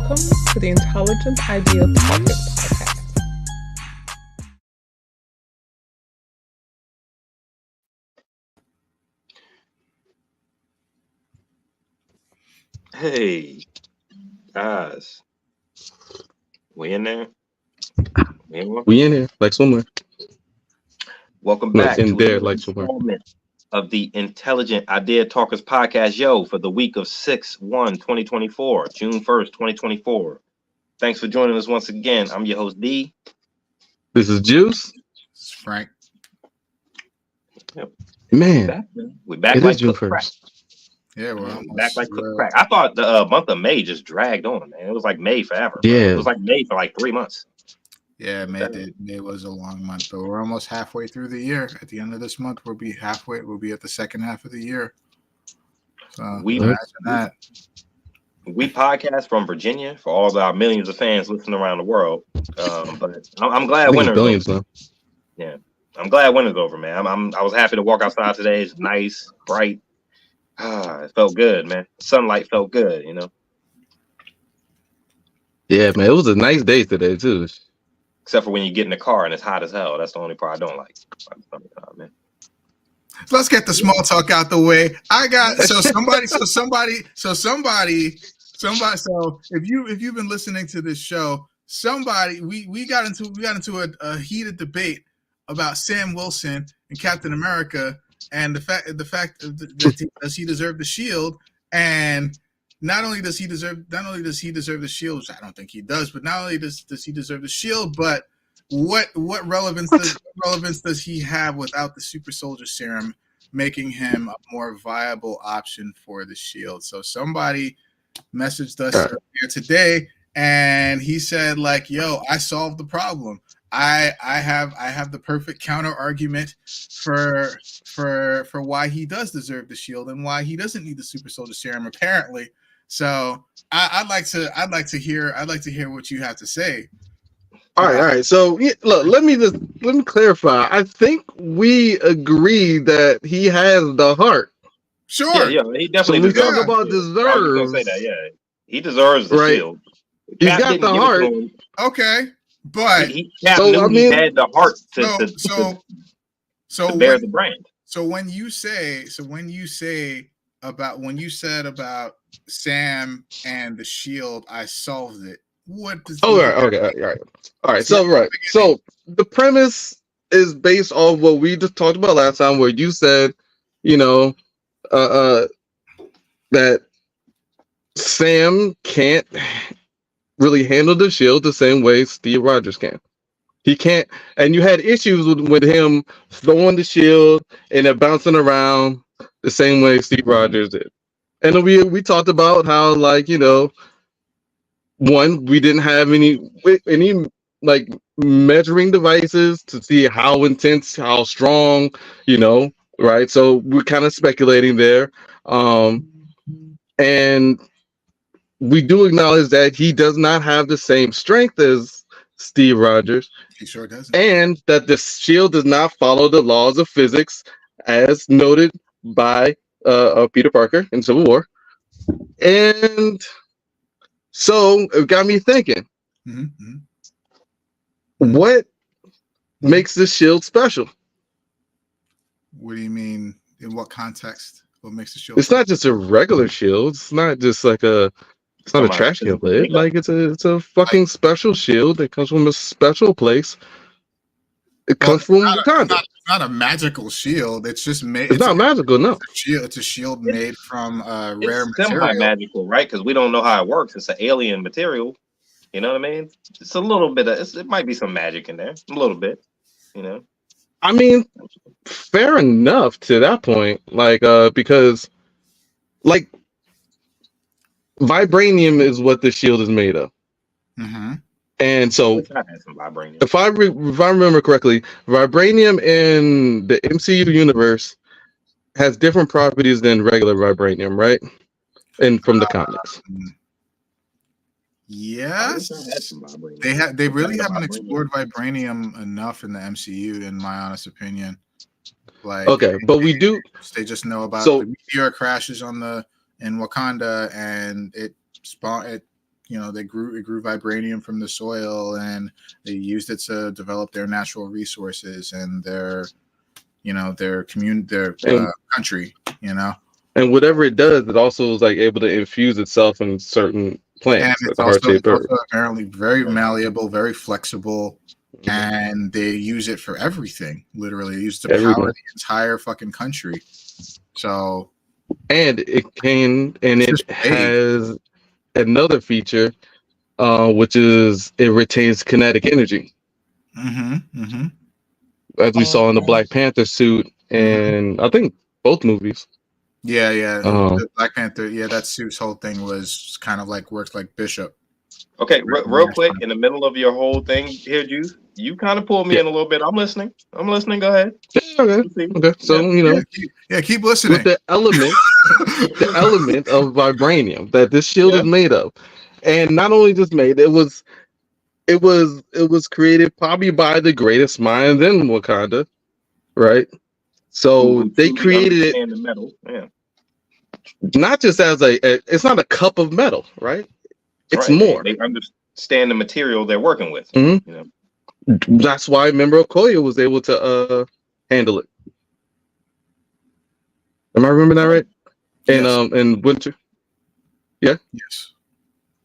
Welcome to the Intelligent Idea Pocket Podcast. Hey, guys, we in there? We in here, like somewhere. Welcome No, back in to there, another like somewhere. installment of the Intelligent Idea Talkers Podcast, for the week of 6/1/2024, June 1st, 2024. Thanks for joining us once again. I'm your host, D. This is Juice. It's Frank. Yep. Man, We're back it like is June cook crack. 1st. Yeah, We're well, back like cook crack. I thought the month of May just dragged on, man. It was like May forever. Bro. Yeah. It was like May for like 3 months. Yeah, May was a long month, but we're almost halfway through the year. At the end of this month, we'll be halfway. We'll be at the second half of the year. So We imagine that. We podcast from Virginia for all of our millions of fans listening around the world. But I'm glad winter's billions over. now. Yeah, I'm glad winter's over, man. I was happy to walk outside today. It's nice, bright. It felt good, man. Sunlight felt good, you know. Yeah, man, it was a nice day today too. Except for when you get in the car and it's hot as hell. That's the only part I don't like. Man. Let's get the small talk out the way. So if you've been listening to this show, we got into a heated debate about Sam Wilson and Captain America and the fact that does he deserve the shield, and not only does he deserve the shield, which I don't think he does, but not only does he deserve the shield, but what relevance does he have without the super soldier serum, making him a more viable option for the shield? So somebody messaged us earlier today, and he said, like, "Yo, I solved the problem. I have the perfect counter argument for why he does deserve the shield and why he doesn't need the super soldier serum, apparently." So I'd like to hear what you have to say. All right. So look, let me clarify. I think we agree that he has the heart. Sure. Yeah, he definitely. So we talk about deserves. I was gonna say that. Yeah, he deserves the shield. He's got the heart. Okay, but he had the heart to bear the brand. So when you said about Sam and the shield, I solved it. What does all right. So the premise is based off what we just talked about last time, where you said, that Sam can't really handle the shield the same way Steve Rogers can. He can't, and you had issues with him throwing the shield and it bouncing around the same way Steve Rogers did. And we talked about how, like, one, we didn't have any like measuring devices to see how intense, how strong, right? So we're kind of speculating there. And we do acknowledge that he does not have the same strength as Steve Rogers. He sure doesn't. And that the shield does not follow the laws of physics as noted by Peter Parker in Civil War. And so it got me thinking, what makes this shield special? What do you mean? In what context? What makes the shield? It's not just a regular shield. It's not just like it's not a trash can lid. Like it's a fucking special shield that comes from a special place. It comes from Wakanda. It's not a magical shield. It's just made. It's not magical, no. It's a shield made from rare material. Semi-magical, right? Because we don't know how it works. It's an alien material. You know what I mean? It's a little bit of. It might be some magic in there, a little bit. I mean, fair enough to that point. Like, because, like, vibranium is what the shield is made of. And so, if I remember correctly, vibranium in the MCU universe has different properties than regular vibranium, right? And from the comics. Yes, they really haven't explored vibranium enough in the MCU, in my honest opinion. Like, okay, but we do. They just know about the meteor crashes in Wakanda, and it they grew vibranium from the soil, and they used it to develop their natural resources and their country. And whatever it does, it also is like able to infuse itself in certain plants, and like it's the also, heart-shaped herb. apparently very malleable, very flexible, and they use it for everything. Literally, they use it to power Everything. the entire fucking country. So, And it just vague. has another feature, which is it retains kinetic energy, as we saw in the Black Panther suit, and I think both movies. Yeah. The Black Panther, that suit's whole thing was kind of like works like Bishop. Okay, real quick, in the middle of your whole thing here, Juice, you kind of pulled me in a little bit. I'm listening. Go ahead. Okay. So keep listening. With the element of vibranium that this shield is made of, and not only just made, it was created probably by the greatest minds in Wakanda, right? So they created it the metal. not just as it's not a cup of metal, right? It's more. They understand the material they're working with. That's why remember Okoye was able to handle it. Am I remembering that right? Yes. In Winter. Yeah. Yes.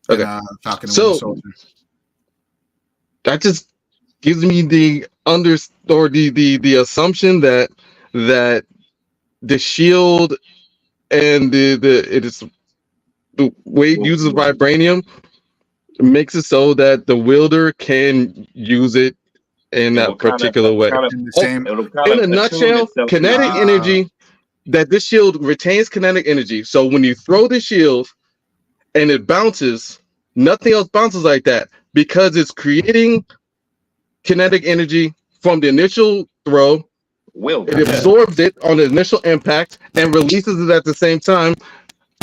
Okay. Falcon and so Winter Soldier. That just gives me the assumption that the shield and the way it uses vibranium makes it so that the wielder can use it in that particular way. In a nutshell, kinetic energy, that this shield retains kinetic energy. So when you throw the shield and it bounces, nothing else bounces like that because it's creating kinetic energy from the initial throw. It absorbs it on the initial impact and releases it at the same time,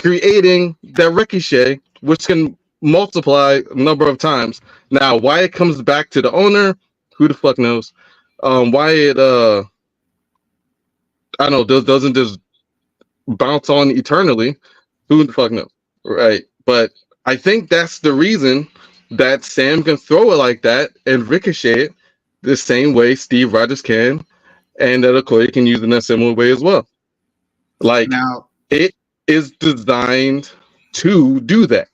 creating that ricochet, which can multiply a number of times. Now, why it comes back to the owner, who the fuck knows? Why it I don't know, doesn't just bounce on eternally? Who the fuck knows, right? But I think that's the reason that Sam can throw it like that and ricochet it the same way Steve Rogers can, and that Okoye can use it in a similar way as well. Like, now, it is designed to do that.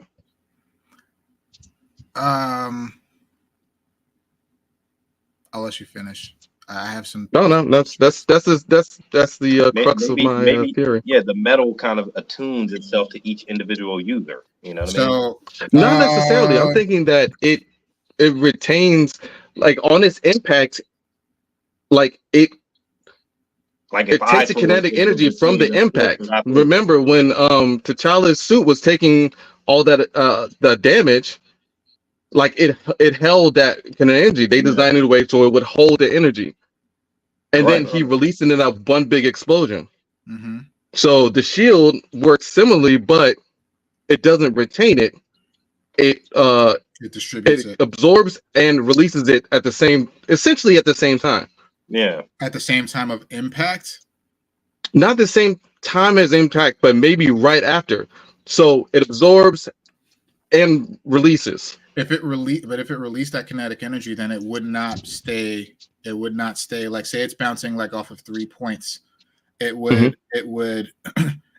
I'll let you finish. I have some. No, that's the crux of my theory. Yeah, the metal kind of attunes itself to each individual user. You know what I mean? Not necessarily. I'm thinking that it retains, like, on its impact, like it takes the kinetic energy from the impact. Remember when T'Challa's suit was taking all that the damage, like it held that kinetic energy. They designed it a way so it would hold the energy, and then he released it in that one big explosion. Mm-hmm. So the shield works similarly, but it doesn't retain it. It distributes it, absorbs and releases it essentially at the same time. Yeah. At the same time of impact? Not the same time as impact, but maybe right after. So it absorbs and releases. If it released that kinetic energy, then it would not stay. It would not stay. Like, say it's bouncing like off of 3 points. It would it would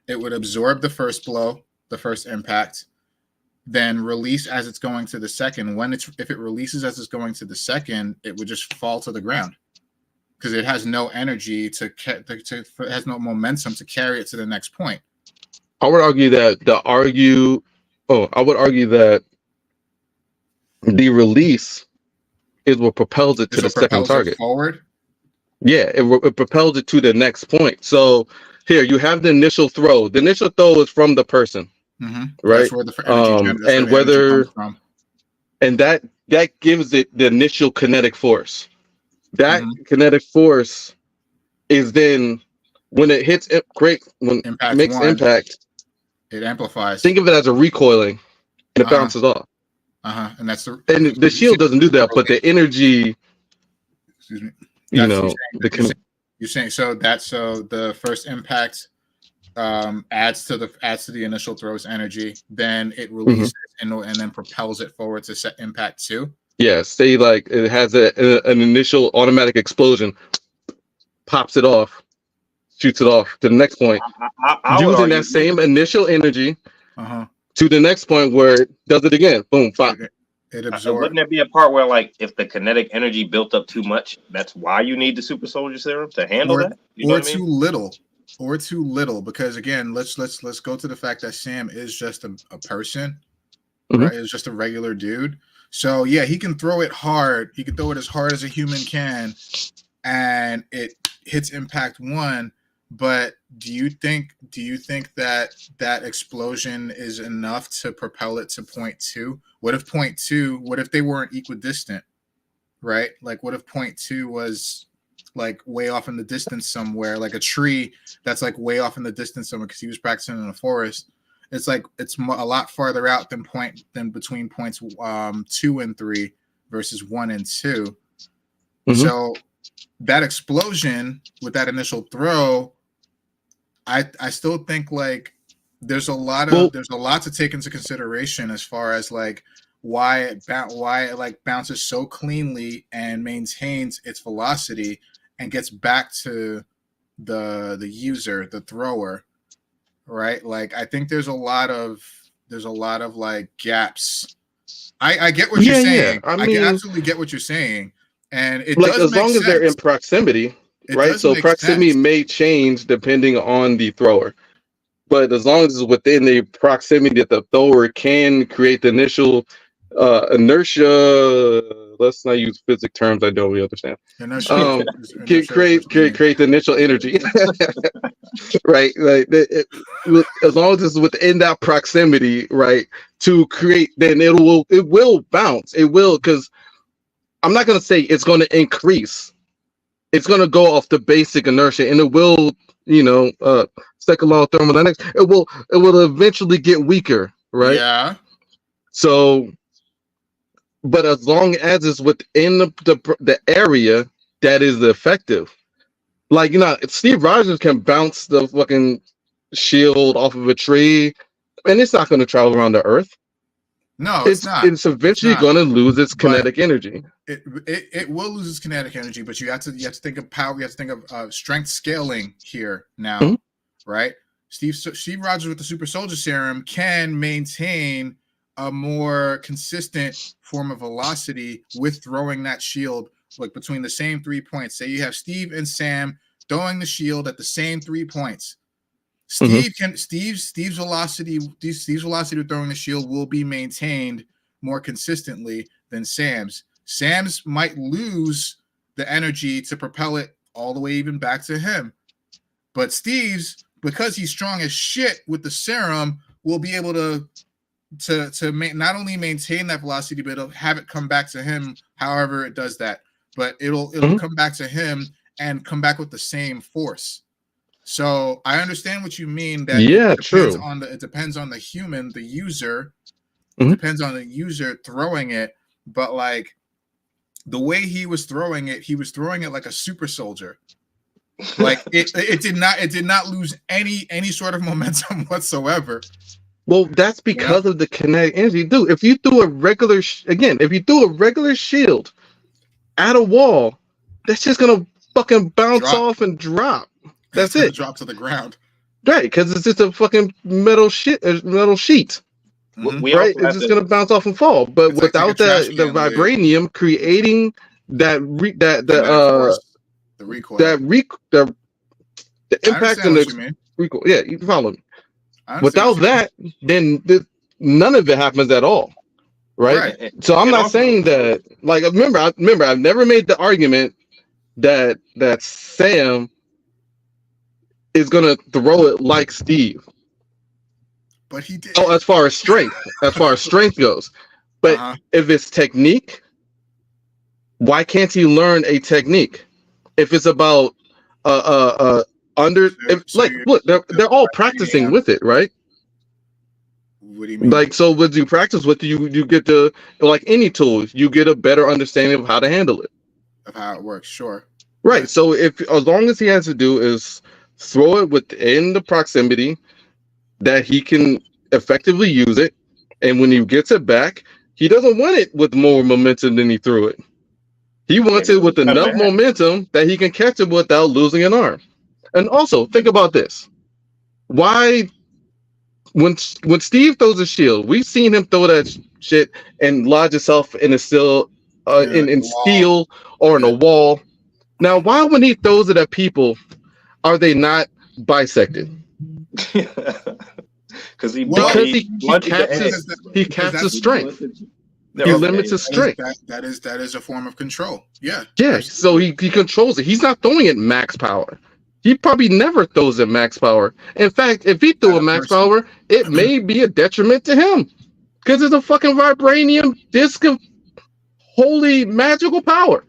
absorb the first blow, the first impact, then release as it's going to the second. If it releases as it's going to the second, it would just fall to the ground because it has no energy it has no momentum to carry it to the next point. I would argue that the release is what propels it to the second target. Forward? Yeah, it propels it to the next point. So here you have the initial throw. The initial throw is from the person, right? That's where the energy and whether comes from. And that gives it the initial kinetic force. That kinetic force is then when it hits impact, it amplifies. Think of it as a recoiling, and it bounces off. And that's the shield doesn't do that, but the energy. Excuse me. You're saying so the first impact adds to the initial throw's energy, then it releases and then propels it forward to set impact 2. Yeah, say like it has an initial automatic explosion, pops it off, shoots it off to the next point, I would using argue that same initial energy Uh-huh. to the next point where it does it again. Boom, pop. It wouldn't absorbs. there be a part where, like, if the kinetic energy built up too much, that's why you need the super soldier serum to handle that? You know Or what I too mean? little. Or too little, because again, let's go to the fact that Sam is just a person, right? It's just a regular dude. So yeah, he can throw it hard. He can throw it as hard as a human can, and it hits impact 1. But do you think that that explosion is enough to propel it to point 2? What if point 2? What if they weren't equidistant, right? Like, what if point 2 was like way off in the distance somewhere, like a tree that's like way off in the distance somewhere, because he was practicing in a forest. It's like it's a lot farther out than between points 2 and 3 versus 1 and 2. So that explosion with that initial throw, I still think like there's a lot to take into consideration as far as like why it like bounces so cleanly and maintains its velocity and gets back to the user, the thrower, right? Like I think there's a lot of like gaps. I get what you're saying. Yeah. I can mean, absolutely get what you're saying, and it like does as make long as they're in sense. proximity, It right? does So make proximity sense. may change depending on the thrower, but as long as it's within the proximity that the thrower can create the initial inertia. Let's not use physics terms I don't really understand. Inertia Create the initial energy, right? Like as long as it's within that proximity, right? To create, then it will bounce. It will, because I'm not gonna say it's going to increase. It's going to go off the basic inertia, and it will, second-law of thermodynamics. It will eventually get weaker, right? Yeah. So, but as long as it's within the area that is effective, like Steve Rogers can bounce the fucking shield off of a tree, and it's not going to travel around the Earth. No, it's not. It's eventually going to lose its kinetic energy. It will lose its kinetic energy, but you have to think of power. You have to think of strength scaling here now, right? Steve Rogers with the super soldier serum can maintain a more consistent form of velocity with throwing that shield, like between the same 3 points. Say you have Steve and Sam throwing the shield at the same 3 points. Steve's velocity with throwing the shield will be maintained more consistently than Sam's. Sam's might lose the energy to propel it all the way even back to him. But Steve's, because he's strong as shit with the serum, will be able to not only maintain that velocity, but it'll have it come back to him however it does that. But it'll come back to him and come back with the same force. So I understand what you mean. That it depends on the human, the user. It depends on the user throwing it. But like the way he was throwing it like a super soldier. Like it did not lose any sort of momentum whatsoever. Well, that's because of the kinetic energy, dude. If you threw a regular shield at a wall, that's just gonna fucking bounce off and drop. That's it. Drop to the ground. Right, because it's just a fucking metal sheet. Right, it's just gonna bounce off and fall. But it's without the vibranium creating the recoil, the impact and the recoil. Yeah, you follow me. Without that, then none of it happens at all. Right. So I'm not saying that. Like, remember, I've never made the argument that Sam is gonna throw it like Steve. But he did. Oh, as far as strength goes. But if it's technique, why can't he learn a technique? If it's about look, they're all practicing with it, right? What do you mean? Like, so when you practice with it, you get to, like any tool, you get a better understanding of how to handle it. Of how it works, sure. Right. So as long as he has to do is throw it within the proximity that he can effectively use it, And when he gets it back, he doesn't want it with more momentum than he threw it. He wants it with enough momentum that he can catch it without losing an arm. And also, think about this. Why, when Steve throws a shield, we've seen him throw that shit and lodge itself in a steel, in steel or in a wall. Now, why when he throws it at people, are they not bisected? Because he captures strength. He limits his strength. That is a form of control. Yeah. Yeah. So he controls it. He's not throwing it max power. He probably never throws it max power. In fact, if he threw a max power, it may be a detriment to him because it's a fucking vibranium disc of holy magical power.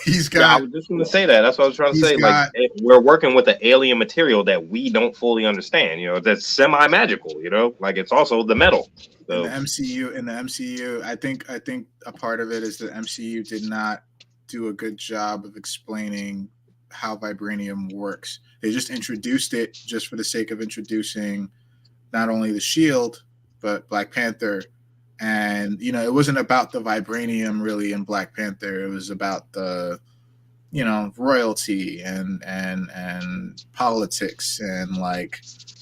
He's got. Yeah, I was just going to say that. That's what I was trying to say. Like, we're working with an alien material that we don't fully understand. You know, that's semi-magical. You know, like it's also the metal. So. In the MCU, I think a part of it is the MCU did not do a good job of explaining how vibranium works. They just introduced it just for the sake of introducing not only the Shield but Black Panther. And, you know, it wasn't about the vibranium really in Black Panther. It was about the, you know, royalty and politics. And, like,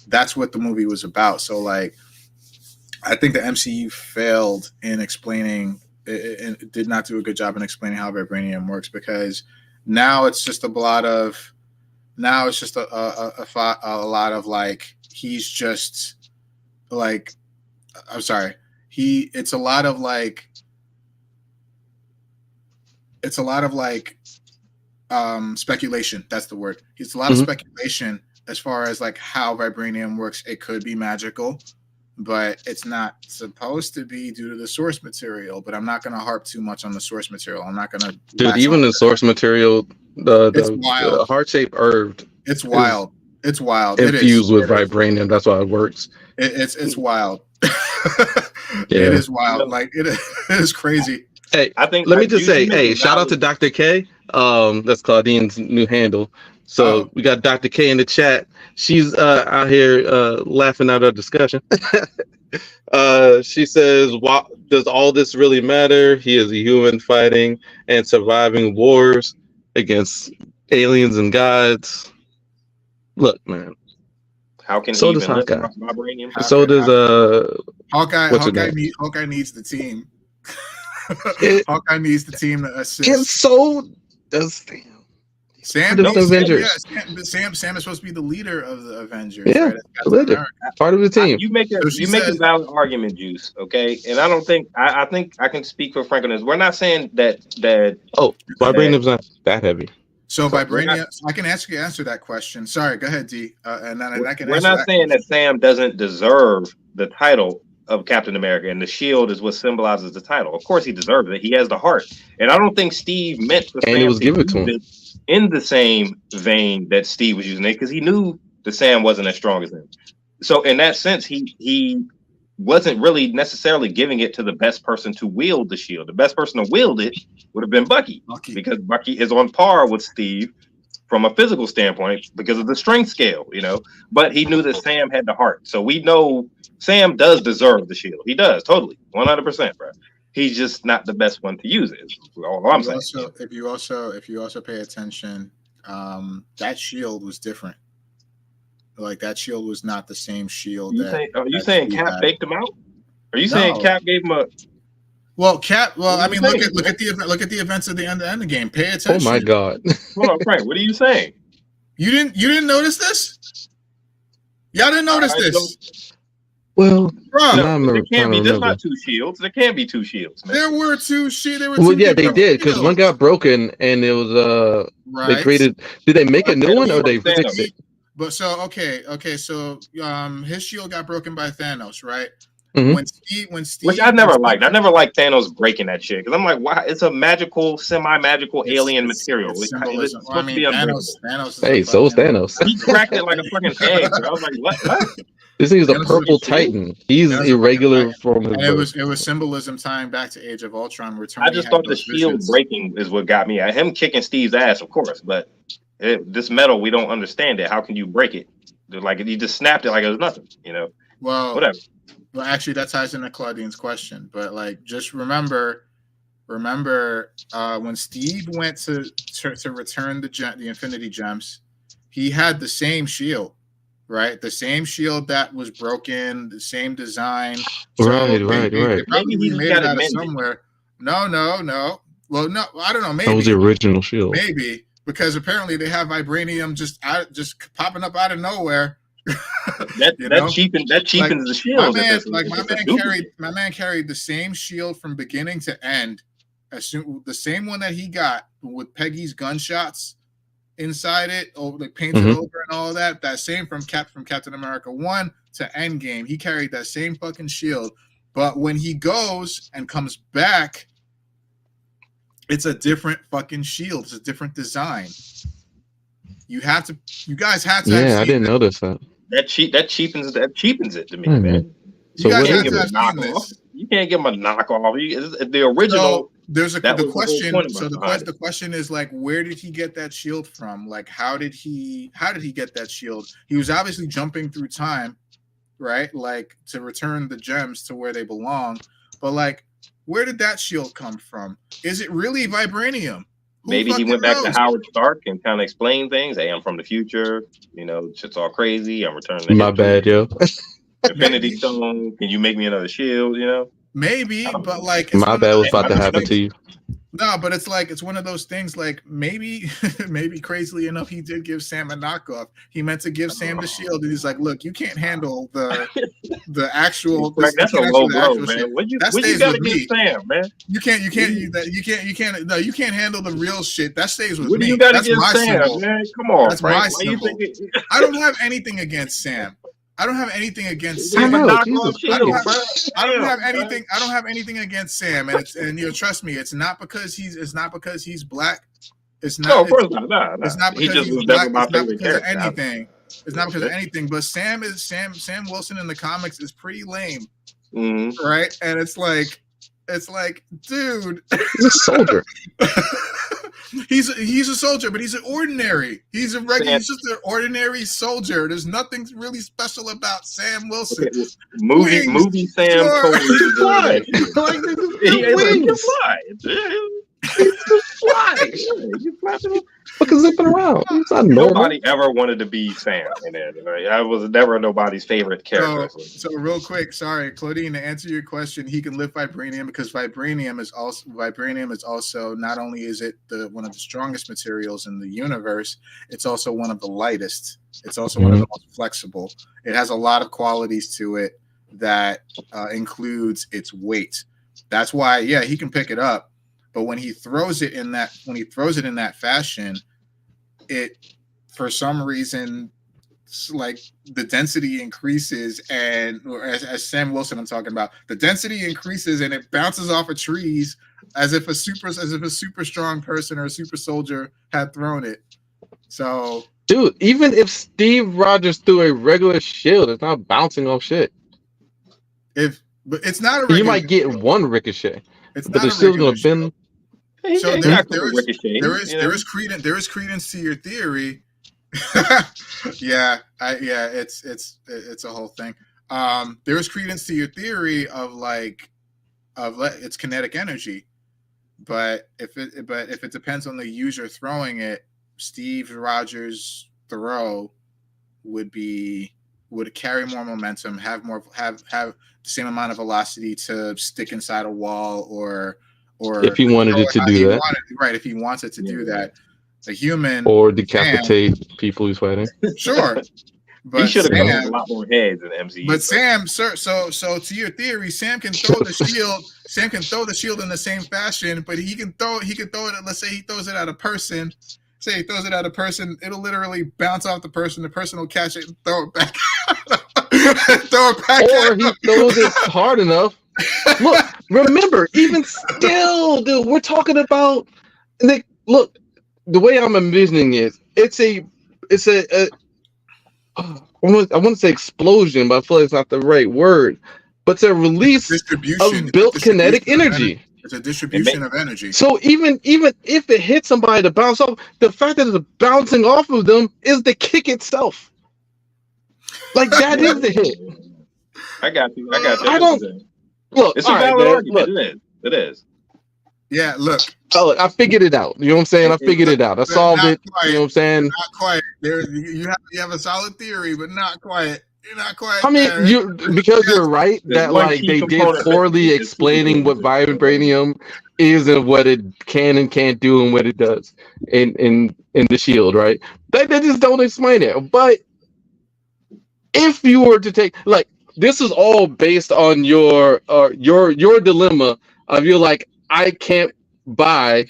that's what the movie was about. So, like, I think the MCU failed in explaining, it did not do a good job in explaining how vibranium works, because now it's just a lot of, like, he's just, like, I'm sorry. It's a lot of speculation. That's the word. It's a lot of speculation as far as like how vibranium works. It could be magical, but it's not supposed to be due to the source material. But I'm not going to harp too much on the source material. I'm not going to. Dude, even the source material, the heart-shaped herb. It's wild. It's wild. Infused with vibranium. That's why it works. It's wild. Yeah. It is wild. Like it is crazy. Hey, let me just say, shout out to Dr. K. That's Claudine's new handle. So we got Dr. K in the chat. She's out here laughing at our discussion. She says, does all this really matter? He is a human fighting and surviving wars against aliens and gods. Look, man. How can so he does even Hawkeye. lift vibranium? So does Hawkeye needs the team. Hawkeye needs the team to assist. And so does Sam. The Avengers. Yeah, Sam is supposed to be the leader of the Avengers. Yeah, right? part of the team. You make a valid argument, Juice. Okay, and I don't think I think I can speak for Frank on this. We're not saying that. Vibranium's not that heavy. So vibranium, I can answer that question. Sorry, go ahead, D. And then I can. We're not saying that Sam doesn't deserve the title of Captain America, and the shield is what symbolizes the title. Of course, he deserves it. He has the heart, and I don't think Steve meant for Sam it was given to him in the same vein that Steve was using it, because he knew that Sam wasn't as strong as him. So in that sense, he wasn't really necessarily giving it to the best person to wield the shield. The best person to wield it would have been Bucky, because Bucky is on par with Steve from a physical standpoint because of the strength scale, you know. But he knew that Sam had the heart, so we know Sam does deserve the shield. He does, totally, 100%, bro. He's just not the best one to use it. All I'm saying. Also, if you also pay attention, that shield was different. Like that shield was not the same shield. Are you saying Cap baked him out? Are you saying Cap gave him a? Well, Cap. Well, I mean, look at the events at the end of the game. Pay attention. Oh my God! Hold on, Frank. What are you saying? You didn't notice this? Y'all didn't notice this? Well, there can't be. There's not two shields. There can't be two shields, man. There were two shields. Well, yeah, they did, because one got broken and it was They created. Did they make a new one or they fixed it? But so okay, so his shield got broken by Thanos, right? Mm-hmm. When Steve, which I never liked. I never liked Thanos breaking that shit, because I'm like, why? It's a magical, semi-magical alien material. It's supposed to be Thanos hey, so is Thanos. He cracked it like a fucking egg. Bro. I was like, what? This thing's a purple Titan. He's irregular from his it was symbolism tying back to Age of Ultron. I just thought the shield breaking is what got me. Him kicking Steve's ass, of course, but this metal, we don't understand it. How can you break it? Like, you just snapped it like it was nothing, you know? Well, whatever. Well, actually, that ties into Claudine's question. But like, just remember when Steve went to return the Infinity Gems, he had the same shield, right? The same shield that was broken, the same design. So right. They probably Maybe he remade got it out of mended. somewhere. No. Well, no, I don't know. Maybe That was the original shield. Maybe because apparently they have vibranium just popping up out of nowhere. That cheapens the shield. My man carried the same shield from beginning to end. The same one that he got with Peggy's gunshots inside it, like painted over and all that. That same from Captain America 1 to Endgame. He carried that same fucking shield. But when he goes and comes back, it's a different fucking shield. It's a different design. You guys have to. Yeah, I didn't notice that. That cheapens it to me, man. So you guys what have is to it? have seen this. You can't give him a knockoff. The original. So that the was question. whole point So behind the question is like, where did he get that shield from? Like, how did he get that shield? He was obviously jumping through time, right? Like to return the gems to where they belong. But like, where did that shield come from? Is it really vibranium? Maybe he went back to Howard Stark and kind of explained things. Hey, I'm from the future. You know, shit's all crazy. I'm returning. My bad, yo. Infinity Stone. Can you make me another shield? You know. Maybe, but like my bad was about to happen to you. No, but it's like it's one of those things. Like maybe crazily enough, he did give Sam a knockoff. He meant to give Sam the shield, and he's like, "Look, you can't handle the actual." That's a low blow, man. What you got to give Sam, man? You can't handle the real shit. That stays with me. What do you got to give my Sam, symbol. man? Come on, that's Frank. my symbol. I don't have anything against Sam. I don't have anything against Sam. I don't have anything. I don't have anything against Sam, and you know, trust me, it's not because he's black. It's not. No, of course not. It's not because he's black. It's not because of anything. It's not because of anything. But Sam Wilson in the comics is pretty lame, right? And it's like, dude, he's a soldier. He's a soldier, but he's an ordinary. He's just an ordinary soldier. There's nothing really special about Sam Wilson. Okay, movie Sam totally deserves Fucking zipping around. It's not normal. Nobody ever wanted to be Sam in it. Right? I was never nobody's favorite character. So real quick, sorry, Claudine, to answer your question, he can lift vibranium because vibranium is also not only is it one of the strongest materials in the universe, it's also one of the lightest. It's also one of the most flexible. It has a lot of qualities to it that includes its weight. That's why, yeah, he can pick it up. But when he throws it in that fashion, it for some reason like the density increases, and as Sam Wilson I'm talking about, the density increases and it bounces off of trees as if a super strong person or a super soldier had thrown it. So, dude, even if Steve Rogers threw a regular shield, it's not bouncing off shit. But it's not a regular, you might get one ricochet. But it's still gonna bend. So there is credence to your theory. It's a whole thing. There is credence to your theory of it's kinetic energy, but if it depends on the user throwing it, Steve Rogers' throw would carry more momentum, have the same amount of velocity to stick inside a wall or if he wanted it to do that, if he wants it to do that, a human or decapitate people he's fighting. Sure, but he should have gotten a lot more heads in the MCU. But Sam, sir, so to your theory, Sam can throw the shield. Sam can throw the shield in the same fashion, but he can throw it. Let's say he throws it at a person. Say he throws it at a person, it'll literally bounce off the person. The person will catch it and throw it back. Or he throws it hard enough. Look, remember, even still, dude, we're talking about. Look, the way I'm envisioning it, I want to say explosion, but I feel like it's not the right word. But it's a release of built kinetic energy. It's a distribution of energy. So even if it hits somebody to bounce off, the fact that it's bouncing off of them is the kick itself. Like that is the hit. I got you. I got you. I don't look. It's a All right, valid man. argument. Look, It is. Yeah, look, I figured it out. You know what I'm saying? I figured it out. I solved not it. quite, You know what I'm saying? not quite. There, you have a solid theory, but not quite. You're not quite I mean, there. because you're right There's that one like key they did component poorly missing. It's explaining what superhuman. vibranium is and what it can and can't do and what it does in the shield, right? They just don't explain it. But if you were to take like this is all based on your dilemma of you're like I can't buy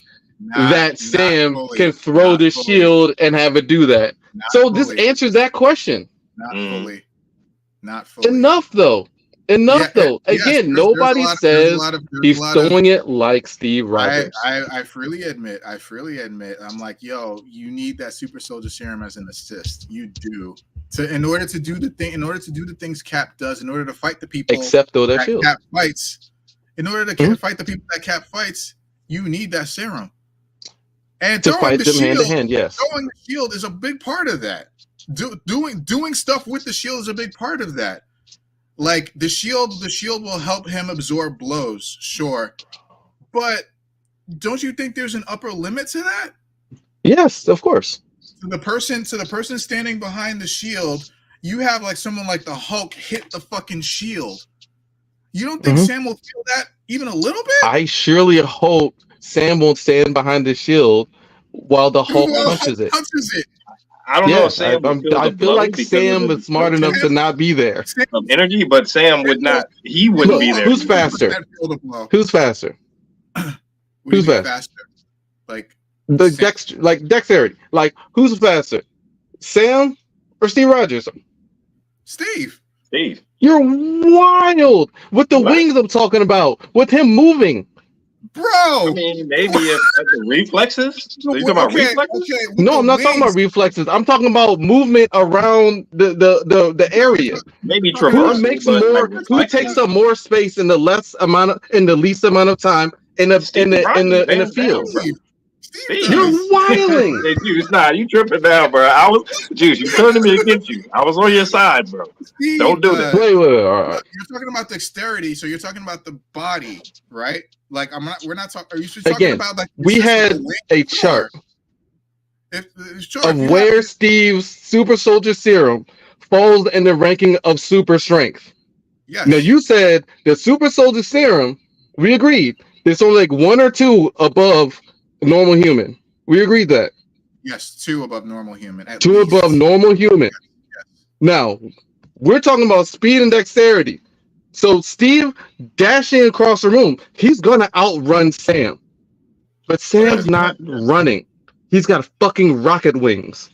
that Not Sam fully. can throw Not the fully. shield and have it do that. Not So this fully. answers that question. Not fully. Not fully. Enough though. Enough though. Yes, Again, there's nobody says he's a lot of. throwing it like Steve Rogers. I freely admit. I'm like, yo, you need that super soldier serum as an assist. You do. In order to do the things Cap does, in order to fight the people Except though that shield. Cap fights, in order to fight the people that Cap fights, you need that serum. And To fight them hand to hand, yes. Throwing the shield is a big part of that. Doing stuff with the shield is a big part of that. Like the shield will help him absorb blows, sure. But don't you think there's an upper limit to that? Yes, of course. To the person standing behind the shield, you have like someone like the Hulk hit the fucking shield. You don't think Sam will feel that even a little bit? I surely hope Sam won't stand behind the shield while the Hulk punches it. I don't know if Sam. I feel like Sam is smart enough to not be there. Of energy, but Sam would not. He wouldn't be there. Who's faster? Who's faster? Who's faster? Like dexterity. Like who's faster? Sam or Steve Rogers? Steve. You're wild with the wings I'm talking about. With him moving. Bro, I mean, maybe if the reflexes. Are you talking about reflexes? Okay, no, I'm not talking about reflexes. I'm talking about movement around the area. Maybe traversal. Who takes up more space in the least amount of time in the field? Steve. You're wilding. Hey, Juice, you tripping now, bro. Juice, you turning me against you. I was on your side, bro. Steve, don't do that. Wait. All right. You're talking about dexterity, so you're talking about the body, right? Like we're not talking. Are you talking Again, about like we had a chart of where Steve's super soldier serum falls in the ranking of super strength. Yes. Now you said the super soldier serum. We agreed. There's only like 1 or 2 above normal human. We agreed that. Yes, 2 above normal human. 2 above normal human. Yes. Now we're talking about speed and dexterity. So Steve dashing across the room, he's gonna outrun Sam. But Sam's not running. He's got fucking rocket wings.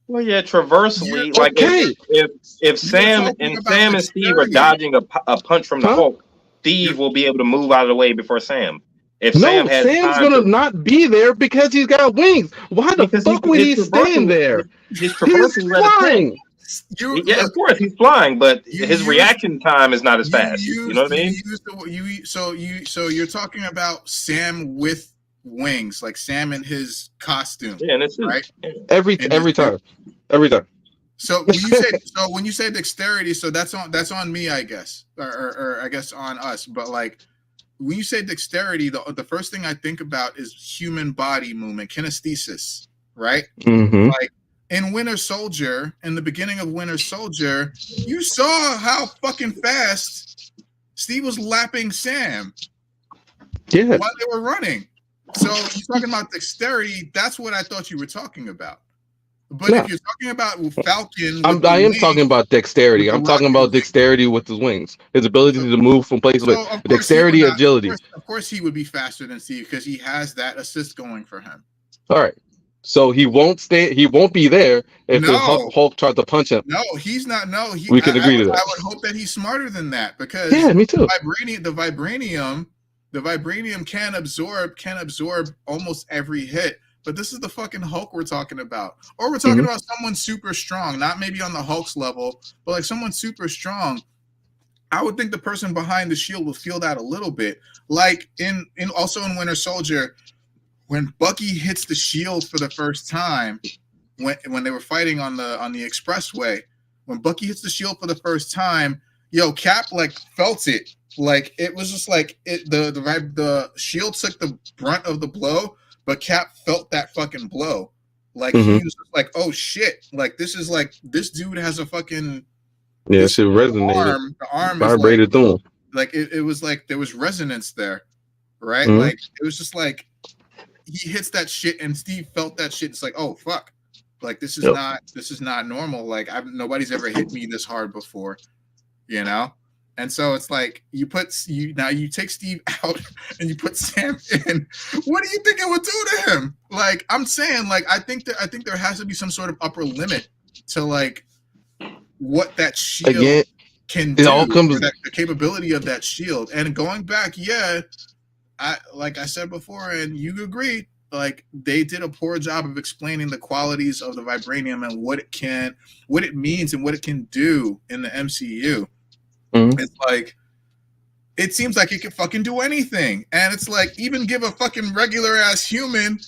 Well, yeah, traversally. Like okay. if Sam and Steve are dodging a punch from the Hulk, Steve will be able to move out of the way before Sam. If Sam's gonna not be there because he's got wings. Why the fuck would he stand there? He's flying. Yeah, of course he's flying, but his reaction time is not as fast. You know what I mean? So you're talking about Sam with wings, like Sam in his costume. Yeah, and it's right every time. So when you say dexterity, so that's on me, I guess, or I guess on us. But like when you say dexterity, the first thing I think about is human body movement, kinesthesis, right? Mm-hmm. Like in Winter Soldier, in the beginning of Winter Soldier, you saw how fucking fast Steve was lapping Sam while they were running. So you're talking about dexterity. That's what I thought you were talking about. But if you're talking about Falcon, I am talking about dexterity. I'm talking about dexterity with his wings, his ability to move from place to place, dexterity, agility. Of course, he would be faster than Steve because he has that assist going for him. All right. So he won't stay. He won't be there if the Hulk tried to punch him. No, he's not. No, we can agree to that. I would hope that he's smarter than that because me too. The vibranium can absorb almost every hit. But this is the fucking Hulk we're talking about, or we're talking about someone super strong, not maybe on the Hulk's level, but like someone super strong. I would think the person behind the shield will feel that a little bit, like in Winter Soldier. When Bucky hits the shield for the first time, when they were fighting on the expressway, when Bucky hits the shield for the first time, yo, Cap like felt it. Like it was just like the shield took the brunt of the blow, but Cap felt that fucking blow. Like he was just like, oh shit, like this is like this dude has a fucking shit resonated. The arm vibrated is through him. like it was like there was resonance there, right? Mhm. Like it was just like he hits that shit and Steve felt that shit. It's like, oh fuck, like this is not normal. Like nobody's ever hit me this hard before, you know. And so it's like you take Steve out and you put Sam in. What do you think it would do to him? Like I'm saying, like I think there has to be some sort of upper limit to like what that shield can do. The capability of that shield. And going back, like I said before, and you agree, like they did a poor job of explaining the qualities of the vibranium and what it means and what it can do in the MCU. Mm-hmm. It's like it seems like it can fucking do anything, and it's like even give a fucking regular ass human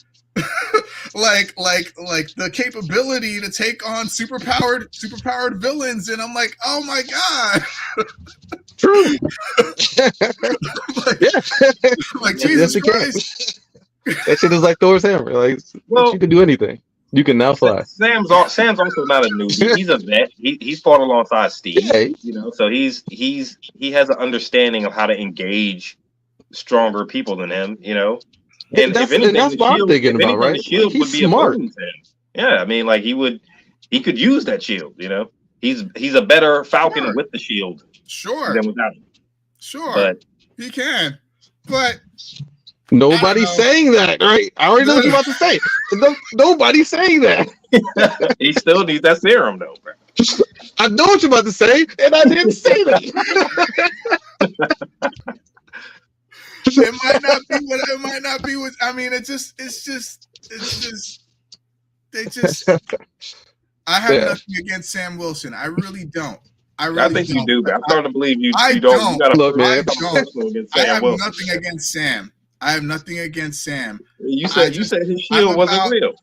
like the capability to take on superpowered villains, and I'm like, oh my god, true. like Jesus Christ. That shit is like Thor's hammer. Like you can do anything. You can now fly. Sam's also not a newbie. He's a vet. He's fought alongside Steve. Yeah. You know, so he has an understanding of how to engage stronger people than him. You know, and if anything, that's what I'm thinking about, right? The shield he's would be smart. a burden to him. Yeah, I mean, like he could use that shield. You know, he's a better Falcon with the shield, than without it. But he can, but. Nobody's saying that, right? I already know what you're about to say. Nobody's saying that. He still needs that serum, though, bro. I know what you're about to say, and I didn't say that. It might not be what I mean. It's just. I have nothing against Sam Wilson. I really don't. I think you do, but I'm starting to believe you. I don't. You gotta look, man. I have nothing against Sam. I have nothing against Sam. You said his shield wasn't real.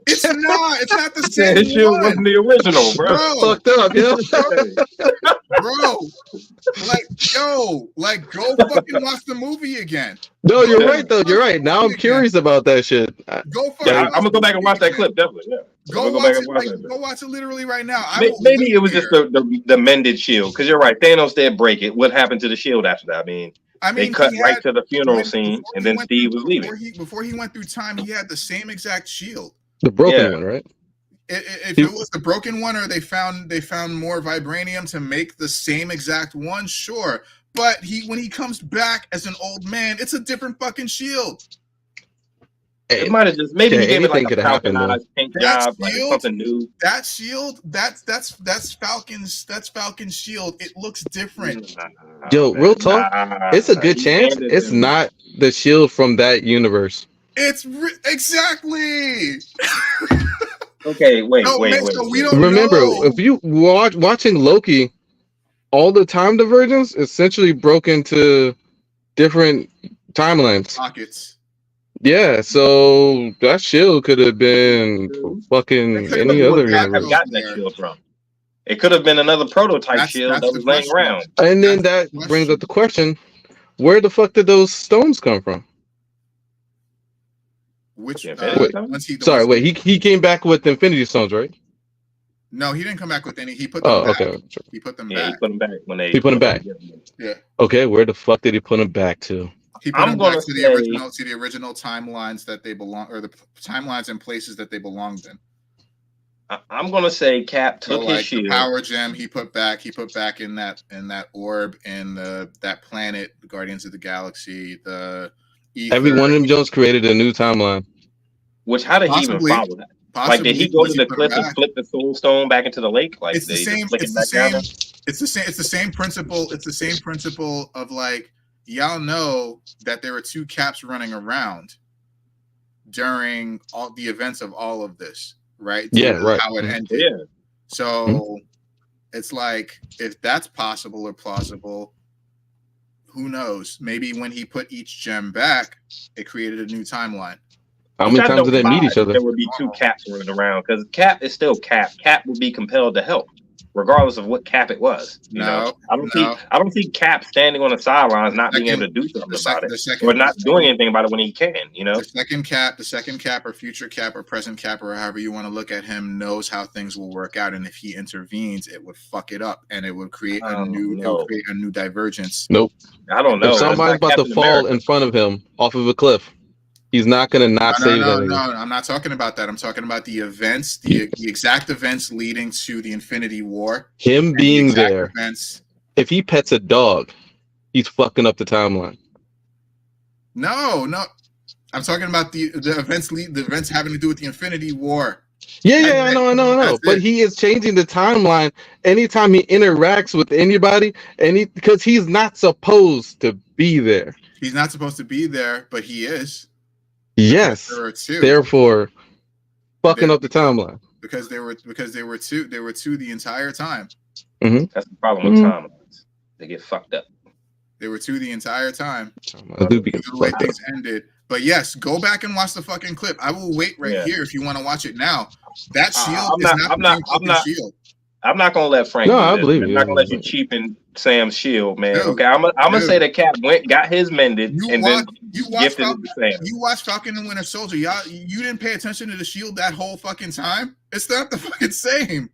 It's not. It's not the same. His shield wasn't the original, bro. Fucked up, yo. Bro. Go fucking watch the movie again. No, you're right though. You're right. Now I'm curious about that shit. I'm gonna go back and watch that clip. Definitely. Yeah. Go watch it literally right now. Maybe it was just the mended shield. Because you're right. Thanos did break it. What happened to the shield after that? I mean, they cut right to the funeral scene, and then Steve was leaving. Before he went through time, he had the same exact shield. The broken one, right? If it was the broken one, or they found more vibranium to make the same exact one, sure. But when he comes back as an old man, it's a different fucking shield. It might have just he gave it like a Falconized paint job, like something new. That shield, that's Falcon's shield. It looks different. Yo, real talk, it's a good chance it's not the shield from that universe. It's exactly. Okay, wait. So we don't remember, know. if you watching Loki, all the time divergence essentially broke into different timelines. Pockets. Yeah, so that shield could have been fucking any other universe. Have gotten that shield from. It could have been another prototype shield that was laying around. And then that brings up the question: where the fuck did those stones come from? He came back with Infinity Stones, right? No, he didn't come back with any. He put them back. Okay. He put them back. He put them back when they. He put them back. Yeah. Okay, where the fuck did he put them back to? He put them back to the original timelines that they belong, or the timelines and places that they belonged in. I'm gonna say Cap took his shield. The power gem he put back in that orb in that planet, the Guardians of the Galaxy, the ether. Every one of them Jones created a new timeline. How did he even follow that? Like, did he go to the cliff and flip the soul stone back into the lake? Like, it's the same. It's the same principle. It's the same principle of like, y'all know that there were two Caps running around during all the events of all of this, right? Right. How it ended. Yeah. So it's like, if that's possible or plausible, who knows? Maybe when he put each gem back, it created a new timeline. How many times did they meet each other? There would be two Caps running around because Cap is still Cap. Cap would be compelled to help. regardless of what Cap it was. You know, I don't see Cap standing on the sidelines not being able to do something about it, or not doing anything about it when he can. You know, the second Cap, or future Cap, or present Cap, or however you want to look at him, knows how things will work out, and if he intervenes, it would fuck it up, and it would create a new divergence. Nope. I don't know. If somebody's about to fall in front of him off of a cliff, he's not going to save them. No, I'm not talking about that. I'm talking about the events, the exact events leading to the Infinity War. Him being there. Events. If he pets a dog, he's fucking up the timeline. No. I'm talking about the events having to do with the Infinity War. Yeah, I know. But he is changing the timeline anytime he interacts with anybody, because he's not supposed to be there. He's not supposed to be there, but he is. Yes. There are two. Therefore, fucking up the timeline. Because they were two the entire time. Mm-hmm. That's the problem with timelines. They get fucked up. They were two the entire time. The way things ended. But yes, go back and watch the fucking clip. I will wait here if you want to watch it now. That shield shield. I'm not gonna let Frank. No, I believe you. I'm not gonna let you cheapen Sam's shield, man. Dude, okay, I'm gonna say that Cap got his mended, then gifted it to Sam. You watched Falcon and Winter Soldier. You didn't pay attention to the shield that whole fucking time. It's not the fucking same.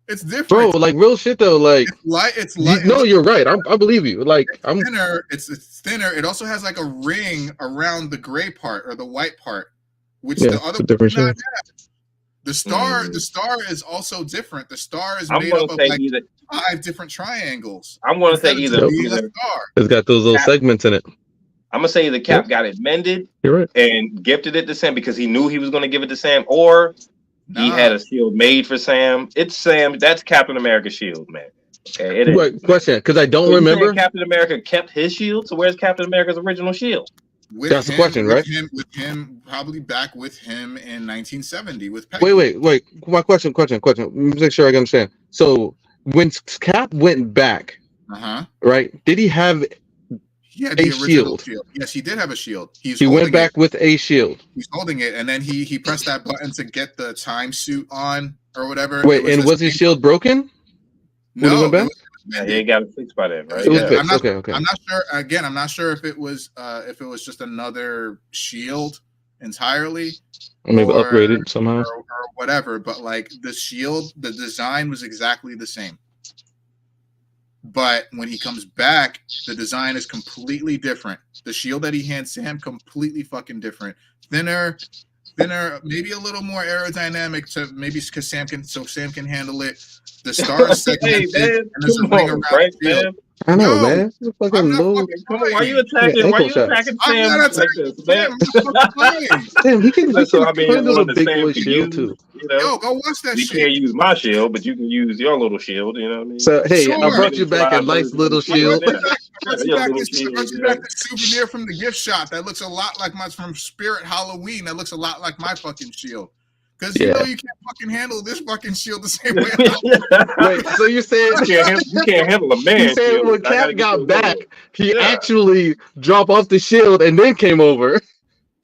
It's different, bro. Like real shit though. Like it's light. No, you're right. I believe you. Like it's thinner. It's thinner. It also has like a ring around the gray part or the white part, which the other one does not have. The star is also different. The star is made up of like 5 different triangles. I'm going to say either it's got those little segments in it. I'm gonna say the Cap got it mended, you're right, and gifted it to Sam because he knew he was going to give it to Sam, or he had a shield made for Sam. It's Sam. That's Captain America's shield, man. Okay, question, because I don't remember. Captain America kept his shield, so where's Captain America's original shield? That's the question, right? With him, probably back with him in 1970 with Peggy. Wait. My question. Let me make sure I understand. So when Cap went back, right? Did he have a shield? Yes, he did have a shield. He went back with a shield. He's holding it, and then he pressed that button to get the time suit on or whatever. Wait, was his shield broken? No, he got it fixed by then, right? It was fixed. Okay. I'm not sure. Again, I'm not sure if it was just another shield entirely, or maybe upgraded somehow, or whatever. But like the shield, the design was exactly the same. But when he comes back, the design is completely different. The shield that he hands Sam, completely fucking different. Thinner, maybe a little more aerodynamic to maybe because Sam can handle it. The star is segmented, and there's a ring around the shield. I know, man. Come on, why are you attacking? Why are you attacking Sam like this, man? Damn, he can handle a big boy shield too. You know? Yo, go watch that shit. You can't use my shield, but you can use your little shield. You know what I mean? So hey, I brought you back a nice little shield. Brought you back the souvenir from the gift shop that looks a lot like from Spirit Halloween. That looks a lot like my fucking shield. Because you know you can't fucking handle this fucking shield the same way. Wait, so you're saying you can't handle a man? You saying when Cap got back, he actually dropped off the shield and then came over.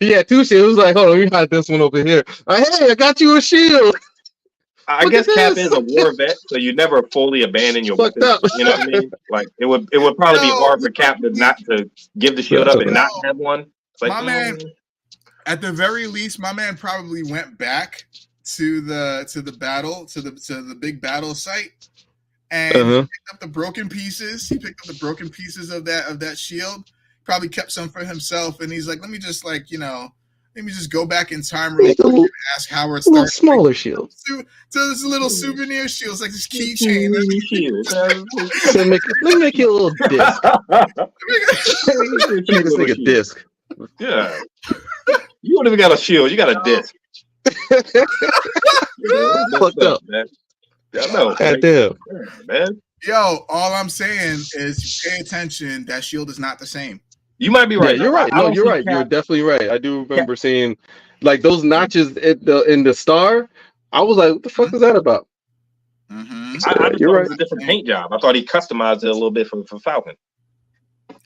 He had 2 shields. He was like, hold on, we had this one over here. Hey, I got you a shield. I guess Cap is a war vet, so you never fully abandon your weapons. You know what I mean? Like it would probably be hard for Cap to give the shield up and not have one. It's like, my man. At the very least, my man probably went back to the battle, to the big battle site, and he picked up the broken pieces. He picked up the broken pieces of that shield. Probably kept some for himself, and he's like, let me just go back in time real quick and ask Howard Stark. A smaller shield. To this little souvenir shield. It's like this keychain. Let me make you a little disc. Make this like a disc. Yeah. You don't even got a shield. You got a disc. Fucked up, man. I know. Goddamn, man. Yo, all I'm saying is pay attention. That shield is not the same. You might be right. Yeah, you're right. No, you're right. You're definitely right. I do remember seeing like those notches in the star. I was like, what the fuck is that about? I just thought it was a different paint job. I thought he customized it a little bit for Falcon.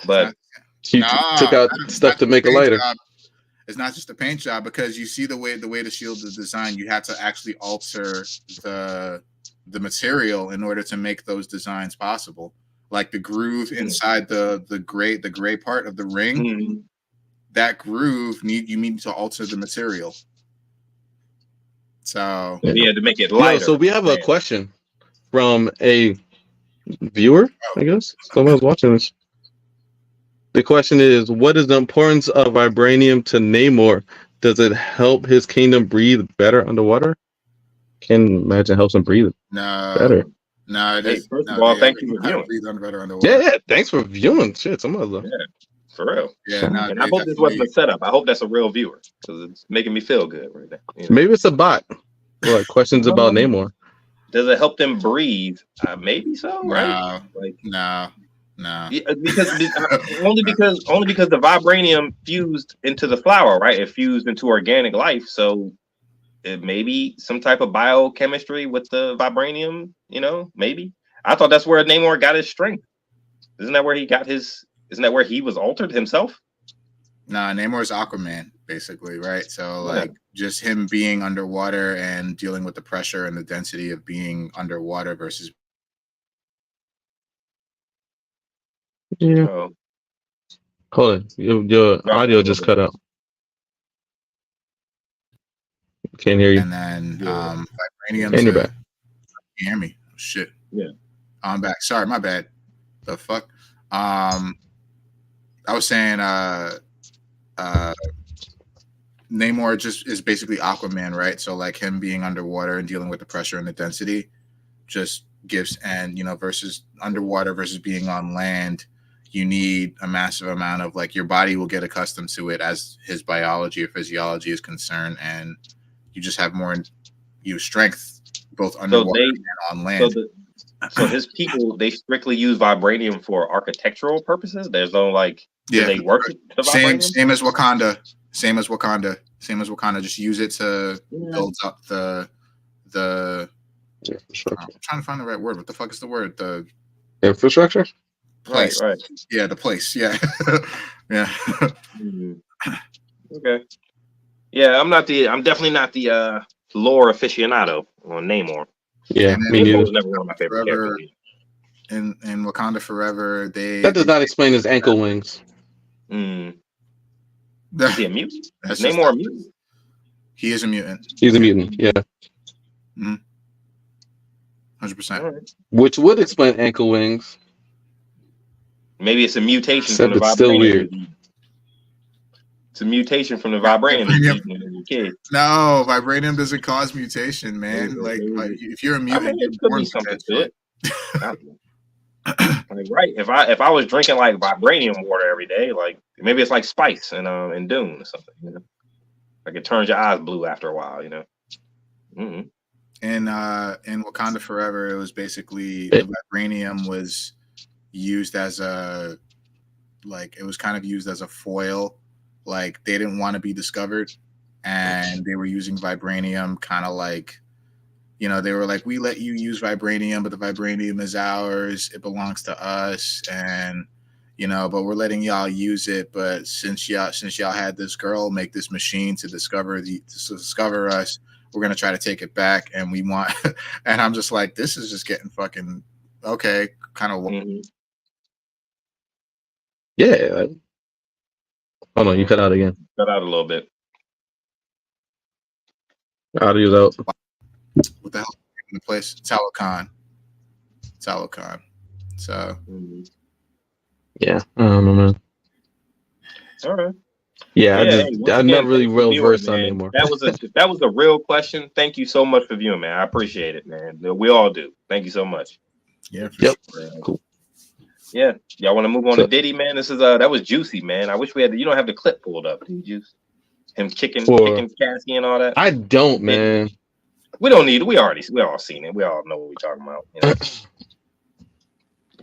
But he took out stuff to make it lighter. It's not just a paint job because you see the way the shield is designed. You have to actually alter the material in order to make those designs possible. Like the groove inside the gray part of the ring, that groove you need to alter the material. So yeah, to make it lighter. So we have a question from a viewer, I guess. Someone's watching this. The question is, what is the importance of vibranium to Namor? Does it help his kingdom breathe better underwater? Can imagine helps him breathe better. No, hey, first of all, thank you for viewing. Yeah, thanks for viewing. Shit, some of them. Yeah, for real. Yeah, no, and I hope this wasn't a setup. I hope that's a real viewer because it's making me feel good right now. You know? Maybe it's a bot. Like questions about Namor. Does it help them breathe? Maybe so, right? No. Yeah, because only because the vibranium fused into the flower, right? It fused into organic life, so it may be some type of biochemistry with the vibranium. You know, maybe. I thought that's where Namor got his strength. Isn't that where he got his? Isn't that where he was altered himself? Nah, Namor's Aquaman, basically, right? So like just him being underwater and dealing with the pressure and the density of being underwater versus. Yeah. Hold on, your audio just cut out. Can't hear you. And then vibranium. And you're back. You hear me? Oh, shit. Yeah. I'm back. Sorry, my bad. The fuck. I was saying Namor just is basically Aquaman, right? So like him being underwater and dealing with the pressure and the density just gives, and versus underwater versus being on land, you need a massive amount of, like, your body will get accustomed to it as his biology or physiology is concerned, and you just have more strength both underwater and on land. So his people, they strictly use vibranium for architectural purposes. There's no do they work the vibranium? Same as Wakanda. Same as Wakanda. Just use it to build up the infrastructure. I'm trying to find the right word. What the fuck is the word? The infrastructure? Place. Right. Yeah, the place. Yeah. Yeah. Okay. Yeah, I'm definitely not the lore aficionado on Namor. Yeah, me neither. Was never one of my favorite characters. In Wakanda Forever, that does not explain his ankle wings. Is he a mutant? Is Namor a mutant? He is a mutant. He's a mutant, yeah. 100%. Which would explain ankle wings. Maybe it's a mutation Except from the vibranium. It's still weird. It's a mutation from the vibranium. No, vibranium doesn't cause mutation, man. Like if you're a mutant, it could be something to it. Right. If I was drinking like vibranium water every day, like maybe it's like spice in Dune or something, Like it turns your eyes blue after a while, In Wakanda Forever, it was basically the vibranium was used as it was kind of used as a foil. Like they didn't want to be discovered, and they were using vibranium kind of like, they were like, we let you use vibranium, but the vibranium is ours. It belongs to us. And, but we're letting y'all use it. But since y'all had this girl make this machine to discover us, we're going to try to take it back. And we want, and I'm just like, this is just getting fucking okay. Kind of. Yeah. Hold on, you cut out again. Cut out a little bit. Audio's out. What the hell in the place? Talokan. So yeah, I don't know, man. All right. Yeah, I'm not really well versed on anymore. That was a real question. Thank you so much for viewing, man. I appreciate it, man. We all do. Thank you so much. Yeah. Yep. Sure. Cool. Yeah. Y'all want to move on to Diddy, man? This is that was juicy, man. I wish we had you don't have the clip pulled up, did you? Him kicking Cassie and all that. I don't, man. We don't need it. We all seen it. We all know what we're talking about.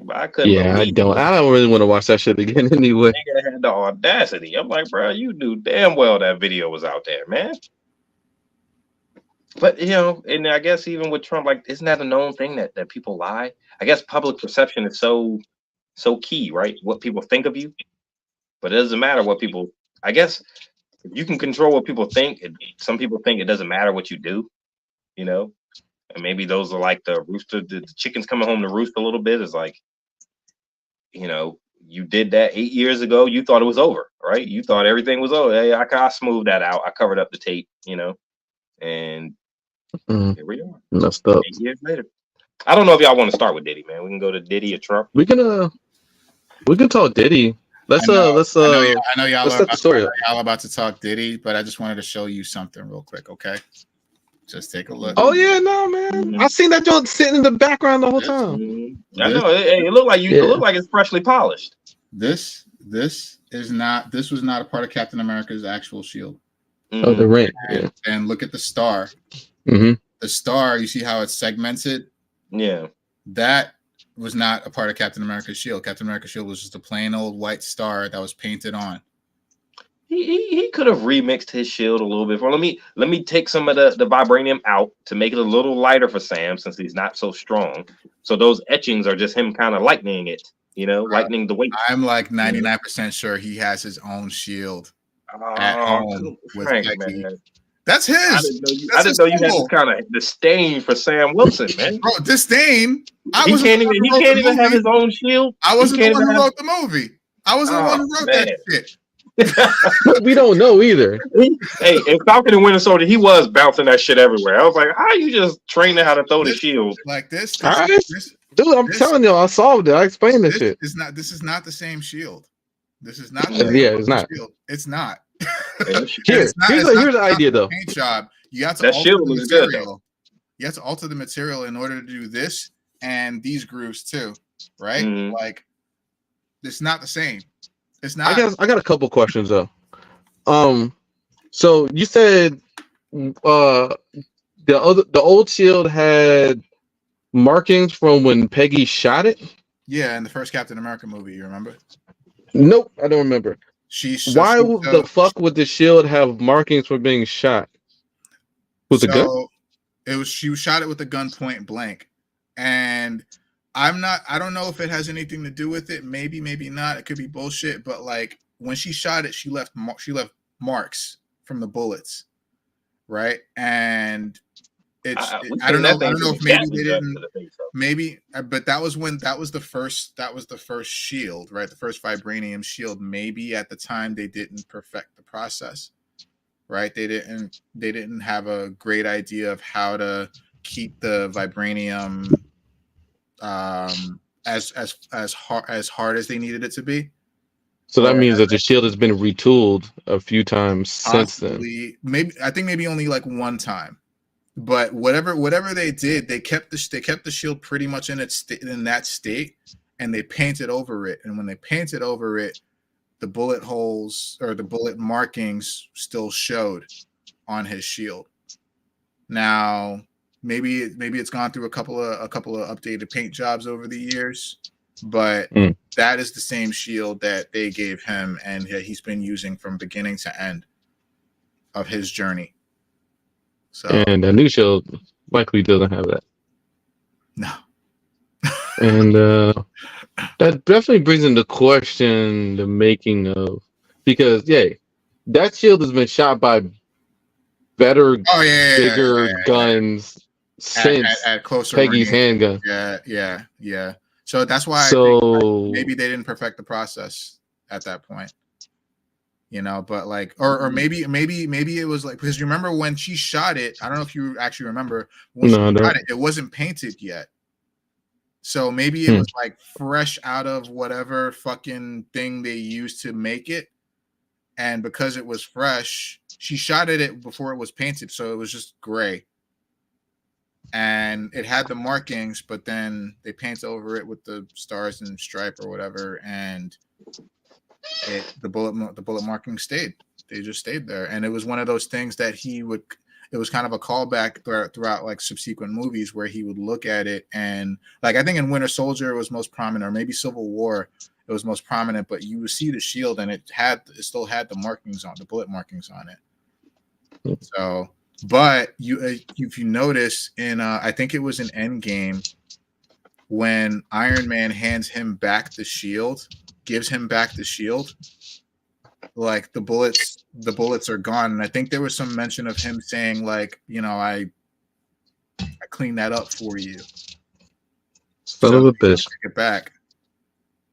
But I couldn't. Yeah, I don't really want to watch that shit again anyway. Nigga had the audacity. I'm like, bro, you knew damn well that video was out there, man. But and I guess even with Trump, like, isn't that a known thing that people lie? I guess public perception is so key, right? What people think of you, but it doesn't matter what people. I guess if you can control what people think, some people think it doesn't matter what you do. And maybe those are like the rooster, the chickens coming home to roost a little bit. Is like, you did that 8 years ago. You thought it was over, right? You thought everything was over. Hey, I smoothed that out. I covered up the tape, and here we are. Messed up. 8 years later. I don't know if y'all want to start with Diddy, man. We can go to Diddy or Trump. We can talk Diddy. Let's I know y'all let's set the story up. y'all about to talk Diddy, but I just wanted to show you something real quick, okay? Just take a look. Oh yeah, no man. I seen that joint sitting in the background the whole time. I know. It looked like it looked like it's freshly polished. This was not a part of Captain America's actual shield. Oh, the ring. And look at the star. Mm-hmm. The star, you see how it's segmented? Yeah. That was not a part of Captain America's shield. Captain America's shield was just a plain old white star that was painted on. He could have remixed his shield a little bit. Let me take some of the vibranium out to make it a little lighter for Sam, since he's not so strong. So those etchings are just him kind of lightening it, lightening the weight. I'm like 99% sure he has his own shield at home with Peggy. That's his. I didn't know you had this kind of disdain for Sam Wilson, man. Bro, disdain. He can't even have his own shield. I wasn't the one who wrote the movie. I wasn't the one who wrote that shit. We don't know either. Hey, in Falcon and Winter Soldier, he was bouncing that shit everywhere. I was like, how you just training how to throw the shield like this? Dude, I'm telling you, I solved it. I explained this shit. This is not the same shield. This is not. It's not. Shield. It's not. Here's the idea though. Paint job. You have to that alter shield the was material. Good. You have to alter the material in order to do this and these grooves too, right? Mm-hmm. Like, it's not the same. It's not. I got a couple questions though. So you said the old shield had markings from when Peggy shot it? Yeah, in the first Captain America movie, you remember? Nope, I don't remember. Why the fuck would the shield have markings for being shot? With a gun? She shot it with a gun point blank. And I don't know if it has anything to do with it. Maybe not. It could be bullshit. But like when she shot it, she left marks from the bullets, right? And I don't know if maybe they didn't. But that was the first shield, right? The first vibranium shield. Maybe at the time they didn't perfect the process, right? They didn't have a great idea of how to keep the vibranium as hard as they needed it to be. So that means that the shield has been retooled a few times since then. I think maybe only like one time. But whatever they did, they kept the shield pretty much in that state, and they painted over it. And when they painted over it, the bullet holes or the bullet markings still showed on his shield. Now, maybe it's gone through a couple of updated paint jobs over the years, but that is the same shield that they gave him, and he's been using from beginning to end of his journey. So, and the new shield likely doesn't have that. No. And that definitely brings into question the making of, because that shield has been shot by better, bigger guns since at closer Peggy's range. handgun. Yeah. So that's why I think maybe they didn't perfect the process at that point. But like, or maybe it was like, because you remember when she shot it, I don't know if you actually remember when she shot it wasn't painted yet. So maybe it was like fresh out of whatever fucking thing they used to make it. And because it was fresh, she shot it before it was painted. So it was just gray. And it had the markings, but then they painted over it with the stars and stripe or whatever. And the bullet marking stayed. They just stayed there, and it was one of those things that it was kind of a callback throughout like subsequent movies where he would look at it, and like I think in Winter Soldier it was most prominent, or maybe Civil War it was most prominent, but you would see the shield and it still had the markings on the bullet markings on it. So, but if you notice in I think it was in Endgame when Iron Man hands him back the shield. Gives him back the shield, like the bullets are gone. And I think there was some mention of him saying like, I clean that up for you. Son of a bitch. Get back.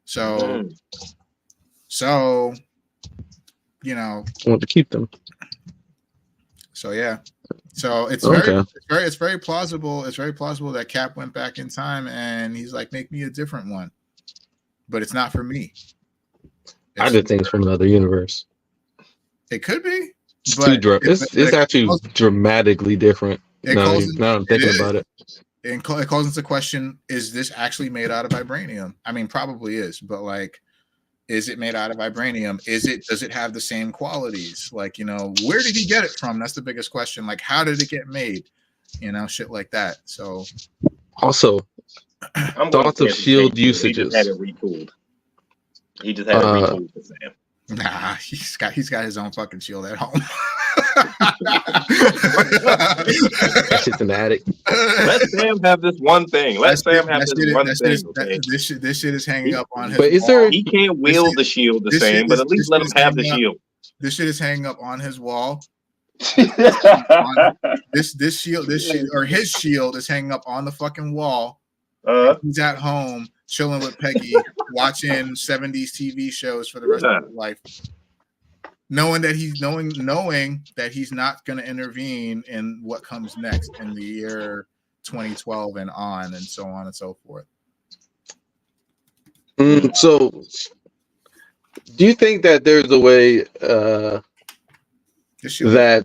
So, you know, I want to keep them. so yeah. So it's Okay. very plausible. It's very plausible that Cap went back in time and he's like, make me a different one. But it's not for me. I did things from another universe. It could be. It's actually dramatically different. Now I'm thinking about it. It calls into question, is this actually made out of vibranium? I mean, probably is, but like, is it made out of vibranium? Does it have the same qualities? Like, you know, where did he get it from? That's the biggest question. Like, how did it get made? You know, shit like that. So also, thoughts of shield usages. He just had it retooled. He just had it retooled for Sam. Nah, he's got his own fucking shield at home. That shit's in the attic. Let Sam have this one thing. Let Sam have this one thing. Okay? This shit is hanging up on his but is wall. there? He can't wield the shield the same, but at least let him have the shield. This shit is hanging up on his wall. This shield, or his shield is hanging up on the fucking wall. He's at home chilling with Peggy, watching 70s TV shows for the rest of his life, knowing that he's not going to intervene in what comes next in the year 2012 and on, and so on and so forth. So, do you think that there's a way that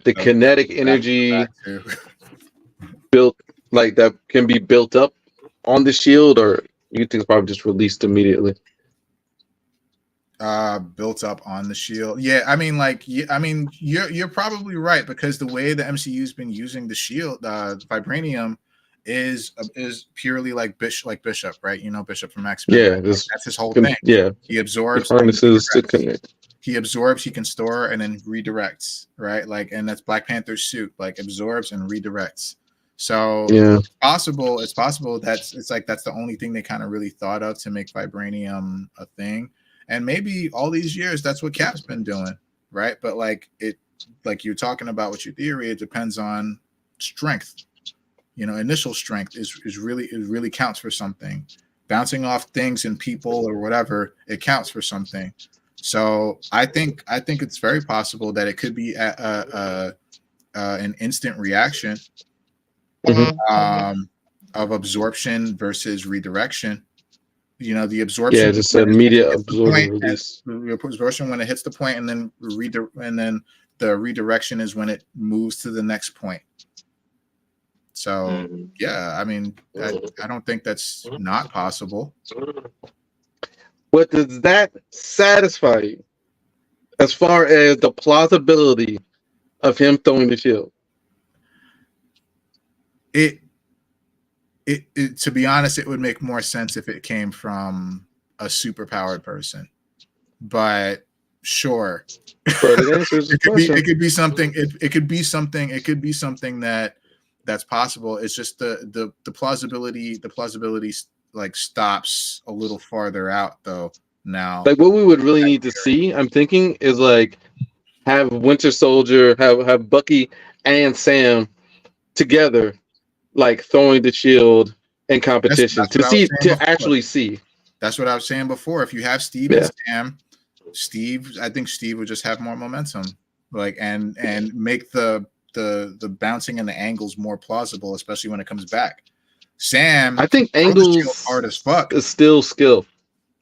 the kinetic energy built, like, that can be built up on the shield, or you think it's probably just released immediately? Built up on the shield. Yeah, I mean, you're probably right, because the way the MCU's been using the shield, vibranium, is purely like Bishop, right? You know, Bishop from X-Men. Yeah, that's his whole thing. Yeah, he absorbs, harnesses to connect. He absorbs, he can store, and then redirects, right? Like, and that's Black Panther's suit, like absorbs and redirects. So yeah, it's possible that's the only thing they kind of really thought of to make vibranium a thing. And maybe all these years that's what Cap's been doing, right? But like you're talking about with your theory, it depends on strength. You know, initial strength is really counts for something. Bouncing off things and people or whatever, it counts for something. So I think it's very possible that it could be an instant reaction of absorption versus redirection. You know, the absorption. Yeah, just immediate absorption release. The absorption when it hits the point, and then the redirection is when it moves to the next point. So yeah, I mean, I don't think that's not possible. But does that satisfy you as far as the plausibility of him throwing the shield? It to be honest, it would make more sense if it came from a superpowered person. But sure, it could be something. It could be something. It could be something that's possible. It's just the plausibility. The plausibility like stops a little farther out though. Now, like what we would really need to see, I'm thinking, is like have Winter Soldier, have Bucky and Sam together, like throwing the shield in competition to actually see. That's what I was saying before. If you have Steve and Sam, I think Steve would just have more momentum, like and make the bouncing and the angles more plausible, especially when it comes back. Sam, I think angles hard as fuck is still skill.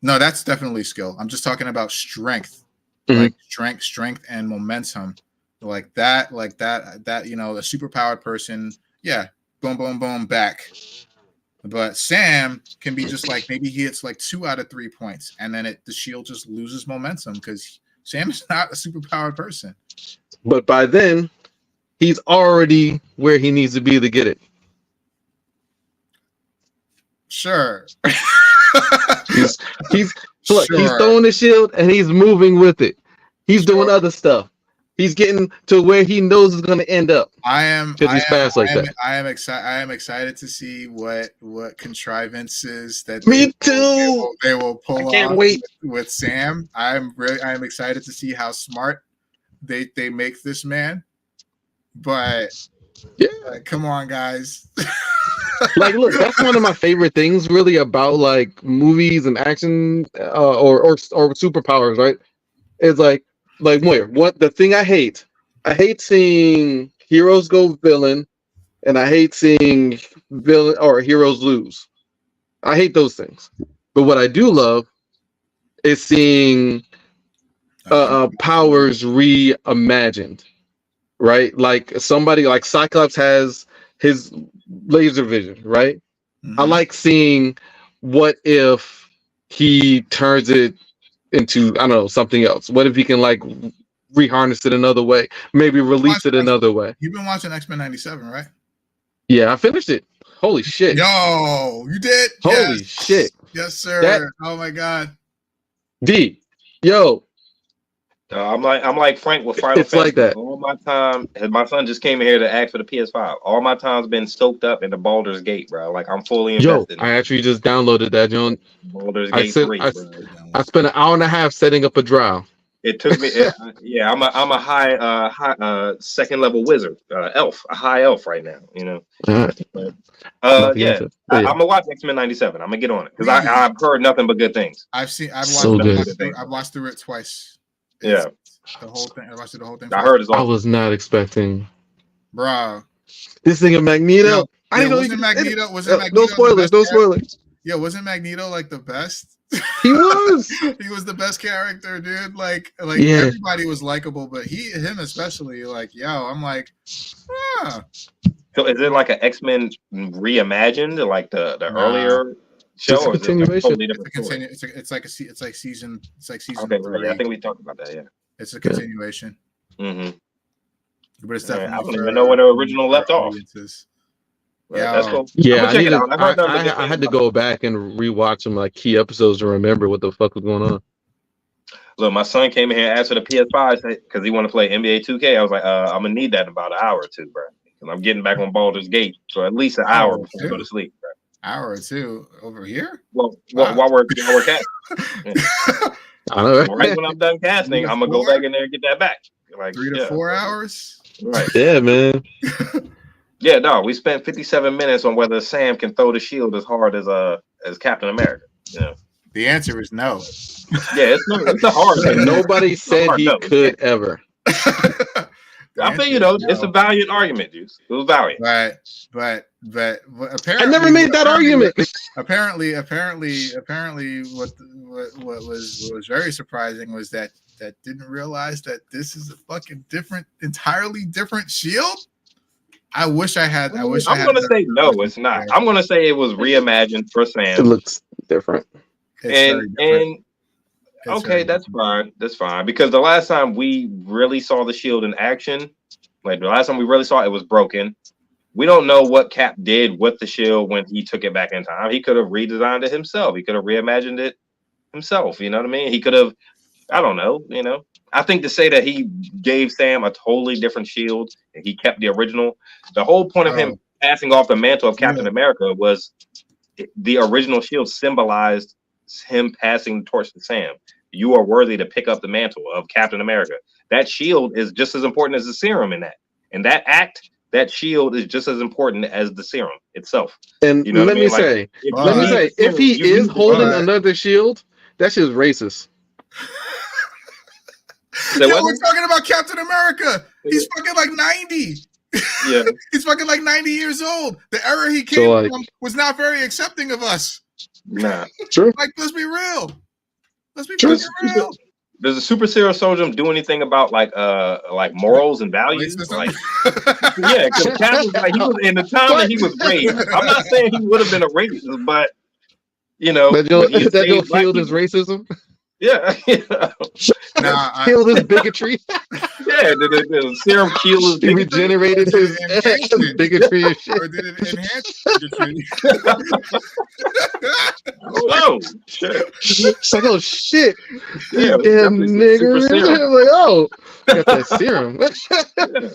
No, that's definitely skill. I'm just talking about strength, like strength and momentum, like that, you know, a superpowered person, yeah, boom, boom, boom, back. But Sam can be just like, maybe he hits like 2 out of 3 points, and then the shield just loses momentum because Sam is not a superpowered person. But by then, he's already where he needs to be to get it. Sure. He's throwing the shield and he's moving with it. He's doing other stuff. He's getting to where he knows it's going to end up. I am excited to see what contrivances that Me too. They will pull off. I can't wait with Sam. I am excited to see how smart they make this man. But yeah, come on, guys. Like, look, that's one of my favorite things, really, about like movies and action, or superpowers, right? It's like what the thing I hate seeing heroes go villain, and I hate seeing villain or heroes lose. I hate those things. But what I do love is seeing powers reimagined, right? Like somebody like Cyclops has his laser vision, right? I like seeing what if he turns it into, I don't know, something else. What if he can like reharness it another way? Maybe release it another way. You've been watching X-Men 97, right? Yeah, I finished it. Holy shit. Yo, you did? Holy shit. Yes, sir. Oh my God. D. Yo. I'm like Frank with Final It's Fantasy. like that. All my time, my son just came here to ask for the PS5. All my time's been soaked up in the Baldur's Gate, bro. Like I'm fully invested. Yo, I actually just downloaded that, John. Baldur's Gate 3, bro. I spent an hour and a half setting up a drow. It took me. Yeah, I'm a high second level wizard, elf, a high elf right now. You know. Yeah. I'm gonna watch X-Men 97. I'm gonna get on it because I've heard nothing but good things. I've watched through it twice. Yeah. The whole thing. I watched the whole thing. I heard it's awesome. I was not expecting. Bro. This thing of Magneto. I didn't know Magneto. Was it Magneto? No spoilers. No spoilers. Yeah, wasn't Magneto like the best? He was. He was the best character, dude. Like yeah. Everybody was likable, but him especially. Like, yo, I'm like, yeah. So is it like an X-Men reimagined, like the earlier show? It's a continuation. It's like season. Okay, 3. I think we talked about that. Yeah, it's a continuation. Mm-hmm. But it's definitely. I don't even know where the original left off. Yeah, that's cool. Yeah, I had to go back and rewatch some like key episodes to remember what the fuck was going on. Look, my son came in here and asked for the PS5 because he wanted to play NBA 2K. I was like, I'm gonna need that in about an hour or two, bro. Because I'm getting back on Baldur's Gate, so at least an hour before I go to sleep, bro. Hour or two over here? Well, while we're casting. Yeah. I know. Right when I'm done casting, I'm gonna go back in there and get that back. Like 3 to 4 hours. Right. Yeah, man. Yeah, no, we spent 57 minutes on whether Sam can throw the shield as hard as Captain America. Yeah. The answer is no. Yeah, it's a hard thing. Nobody said he could ever. I think it's a valiant argument, dude. It was valiant. Right, but apparently I never made that argument. Apparently, what was very surprising was that didn't realize that this is a fucking entirely different shield. I wish I had. I'm gonna say no, it's not. I'm gonna say it was reimagined for Sam. It looks different. Okay, that's fine. That's fine because the last time we really saw the shield in action, like the last time we really saw it, was broken. We don't know what Cap did with the shield when he took it back in time. He could have redesigned it himself. He could have reimagined it himself. You know what I mean? He could have. I don't know. You know. I think to say that he gave Sam a totally different shield and he kept the original, the whole point of him passing off the mantle of Captain America was the original shield symbolized him passing the torch to Sam. You are worthy to pick up the mantle of Captain America. That shield is just as important as the serum in that. In that act, that shield is just as important as the serum itself. And you know let me say, if he is holding another shield, that's just racist. We're talking about Captain America. He's fucking like 90. Yeah. He's fucking like 90 years old. The era he came from was not very accepting of us. Nah. True. Like, let's be real. Let's be fucking real. Does the super serum soldier do anything about like morals and values? Like, yeah, because Cap was like, he was in the time that he was raised. I'm not saying he would have been a racist, but you know, that your field is racism. Yeah, killed his bigotry. Yeah, the serum killed his he regenerated his bigotry and shit. Or did it enhance bigotry? Oh, shit. It's like, oh shit. Yeah, damn nigga. Like, oh, got that serum.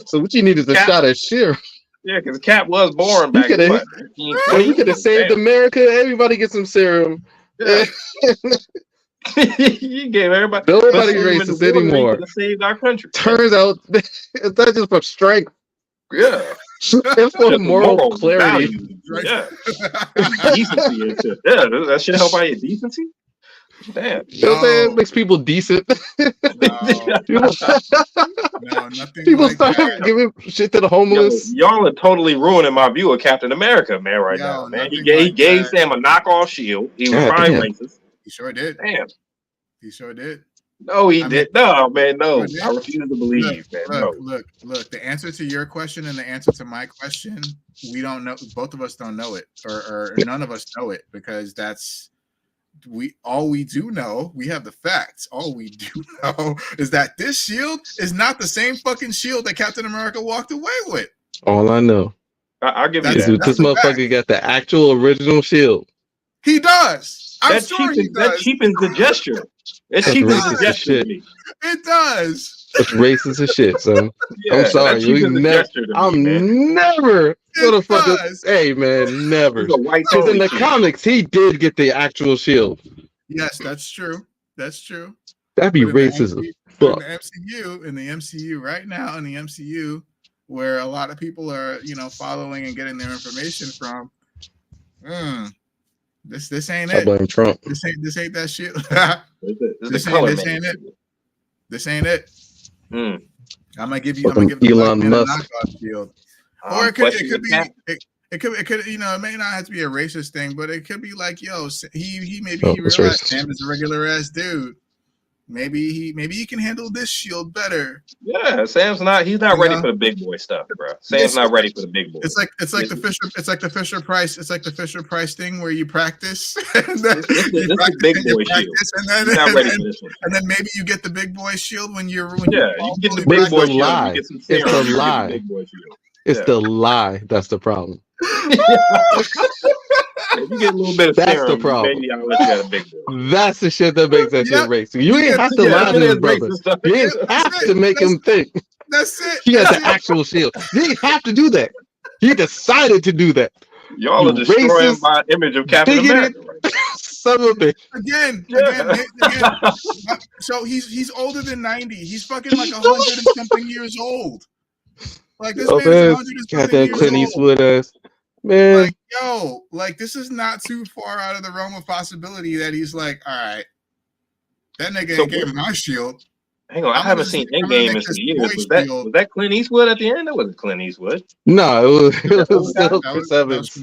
So what you need is a shot of serum. Yeah, because Cap was born back in what? You could have saved America. Everybody get some serum. Yeah. You gave everybody. Nobody's racist anymore. Saved our country. Turns out it's not just for strength. Yeah, And for moral clarity. Value. Yeah. Decency and shit. Yeah, that should help out your decency. Damn. You know what I'm saying? It makes people decent. No, nothing People like start that. giving shit to the homeless. Y'all are totally ruining my view of Captain America, man, right Yo, now, man. He nothing gave like that. Sam a knockoff shield. He was God probably damn. racist. He sure did. Damn. He sure did. No, he I did. No, man, no. Sure did. I refuse to believe, man. No. Look. The answer to your question and the answer to my question, we don't know. Both of us don't know it, or none of us know it, because all we do know. We have the facts. All we do know is that this shield is not the same fucking shield that Captain America walked away with. All I know I'll give you is that. that this motherfucker got the actual original shield. He does. I'm That sure he does. That cheapens the gesture. It That's cheapens racist the as gesture shit. to me. It does. It's racist as shit, son. Yeah, I'm sorry. that cheapens the gesture to me, I'm man. never gonna fucking. does. Hey, man, never. He's a white Because in the shield. comics, he did get the actual shield. Yes, that's true. That's true. That'd be But in the racist as MCU, fuck. in the MCU right now, in the MCU, where a lot of people are, following and getting their information from, this ain't I it. blame Trump. This ain't that shit. This ain't it. This ain't it. Hmm. I'm gonna give Fucking the Elon Elon Musk Musk. knockoff shield, or it could be. It could, it may not have to be a racist thing, but it could be like, yo, he realized racist. Sam is a regular ass dude. Maybe he can handle this shield better. Yeah, Sam's not. He's not ready for the big boy stuff, bro. Sam's not ready for the big boy. It's like the Fisher Price. It's like the Fisher Price thing where you practice. And then This is big boy shield. And then maybe you get the big boy shield when you're you can get the But big it's boy the shield. lie. You get some It's serum, the you get lie. big boy shield. It's the lie that's the problem. If you get a little bit of That's serum, the problem. maybe I'll let you have a big boy. That's the shit that makes that shit racist. You ain't have to lie to his brother. You ain't have to make him think That's it. he has the actual shield. You didn't have to do that. He decided to do that. Y'all are destroying my image of Captain America. Right? Son of a bitch. Again. So he's older than 90. He's fucking like 100 and something years old. Like this man's 100 and something years Clint old. Eastwood ass. Man. Like, yo, like this is not too far out of the realm of possibility that he's like, all right, that nigga ain't getting my shield. Hang on, I haven't seen Endgame in some years. Was that Clint Eastwood at the end? That wasn't Clint Eastwood. No, it was still Chris Evans.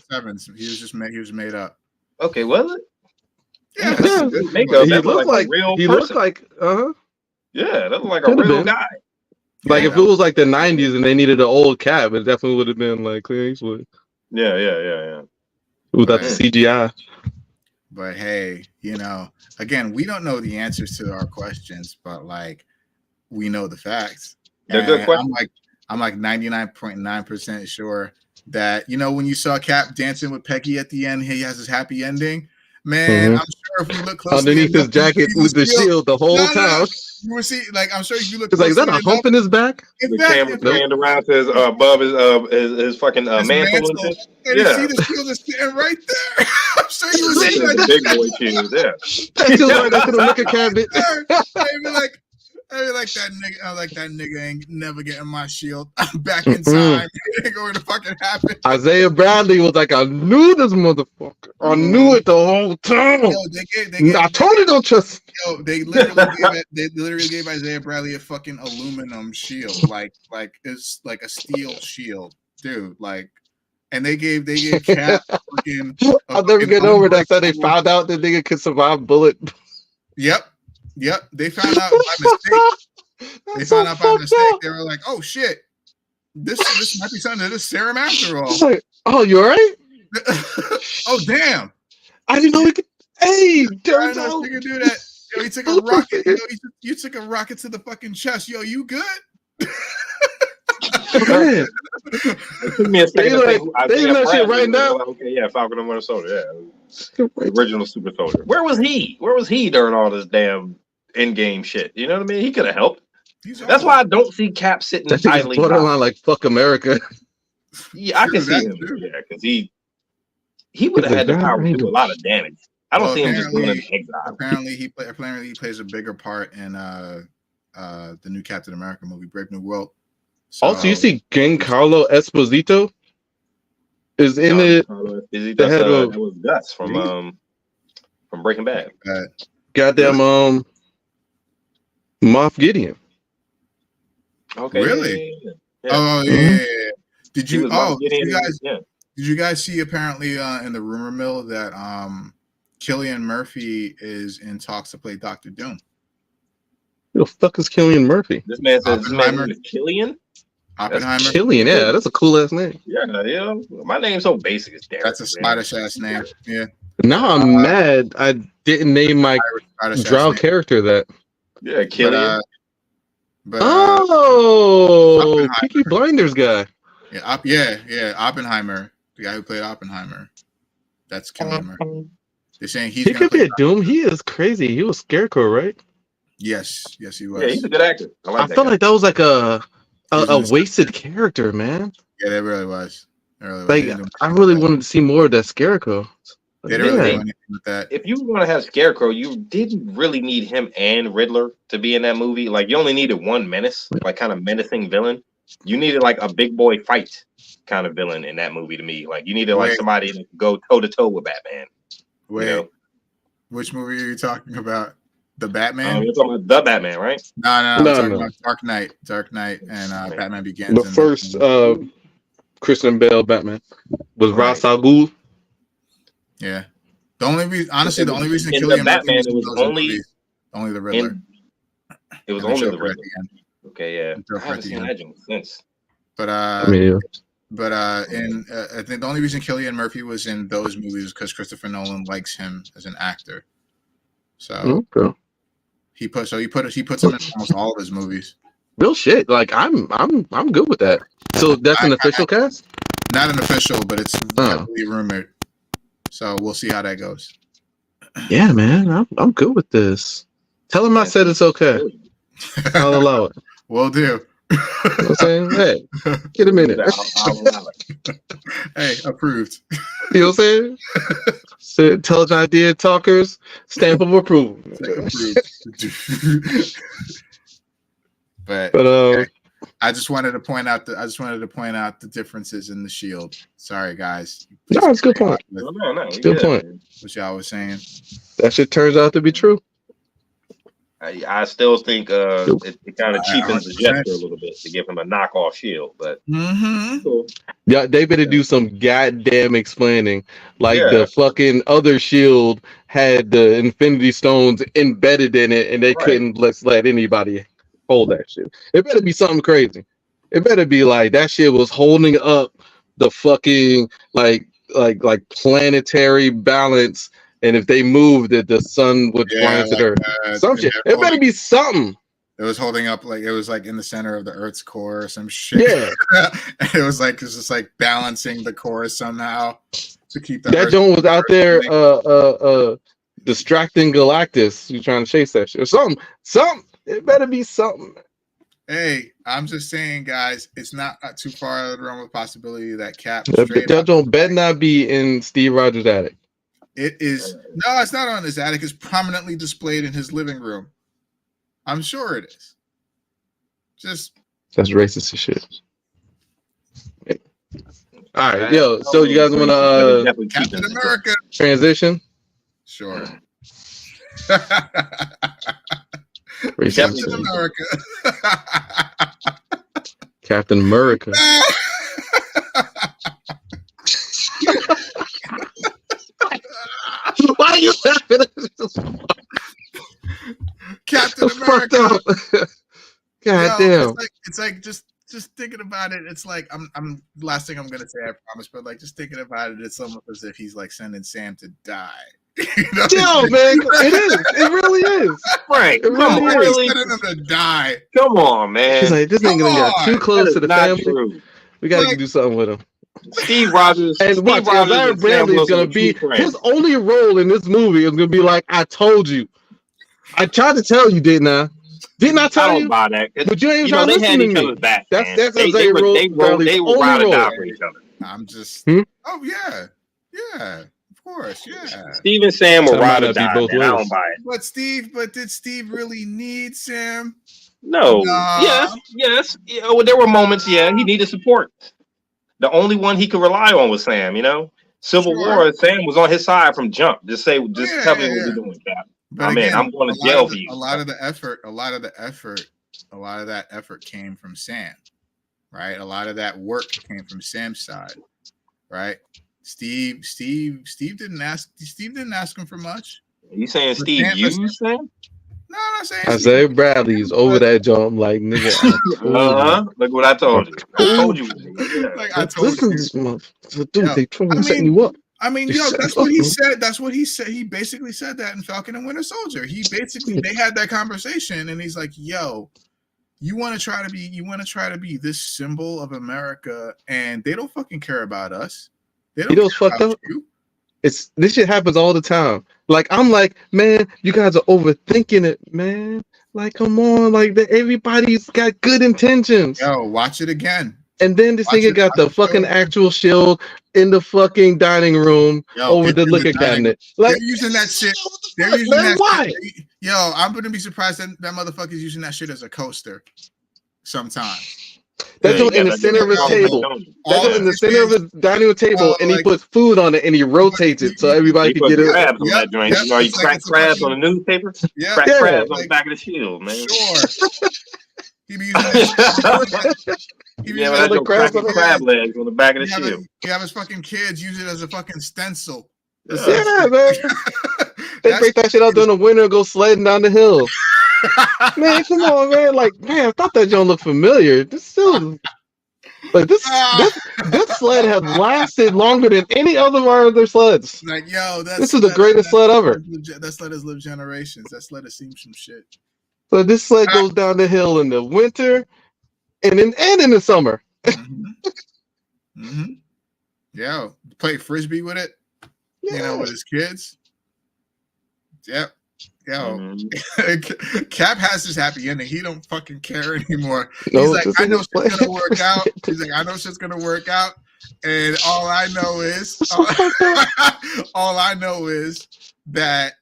He was made up. Okay, was it? Yeah. Makeup. He That looked like a real he person. looked like Yeah, that looked like a real guy. Like if it was like the 90s and they needed an old Cap, it definitely would have been like Clint Eastwood. Yeah. Without the CGI. But hey, again, we don't know the answers to our questions, but like we know the facts. They're good questions. I'm like 99.9% sure that when you saw Cap dancing with Peggy at the end, he has his happy ending. Man, I'm sure if we look closely underneath his jacket with the shield the whole time. You will see, like I'm sure if you look. It's like, is that a hump in his back? The camera panned around to his above his fucking mantle and shit. And you see the shield is sitting right there. I'm sure you will see the big boy shield. Yeah, that's just right next to the liquor cabinet. I like that nigga. I like that nigga ain't never getting my shield. I'm back in time. It ain't going to fucking happen. Isaiah Bradley was like, I knew this motherfucker. I knew it the whole time. Yo, I told you don't trust. Yo, they literally gave Isaiah Bradley a fucking aluminum shield, like it's like a steel shield, dude. Like, and they gave Cap fucking. I'll never get over that. So they found out the nigga could survive bullet. Yep. They found out by mistake. They were like, "Oh shit, this might be something to this serum after all." Like, oh, you alright? Oh damn! I didn't know he could. Hey, turns out nigga do that. Yo, he took a rocket. Yo, you took a rocket to the fucking chest. Yo, you good? It took me a second to think. They that shit right now. Okay, yeah, Falcon and Winter Soldier. Yeah, original Super Soldier. Where was he? Where was he during all this damn Endgame shit? You know what I mean? He could have helped. That's why I don't see Cap sitting idly. Borderline like fuck America. Yeah, I can see him. Yeah, because he would have had the power to do a lot of damage. I don't see him just doing it in exile. Apparently, he plays a bigger part in the new Captain America movie, Brave New World. So, Also, you see Giancarlo Esposito is in it. The head of that was Gus from Breaking Bad. goddamn Moff Gideon. Okay. Really? Yeah. Oh yeah. Did He you? was Oh, Moff did you Gideon. guys? Yeah. Did you guys see apparently in the rumor mill that Cillian Murphy is in talks to play Doctor Doom? Who the fuck is Cillian Murphy? This man says his Oppenheimer. name is Killian. Oppenheimer. Cillian, yeah, that's a cool ass name. Yeah, my name's so basic. It's Derek. That's a Scottish ass name. Yeah. Now I'm mad I didn't name my Scottish ass drow name. character that. Yeah, Killian. Oh, Peaky Blinders guy. Yeah, Oppenheimer, the guy who played Oppenheimer. That's Cillian Murphy. They're saying he's He gonna could be play a Doom. He is crazy. He was Scarecrow, right? Yes, he was. Yeah, he's a good actor. I felt like that was like a wasted character, man. Yeah, that really was. Like I really wanted to see more of that Scarecrow. They didn't really do anything with that. If you were going to have Scarecrow, you didn't really need him and Riddler to be in that movie. Like, you only needed one menace, like kind of menacing villain. You needed like a big boy fight kind of villain in that movie to me. Like, you needed like somebody to go toe to toe with Batman. Wait, which movie are you talking about? The Batman? You're talking about the Batman, right? No. I'm talking about Dark Knight, and Batman Begins. The first Christian Bale Batman was Ra's al Ghul. Yeah. The only reason Cillian Batman was only the Riddler. It was only the Riddler. Okay, yeah. I haven't seen that since. But I think the only reason Cillian Murphy was in those movies is because Christopher Nolan likes him as an actor. So he puts him in almost all of his movies. Real shit. Like I'm good with that. So that's an official cast? Not an official, but it's heavily rumored. So we'll see how that goes. Yeah, man, I'm good with this. Tell him I said it's okay. I'll allow it. Will do. You know what I'm saying? Hey, get a minute. I'll allow it. Hey, approved. You know what I'm saying? So, intelligent idea talkers, stamp of approval. But I just wanted to point out the differences in the Shield. Sorry, guys. No, it's a good point. No, good point. What y'all was saying. That shit turns out to be true. I still think it kind of cheapens the gesture a little bit to give him a knockoff shield, but cool. Yeah, they better do some goddamn explaining. Like the fucking other shield had the Infinity Stones embedded in it, and they couldn't let anybody hold that shit. It better be something crazy. It better be like that shit was holding up the fucking like planetary balance. And if they moved it, the sun would fly into the earth. Some shit. It better be something. It was holding up it was like in the center of the Earth's core or some shit. Yeah. It was just like balancing the core somehow to keep that joint was out there distracting Galactus. You trying to chase that shit. Or something. It better be something. Hey, I'm just saying, guys, it's not too far out of the realm of possibility that Cap that joint better not be in Steve Rogers' attic. It is no, it's not on his attic. It's prominently displayed in his living room. I'm sure it is. That's racist as shit. All right, yo. So you guys want to Captain America transition? Sure. Captain America. Captain America. Why are you laughing? Captain America. God damn. It's like just thinking about it. It's like I'm last thing I'm gonna say, I promise, but like just thinking about it, it's almost as if he's like sending Sam to die. You know? Yo, man, it is. It really is. Right. It really sending him to die. Come on, man. He's like, this nigga got too close to the family. True. We gotta do something with him. Steve Rogers. And watch, Aaron Bradley is gonna be his only role in this movie is gonna be like, I told you. I tried to tell you, didn't I? Didn't I tell you? I don't buy that. But you ain't trying to listen to me. Back, that's they were ride or die for each other. I'm just oh yeah. Of course, yeah. Steve and Sam will ride or die. I don't buy it. But did Steve really need Sam? No. Nah. Yes. Yeah, well, there were moments. Yeah, he needed support. The only one he could rely on was Sam. Civil Sure. War. Sam was on his side from jump. Just tell me what Yeah. you're doing, Cap. But I'm in. again, I'm going to jail for you. a lot of the effort came from Sam, right? A lot of that work came from Sam's side, right? Steve didn't ask him for much. Are you saying But Steve Sam- used Sam? No, I'm not saying Isaiah Steve. Bradley's over that jump like nigga. I told Look what I told you. I told you. Like I told Listen, you. this motherfucker, dude, Yo, they trying I to set mean- you up. I mean, They yo, set that's up, what he man. said. That's what he said. He basically said that in Falcon and Winter Soldier. They had that conversation, and he's like, "Yo, you want to try to be this symbol of America, and they don't fucking care about us. They don't You know what's care fucked about up? you." This shit happens all the time. Like I'm like, man, you guys are overthinking it, man. Like, come on, like everybody's got good intentions. Yo, watch it again. And then this Watch nigga it- got the watch it fucking again. actual shield in the fucking dining room Yo, over it's the in liquor dining cabinet. Like, They're using that shit. what the They're fuck, using man? that Why? shit. Yo, I'm gonna be surprised that motherfucker's using that shit as a coaster sometimes. That joint in the gotta center of his all table. That all joint in the center of his dining room table, Well, and he like- puts food on it, and he rotates it so everybody He can put get it. crabs on that joint. Yep, You it's like crack it's a crabs fucking- on the newspaper? Yeah, Crack Yeah. crabs on the like- back of the shield, man. sure. He be using that. He be Yeah, using but that that joint crabs cracking on the crab legs on the back of the you shield. have his fucking kids use it as a fucking stencil. Yeah, man. They That's- break that shit out during the winter and go sledding down the hill. Man, come on, man. Like, man, I thought that joint looked familiar. This still, like, this sled has lasted longer than any other of our other sleds. Like, yo, This is the greatest sled ever. That sled has lived generations. That sled has seen some shit. So this sled goes down the hill in the winter and in the summer. Yo, play frisbee with it. You know, with his kids. Yep. Yo, Mhm. Cap has his happy ending. He don't fucking care anymore. No, He's like, this I is know his shit's gonna plan. work out. He's like, I know shit's gonna work out. And all I know is that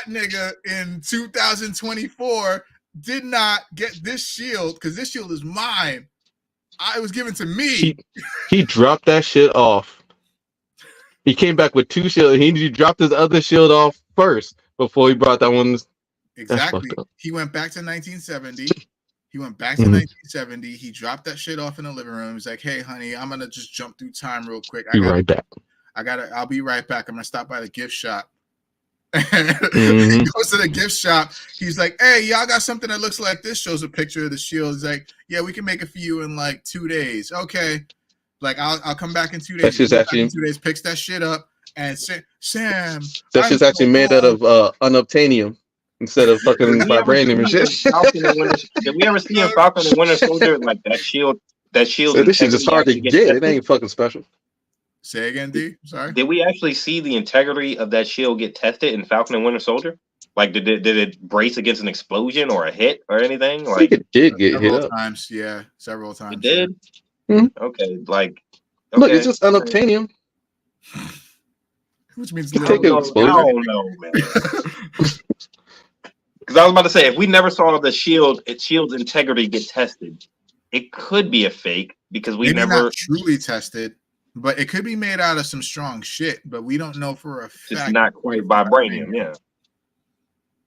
nigga in 2024 did not get this shield because this shield is mine. It was given to me. He dropped that shit off. He came back with two shields. He dropped his other shield off first before he brought that one. Exactly. fucked up. He went back to 1970. Mhm. 1970. He dropped that shit off in the living room. He's like, "Hey, honey, I'm gonna just jump through time real quick. Be right back. I'll be right back. I'm gonna stop by the gift shop." Mhm. He goes to the gift shop. He's like, "Hey, y'all got something that looks like this?" Shows a picture of the shield. He's like, "Yeah, we can make it for you in like 2 days." Okay. Like I'll come back in 2 days. That's just He comes back actually- in 2 days. Picks that shit up and Sam. That shit's actually made out of unobtainium instead of fucking vibranium and shit. Did we ever see in Falcon and Winter Soldier like that shield? That shield. So this shit just hard to integrity get. It tested? ain't fucking special. Say again, D. Sorry. Did we actually see the integrity of that shield get tested in Falcon and Winter Soldier? Like, did it brace against an explosion or a hit or anything? I think Like, it did get hit Several up. times. Yeah, several times. it did. Mhm. Okay, like, Look, okay. it's just unobtainium. Which means You I take don't an know, exposure. I don't know, man. Because I was about to say, if we never saw the shield's integrity get tested, it could be a fake because we Maybe never. not truly tested, but it could be made out of some strong shit. But we don't know for a fact. It's not quite vibranium, yeah.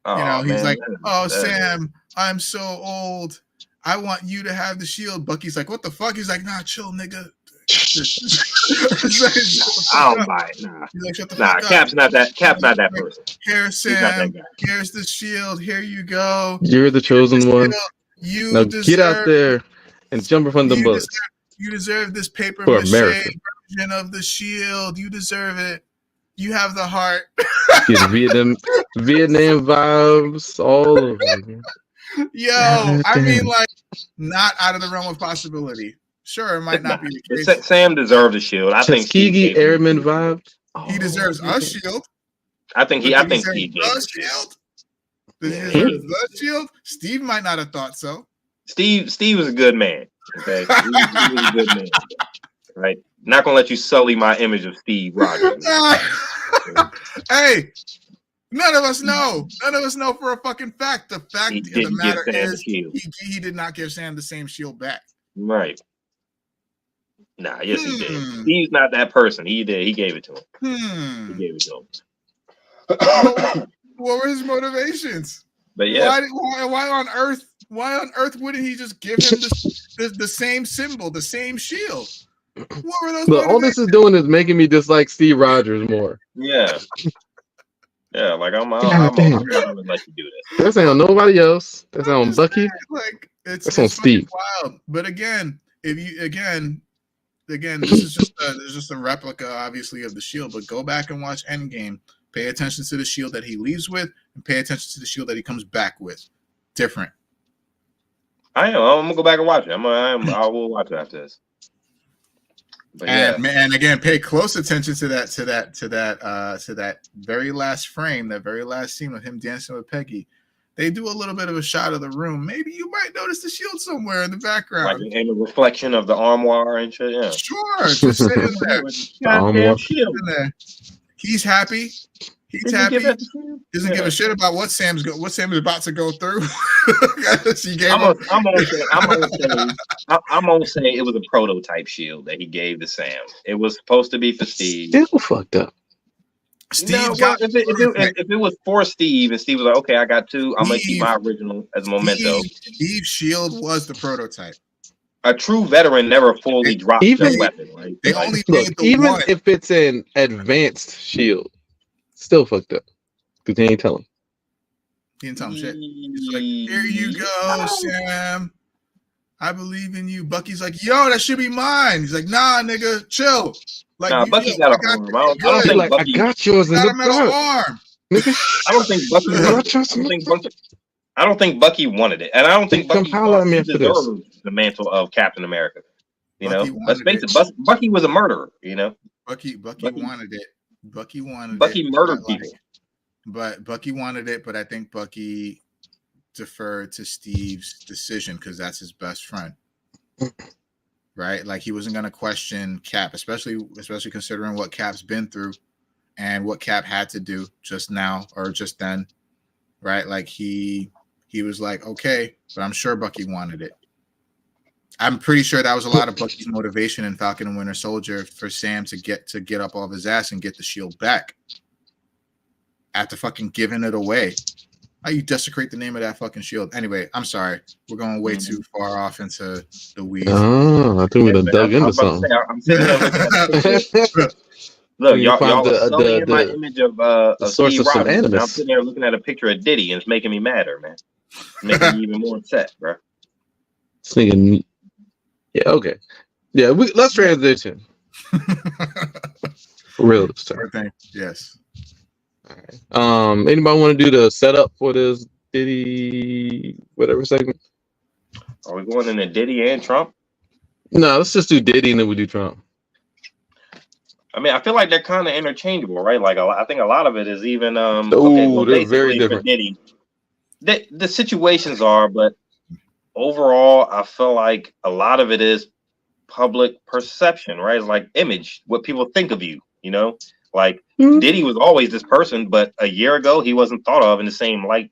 Oh, You know, he's man, like, that- "Oh, that- Sam, I'm so old. I want you to have the shield." Bucky's like, "What the fuck?" He's like, "Nah, chill, nigga." He's like, "Shut the I fuck don't up." buy it. Nah, He's like, "Shut the nah. fuck up." Cap's not that person. Here, He's not Sam. that guy. Here's the shield. Here you go. You're the chosen one. You Now deserve, get out there and jump in front of the bus. You deserve this paper For mache America. version of the shield. You deserve it. You have the heart. Get Vietnam vibes all over. Yo, God I mean, damn. like, not out of the realm of possibility. Sure, it might not be the case. Sam deserved a shield. I think Steve Tuskegee gave him- Airman vibes. He deserves a shield. I think But did Steve deserve gave him the a shield. shield. Did he Yeah. deserve the shield? Steve might not have thought so. Steve was a good man. Okay, he was a good man. Right, not gonna let you sully my image of Steve Rogers. Hey, None of us know. None of us know for a fucking fact. The fact He of the didn't give matter Sam the is, shield. he did not give Sam the same shield back. Right. Nah, yes, he did. He's not that person. He did. He gave it to him. He gave it to him. What were his motivations? But yeah, Why on earth? Why on earth wouldn't he just give him the same symbol, the same shield? What were those? But all this is doing is making me dislike Steve Rogers more. yeah, yeah. Like I'm not gonna let you do this. That's on nobody else. That's on Bucky. Like That's on Steve. Wild. But again, if you again, this is just a replica, obviously, of the shield. But go back and watch Endgame. Pay attention to the shield that he leaves with, and pay attention to the shield that he comes back with. Different. I am. I'm gonna go back and watch it. I will watch it after this. But and again, pay close attention to that very last frame, that very last scene with him dancing with Peggy. They do a little bit of a shot of the room. Maybe you might notice the shield somewhere in the background. Like in the reflection of the armoire and shit. Yeah. Sure, just sitting there. Goddamn shield. He's happy. He's happy. Doesn't give a shit about what Sam's about to go through. I'm gonna say it was a prototype shield that he gave to Sam. It was supposed to be for Steve. Still fucked up. If it was for Steve and Steve was like, okay, I got two, I'm gonna keep my original as a memento. Steve's shield was the prototype. A true veteran never fully dropped their weapon. Right? They only made the even one. If it's an advanced shield, still fucked up. Because they ain't telling. He didn't tell him shit. He's like, here you go, Sam. I believe in you. Bucky's like, yo, that should be mine. He's like, nah, nigga, chill. Like, nah, Bucky got an arm. I don't think Bucky. I got yours in the metal arm. I don't think Bucky wanted it, and I don't think Bucky deserved the mantle of Captain America. You know, let's face it, Bucky was a murderer. You know, Bucky wanted it. Bucky murdered people. But Bucky wanted it, but I think Bucky deferred to Steve's decision because that's his best friend. Right? Like he wasn't gonna question Cap, especially considering what Cap's been through and what Cap had to do just now or just then. Right? Like he was like, okay, but I'm sure Bucky wanted it. I'm pretty sure that was a lot of Bucky's motivation in Falcon and Winter Soldier for Sam to get up off his ass and get the shield back. After fucking giving it away. How you desecrate the name of that fucking shield? Anyway, I'm sorry. We're going way too far off into the weeds. Oh, I think we done dug into something. I'm sitting there looking at look, y'all are selling my image of Steve Rogers. I'm sitting there looking at a picture of Diddy, and it's making me madder, man. It's making me even more upset, bro. Thinking, yeah, okay. Yeah, let's transition. For real this time. Yes. All right. Anybody want to do the setup for this Diddy whatever segment? Are we going into Diddy and Trump? No, let's just do Diddy and then we do Trump. I mean, I feel like they're kind of interchangeable, right? Like I think a lot of it is even they're very different. Diddy, the situations are, but overall, I feel like a lot of it is public perception, right? It's like image, what people think of you, you know? Like Diddy was always this person, but a year ago he wasn't thought of in the same light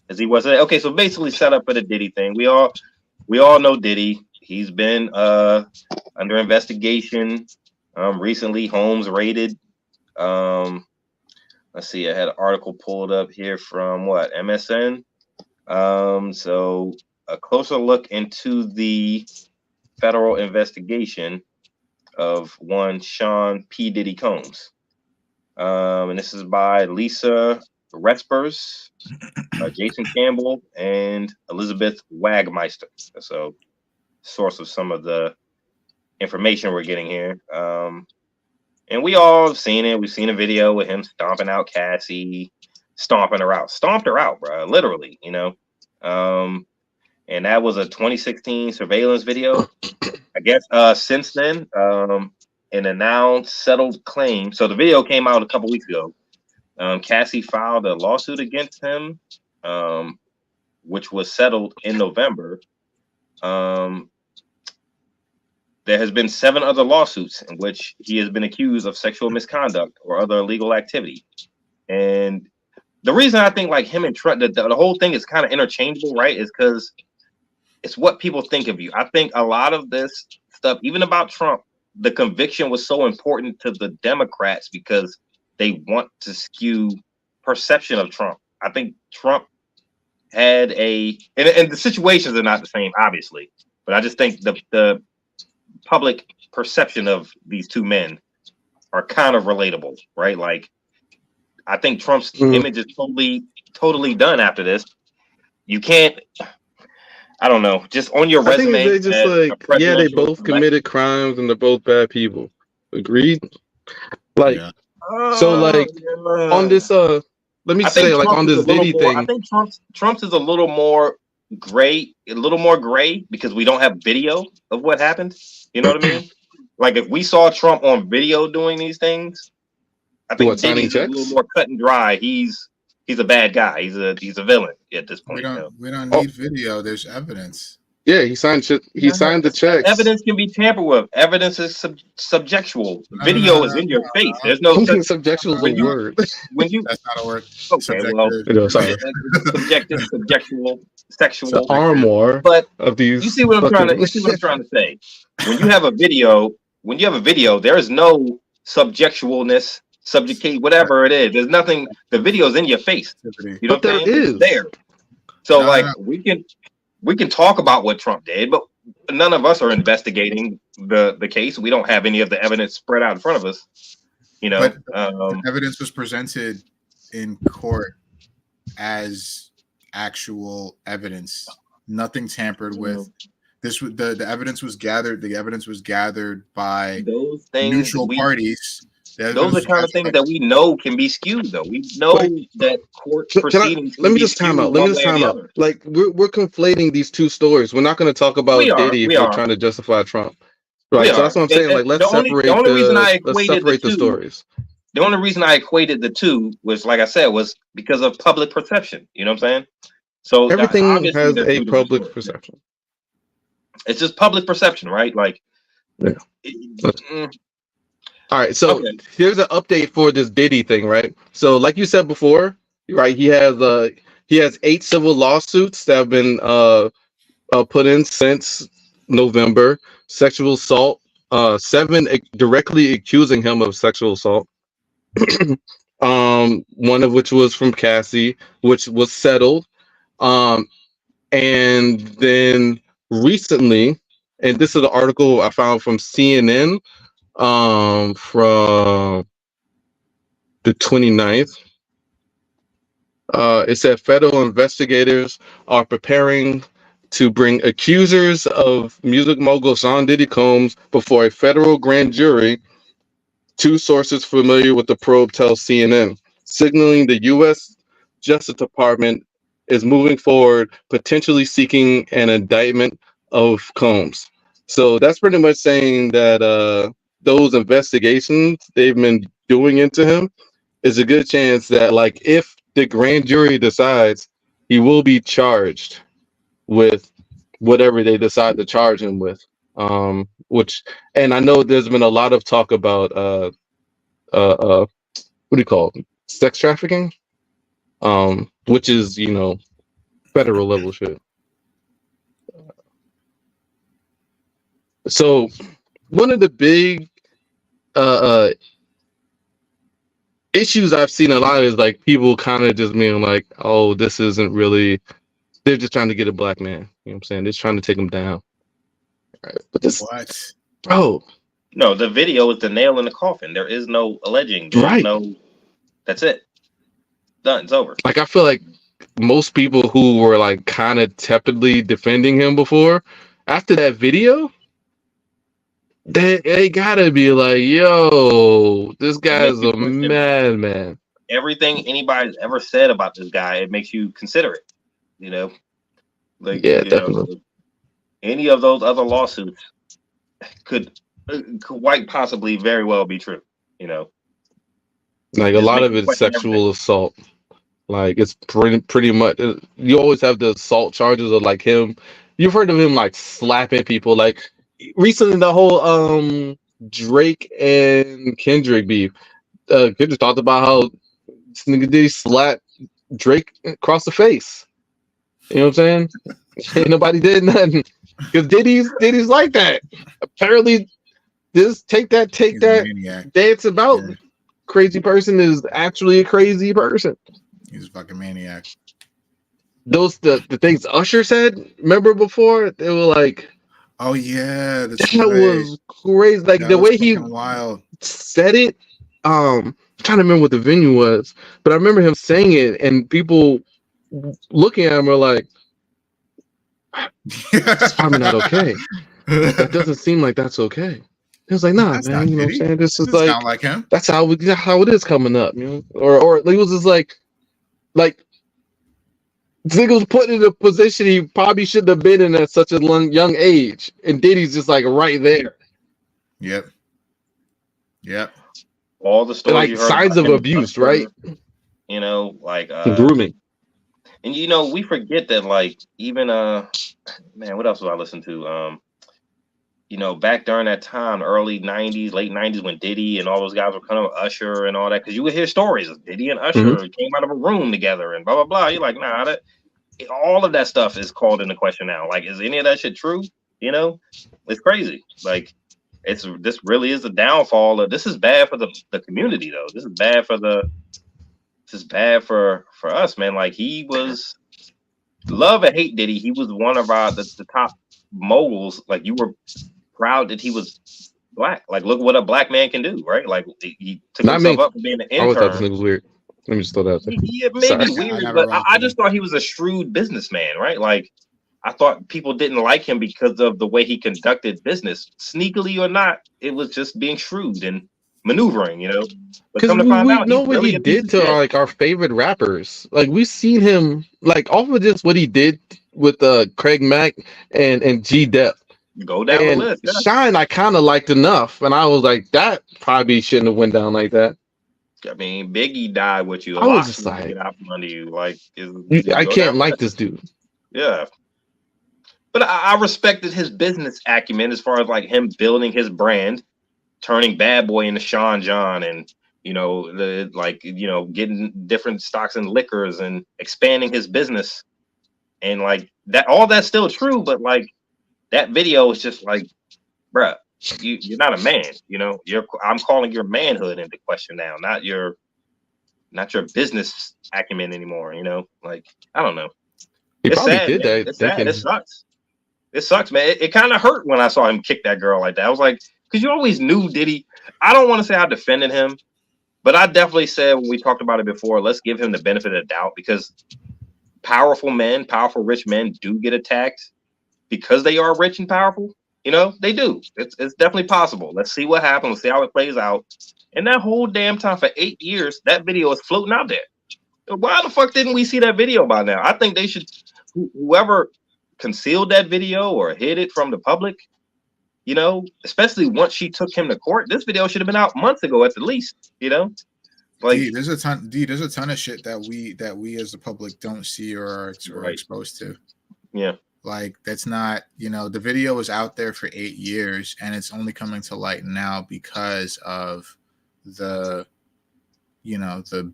as he was today. Okay, so basically set up for the Diddy thing. We all know Diddy. He's been under investigation. Recently, homes raided. Let's see. I had an article pulled up here from MSN. So a closer look into the federal investigation of one Sean P.Diddy Combs. And this is by Lisa Respers, Jason Campbell, and Elizabeth Wagmeister. So, source of some of the information we're getting here. And we all have seen it. We've seen a video with him stomping out Cassie, stomped her out, bro, literally, you know. And that was a 2016 surveillance video. I guess since then, in a now settled claim. So the video came out a couple weeks ago. Cassie filed a lawsuit against him, which was settled in November. There has been 7 other lawsuits in which he has been accused of sexual misconduct or other illegal activity. And the reason I think like him and Trump, the whole thing is kind of interchangeable, right? Is because it's what people think of you. I think a lot of this stuff, even about Trump, the conviction was so important to the Democrats because they want to skew perception of Trump. I think Trump had and the situations are not the same, obviously, but I just think the public perception of these two men are kind of relatable, right? Like, I think Trump's image is totally done after this. You can't, I don't know, just on your resume. I think they just like, yeah, they both committed crimes and they're both bad people. Agreed? Like, so like on this, let me say, like on this Diddy thing. I think Trump's is a little more gray because we don't have video of what happened. You know what I mean? Like if we saw Trump on video doing these things, I think Diddy's a little more cut and dry. He's a bad guy. He's a villain at this point. We don't need video. There's evidence. Yeah, he signed the checks. Evidence can be tampered with. Evidence is subjectual. Video is in your face. There's no subjectual is a word. When you that's not a word. Okay, well, subjective, subjectual, sexual. The armor but of these. You see what I'm trying to say. When you have a video, there is no subjectualness, subjugate, whatever it is. There's nothing. The video's in your face. You know what I'm saying? It's there. So we can talk about what Trump did, but none of us are investigating the case. We don't have any of the evidence spread out in front of us. You know, but evidence was presented in court as actual evidence. Nothing tampered with. This the evidence was gathered. The evidence was gathered by those things neutral parties. Those are kind of things that we know can be skewed, though. We know that court proceedings. Let me just time out. Like we're conflating these two stories. We're not going to talk about Diddy if we're trying to justify Trump, right? So that's what I'm saying. Like let's separate the stories. The only reason I equated the two was, like I said, was because of public perception. You know what I'm saying? So everything has a public perception. It's just public perception, right? Like, all right, so here's an update for this Diddy thing, right? So, like you said before, right? He has 8 civil lawsuits that have been put in since November. Sexual assault, 7 directly accusing him of sexual assault. One of which was from Cassie, which was settled. And then recently, and this is an article I found from CNN. From the 29th, it said federal investigators are preparing to bring accusers of music mogul Sean Diddy Combs before a federal grand jury. 2 sources familiar with the probe tell CNN, signaling the U.S. Justice Department is moving forward, potentially seeking an indictment of Combs. So that's pretty much saying that those investigations they've been doing into him is a good chance that, like, if the grand jury decides, he will be charged with whatever they decide to charge him with. Which, and I know there's been a lot of talk about what do you call it? Sex trafficking, which is, you know, federal level shit. So one of the big issues I've seen a lot is like people kind of just being like, oh, this isn't really, they're just trying to get a black man. You know what I'm saying? They're just trying to take him down. Right. But this, bro. No, the video is the nail in the coffin. There is no alleging. There's no, that's it. Done. It's over. Like, I feel like most people who were like kind of tepidly defending him before, after that video, they gotta be like, yo, this guy's a madman. Everything anybody's ever said about this guy, it makes you consider it. You know, like, yeah, definitely. Know, any of those other lawsuits could quite possibly very well be true. You know, like a lot of it's sexual assault. Like it's pretty much. You always have the assault charges of like him. You've heard of him like slapping people, like. Recently, the whole Drake and Kendrick beef. Kendrick talked about how this nigga did slap Drake across the face. You know what I'm saying? Ain't nobody did nothing because Diddy's like that. Apparently, just take that He's a maniac. dance about Yeah. crazy person is actually a crazy person. He's a fucking maniac. Those the things Usher said. Remember before they were like, Oh yeah, that's that right. was crazy. Like That the was way he fucking wild. said it. I'm trying to remember what the venue was, but I remember him saying it, and people looking at him were like, "It's probably not okay. That doesn't seem like that's okay." He was like, "Nah, That's man. not You know what I'm Diddy. saying? This is Doesn't like sound like him. that's how it is coming up, you know." Or he was just like Zigga was put in a position he probably shouldn't have been in at such a young age, and Diddy's just like right there. Yep. All the stories Like you heard signs about of him, abuse, right? You know, like Grooming. and you know, we forget that, like, even man, what else was I listening to? You know, back during that time, early 90s, late 90s, when Diddy and all those guys were coming up, Usher and all that, because you would hear stories of Diddy and Usher came out of a room together and blah blah blah. You're like, nah, all of that stuff is called into question now. Like, is any of that shit true? You know, it's crazy. Like, this really is a downfall. This is bad for the community, though. This is bad for us, man. Like, he was love and hate Diddy. He was one of the top moguls. Like, you were proud that he was black. Like, look what a black man can do, right? Like, he took himself up for being an I always thought this intern. nigga was weird. Let me just throw that out there. He may be weird, but I just thought he was a shrewd businessman, right? Like, I thought people didn't like him because of the way he conducted business, sneakily or not. It was just being shrewd and maneuvering, you know. But Because come to we find out, know he's what really he a piece did of to shit. like our favorite rappers. Like we've seen him like off of just what he did with Craig Mack and G Dep. Go down the And list. Yeah. Shine, I kind of liked enough, and I was like, that probably shouldn't have went down like that. I mean, Biggie died with you. I was just like, get out from under you. Like, I can't like this dude. Yeah. But I respected his business acumen as far as like him building his brand, turning Bad Boy into Sean John, and you know, getting different stocks and liquors and expanding his business. And like that, all that's still true, but like that video is just like, bruh, you're not a man, you know. I'm calling your manhood into question now, not your business acumen anymore, you know. Like, I don't know. He It's probably sad, did man. that. It's sad. It sucks. It sucks, man. It kind of hurt when I saw him kick that girl like that. I was like, because you always knew Diddy. I don't want to say I defended him, but I definitely said when we talked about it before, let's give him the benefit of the doubt, because powerful rich men do get attacked because they are rich and powerful. You know, they do. It's definitely possible. Let's see what happens. Let's see how it plays out. And that whole damn time for 8 years, that video is floating out there. Why the fuck didn't we see that video by now? I think they should, whoever concealed that video or hid it from the public, you know, especially once she took him to court, this video should have been out months ago at the least, you know? Like, there's a ton of shit that we as the public don't see or are exposed to. Yeah. Like, that's not, you know, the video was out there for 8 years and it's only coming to light now because of the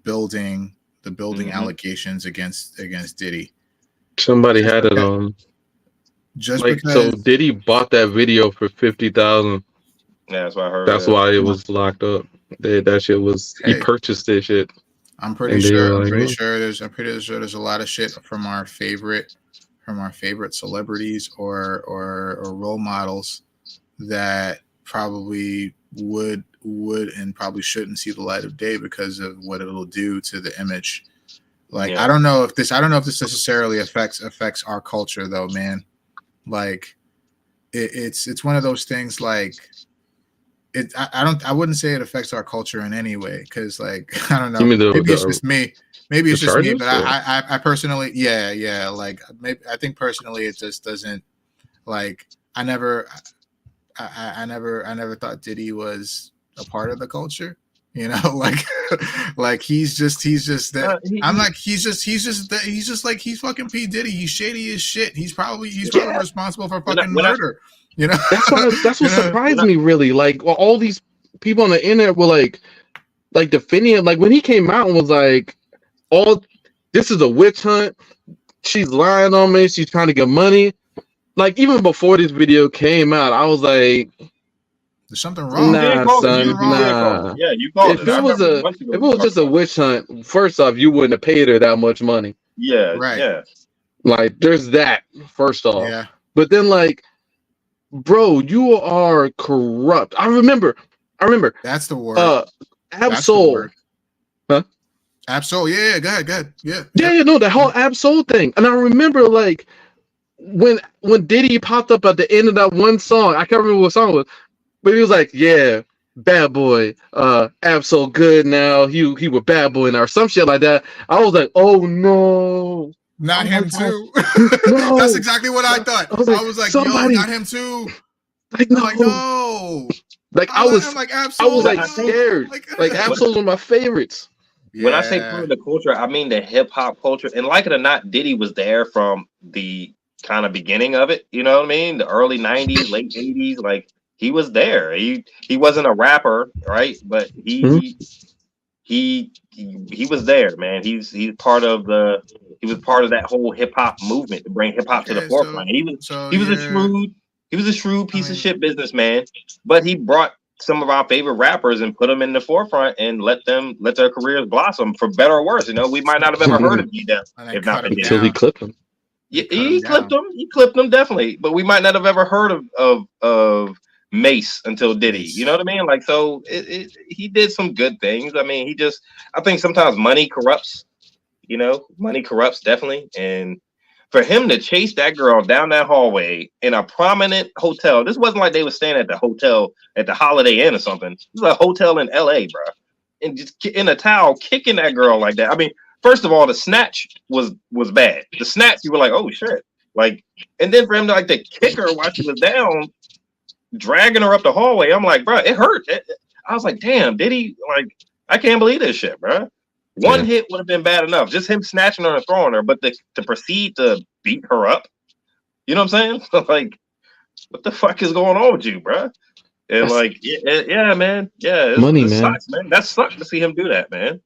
building allegations against Diddy. Somebody had it on. Just like, because, so Diddy bought that video for $50,000. Yeah, that's what I heard. That's why it was locked up. That shit was he purchased this shit. I'm pretty sure there's a lot of shit from our favorite celebrities or role models that probably would and probably shouldn't see the light of day because of what it'll do to the image. Like, yeah. I don't know if this necessarily affects our culture though, man. Like, it's one of those things. Like, I wouldn't say it affects our culture in any way, because, like, I don't know, maybe it's just me, but I personally, yeah, like, maybe I think personally it just doesn't, like, I never thought Diddy was a part of the culture, you know, like he's just that. I'm like, he's just like, he's fucking P.Diddy. He's shady as shit. He's probably responsible for fucking murder. You know, that's what surprised me, really. Like, well, all these people on the internet were like defending him. Like, when he came out and was like, this is a witch hunt. She's lying on me. She's trying to get money. Like, even before this video came out, I was like, there's something wrong. nah, son, nah. Yeah, you called If it was just a witch hunt, first off, you wouldn't have paid her that much money. Yeah, Right. yeah. Like, there's that, first off. Yeah. But then, like, bro, you are corrupt. I remember. That's the word. Absol. Huh? Absol. Yeah. Go ahead. Yeah. No, the whole Absol thing. And I remember, like, when Diddy popped up at the end of that one song, I can't remember what song it was, but he was like, yeah, bad boy, Absol good now. He was bad boy now, or some shit like that. I was like, oh no. Not him too. No. That's exactly what I thought. I was like, somebody, yo, not him too. Like, no. Like, I was Absol, scared. Like Absol's one of my favorites. Yeah. When I say part of the culture, I mean the hip hop culture. And like it or not, Diddy was there from the kind of beginning of it. You know what I mean? The early 90s, late 80s. Like, he was there. He wasn't a rapper, right? But he was there, man. He's part of that whole hip hop movement to bring hip hop to the forefront. He was a shrewd piece of shit businessman, but he brought some of our favorite rappers and put them in the forefront and let their careers blossom, for better or worse. You know, we might not have ever heard of G-Dep if not until he clipped him. Yeah, he clipped him definitely, but we might not have ever heard of Mace until Diddy. You know what I mean? Like, so he did some good things. I mean, I think sometimes money corrupts. You know, money corrupts definitely, and for him to chase that girl down that hallway in a prominent hotel, this wasn't like they were staying at the hotel at the Holiday Inn or something. This was a hotel in LA, bro, and just in a towel kicking that girl like that. I mean, first of all, the snatch was bad. The snatch, you were like, oh shit, like, and then for him to kick her while she was down, dragging her up the hallway, I'm like, bro, it hurt. I was like, damn, did he? Like, I can't believe this shit, bro. One hit would have been bad enough, just him snatching her and throwing her, but to proceed to beat her up, you know what I'm saying? Like, what the fuck is going on with you, bro? And like, yeah, man, yeah, money, man. Sucks, man. That sucks to see him do that, man.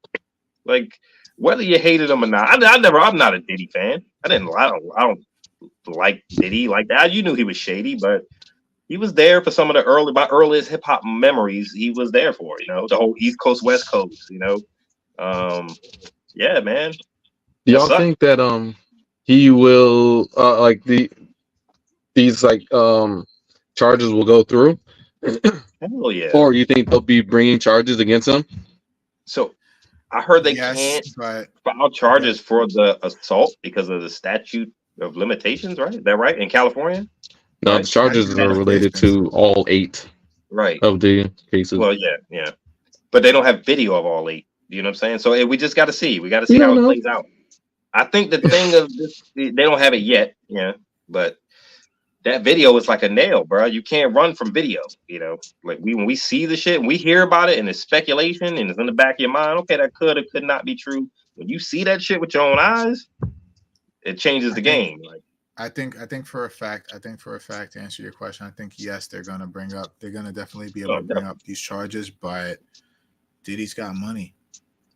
Like, whether you hated him or not, I'm not a Diddy fan. I don't like Diddy like that. You knew he was shady, but he was there for some of my earliest hip hop memories. He was there for, you know, the whole East Coast, West Coast, you know. Yeah, man. Do y'all think that he will these charges will go through? Hell yeah. Or you think they'll be bringing charges against him? So I heard they can't file charges for the assault because of the statute of limitations, right? Is that right? In California? No, right? The charges are related to all 8 of the cases. Well, yeah. But they don't have video of all 8. You know what I'm saying? So we just got to see. We got to see how it plays out. I think the thing of this, they don't have it yet, but that video is like a nail, bro. You can't run from video, you know. Like when we see the shit and we hear about it and it's speculation and it's in the back of your mind, okay, that could or could not be true. When you see that shit with your own eyes, it changes the game. Like, I think for a fact, to answer your question, I think yes, they're gonna definitely be able to bring up these charges, but Diddy's got money.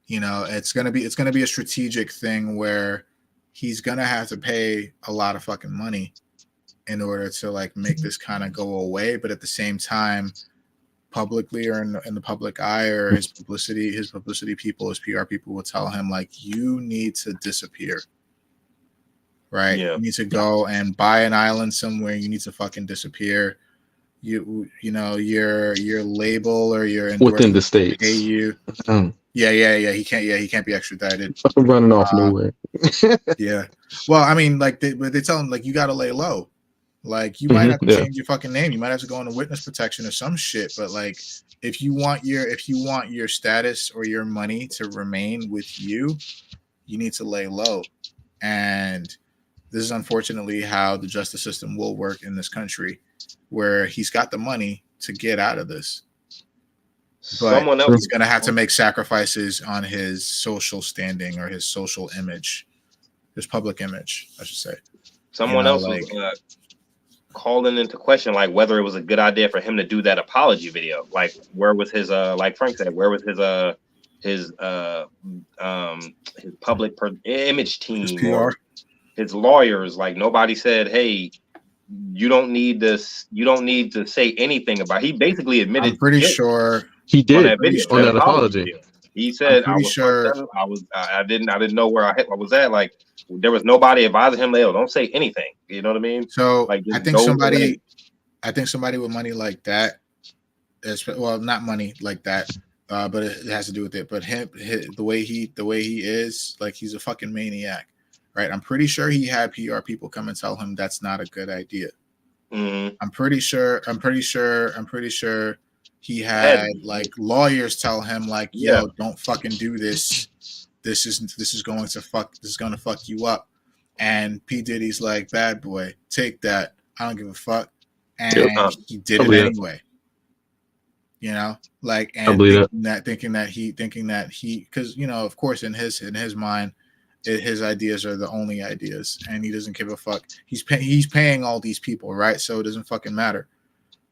You know, it's gonna be a strategic thing where he's gonna have to pay a lot of fucking money in order to make this kind of go away. But at the same time, publicly or in the public eye or his publicity people, his PR people will tell him you need to disappear. Right? Yeah. You need to go and buy an island somewhere. You need to fucking disappear. You know, your label or your within the states. Pay you. Yeah. He can't be extradited. I'm running off nowhere. Yeah. Well, I mean, they tell him you got to lay low. You might have to change your fucking name. You might have to go into witness protection or some shit. But if you want your status or your money to remain with you, you need to lay low. And this is unfortunately how the justice system will work in this country, where he's got the money to get out of this. But someone else is going to have to make sacrifices on his social standing or his social image, his public image, I should say. Someone else was calling into question whether it was a good idea for him to do that apology video. Where was his like Frank said, where was his public image team PR. or his lawyers. Like nobody said, hey, you don't need this. You don't need to say anything about. He basically admitted. I'm pretty sure He on did that video, on that apology apology. video. He I'm said, "I pretty was sure. fucked up. I didn't know where I was at. Like there was nobody advising him. Like, don't say anything. You know what I mean? So Like I just think go somebody with money like that, well, not money like that, but it has to do with it. But the way he is, like he's a fucking maniac, right? I'm pretty sure he had PR people come and tell him that's not a good idea. Mm-hmm. I'm pretty sure he had like lawyers tell him like, yo, don't fucking do this. This is going to fuck you up. And P. Diddy's like, bad boy, take that. I don't give a fuck. And he did it anyway. You know, like, and thinking that he, because you know, of course, in his mind, his ideas are the only ideas, and he doesn't give a fuck. He's paying all these people, right? So it doesn't fucking matter.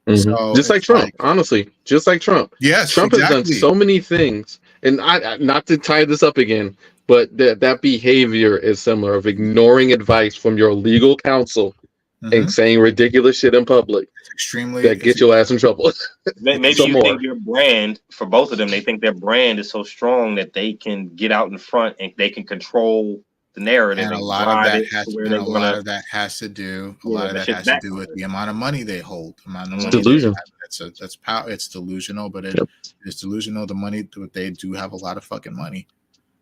Mm-hmm. So just like Trump, honestly, just like Trump. Yes, Trump has done so many things, and I not to tie this up again, but that behavior is similar of ignoring advice from your legal counsel and saying ridiculous shit in public. It's extremely that get your ass in trouble. Maybe you think your brand, for both of them, they think their brand is so strong that they can get out in front and they can control the narrative. And a lot of that has to do with the amount of money they hold. It's delusion. That's power. It's delusional, but it's delusional. The money, they do have a lot of fucking money.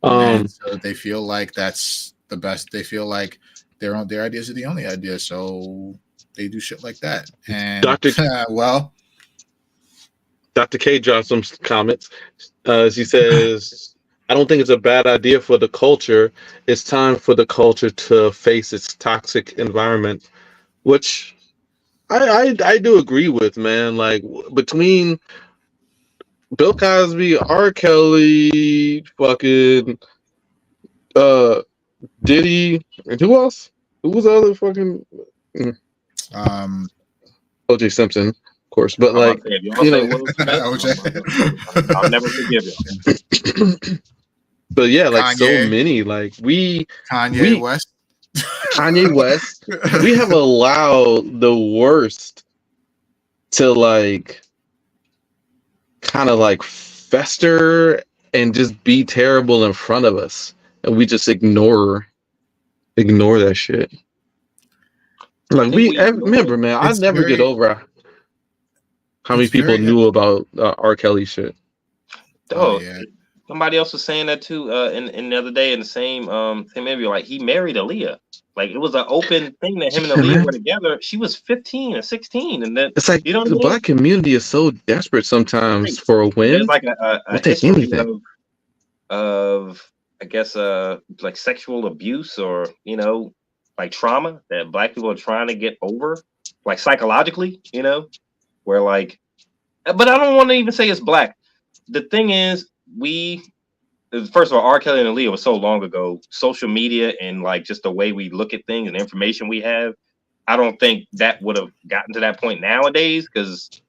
And so they feel like that's the best. They feel like their ideas are the only ideas. So they do shit like that. And Dr. K dropped some comments. She says, I don't think it's a bad idea for the culture. It's time for the culture to face its toxic environment, which I do agree with, man. Like between Bill Cosby, R. Kelly, fucking Diddy, and who else? Who was the other fucking O.J. Simpson, of course, but like you know, I'll never forgive you. But yeah, like Kanye. So many, like Kanye West, we have allowed the worst to like kind of like fester and just be terrible in front of us, and we just ignore that shit. Like remember, man, I never get over how many people knew about R. Kelly shit. Oh yeah. Somebody else was saying that too in the other day in the same interview. Like he married Aaliyah. Like it was an open thing that him and Aaliyah were together. She was 15 or 16, and then it's like the black community is so desperate sometimes for a win. There's like a history of I guess like sexual abuse or like trauma that black people are trying to get over, like psychologically, where like, but I don't want to even say it's black. The thing is, first of all, R. Kelly and Aaliyah was so long ago. Social media and like just the way we look at things and information we have, I don't think that would have gotten to that point nowadays because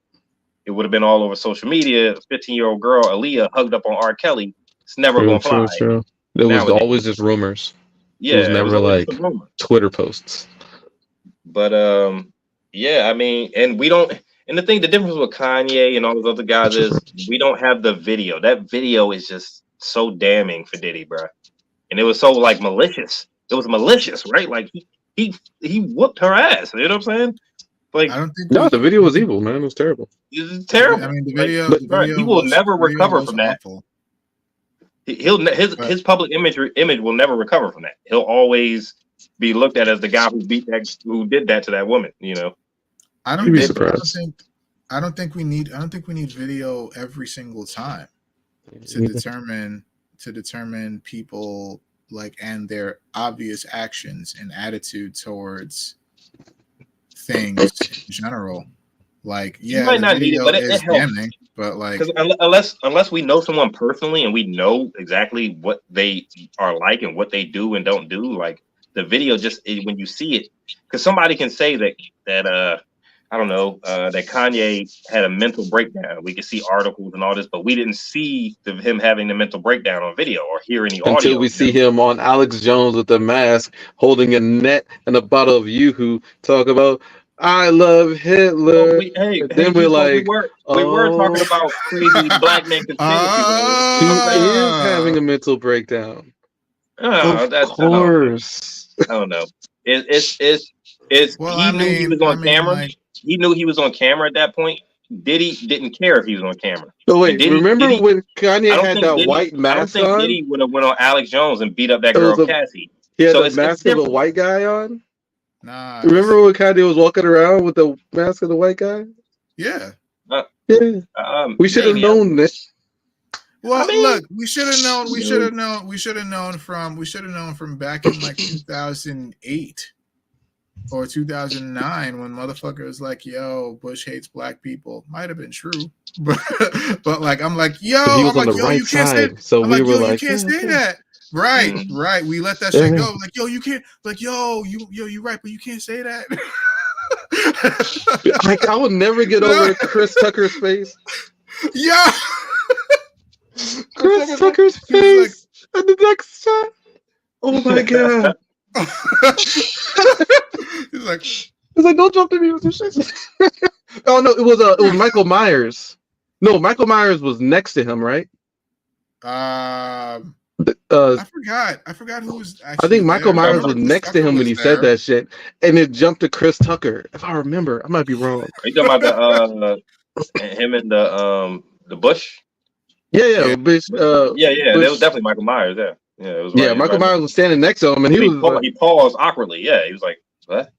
it would have been all over social media. 15-year-old girl Aaliyah hugged up on R. Kelly. It's never gonna fly. True. It was always just rumors. Yeah, it was never like Twitter posts. But yeah, I mean, and we don't. And the difference with Kanye and all those other guys is we don't have the video. That video is just so damning for Diddy, bro. And it was so like malicious. It was malicious, right? Like he whooped her ass. You know what I'm saying? Like I don't think the video was evil, man. It was terrible. It was terrible. I mean, the video he will never recover from that. Awful. His public image will never recover from that. He'll always be looked at as the guy who did that to that woman. I don't think we need video every single time to determine people like and their obvious actions and attitude towards things in general. Like you might not need it, but it helps. Damning, but like unless we know someone personally and we know exactly what they are like and what they do and don't do, like the video just when you see it, because somebody can say that I don't know, that Kanye had a mental breakdown. We could see articles and all this, but we didn't see him having the mental breakdown on video or hear any Until audio. we see him on Alex Jones with a mask, holding a net and a bottle of Yoo-hoo, talk about "I love Hitler." Well, hey, Then we're Default, like, we were talking "Oh, about crazy black men conspiracy theories. You know he what I'm saying? is having a mental breakdown." Oh, Of that course. I don't know. It's Well, he knew he was on camera. like, He knew he was on camera at that point. Diddy didn't care if he was on camera. So And wait, remember when Kanye had that white I don't mask think on? Diddy would have went on Alex Jones and beat up that It was girl a- Cassie. He had So the it's mask of a different. white guy on. nah. Remember when Kanye was walking around with the mask of the white guy? Yeah. Yeah, we should have Maybe. known this. Well, I mean, look, we should have known. We you should have known. We should have known from back in like 2008 or 2009 when motherfucker was like, "Yo, Bush hates black people." Might have been true, but like, I'm like, "Yo," He was I'm on like, the "Yo, right you can't say." side, so I'm we like, were "Yo, like, you can't yeah, say okay. that." Right, Mhm. right. We let that shit Yeah. go. Like, yo, you can't. Like, yo, you right, but you can't say that. Like, I would never get over Chris Tucker's face. Yeah. Chris Tucker's He was face at the next shot. Oh my god! He's like, It's like, don't jump to me with this shit. Oh no, it was Michael Myers. No, Michael Myers was next to him, right? I forgot who was actually I think Michael there. I Myers remember was Chris next to Tucker him when was he there. said that shit, and it jumped to Chris Tucker. If I remember, I might be wrong. Are you talking about him and the Bush? Yeah, bitch. Yeah. Bush, That was definitely Michael Myers. Yeah, it was right. yeah, Michael Myers was standing next to him, and He paused awkwardly. Yeah, he was like, "What?"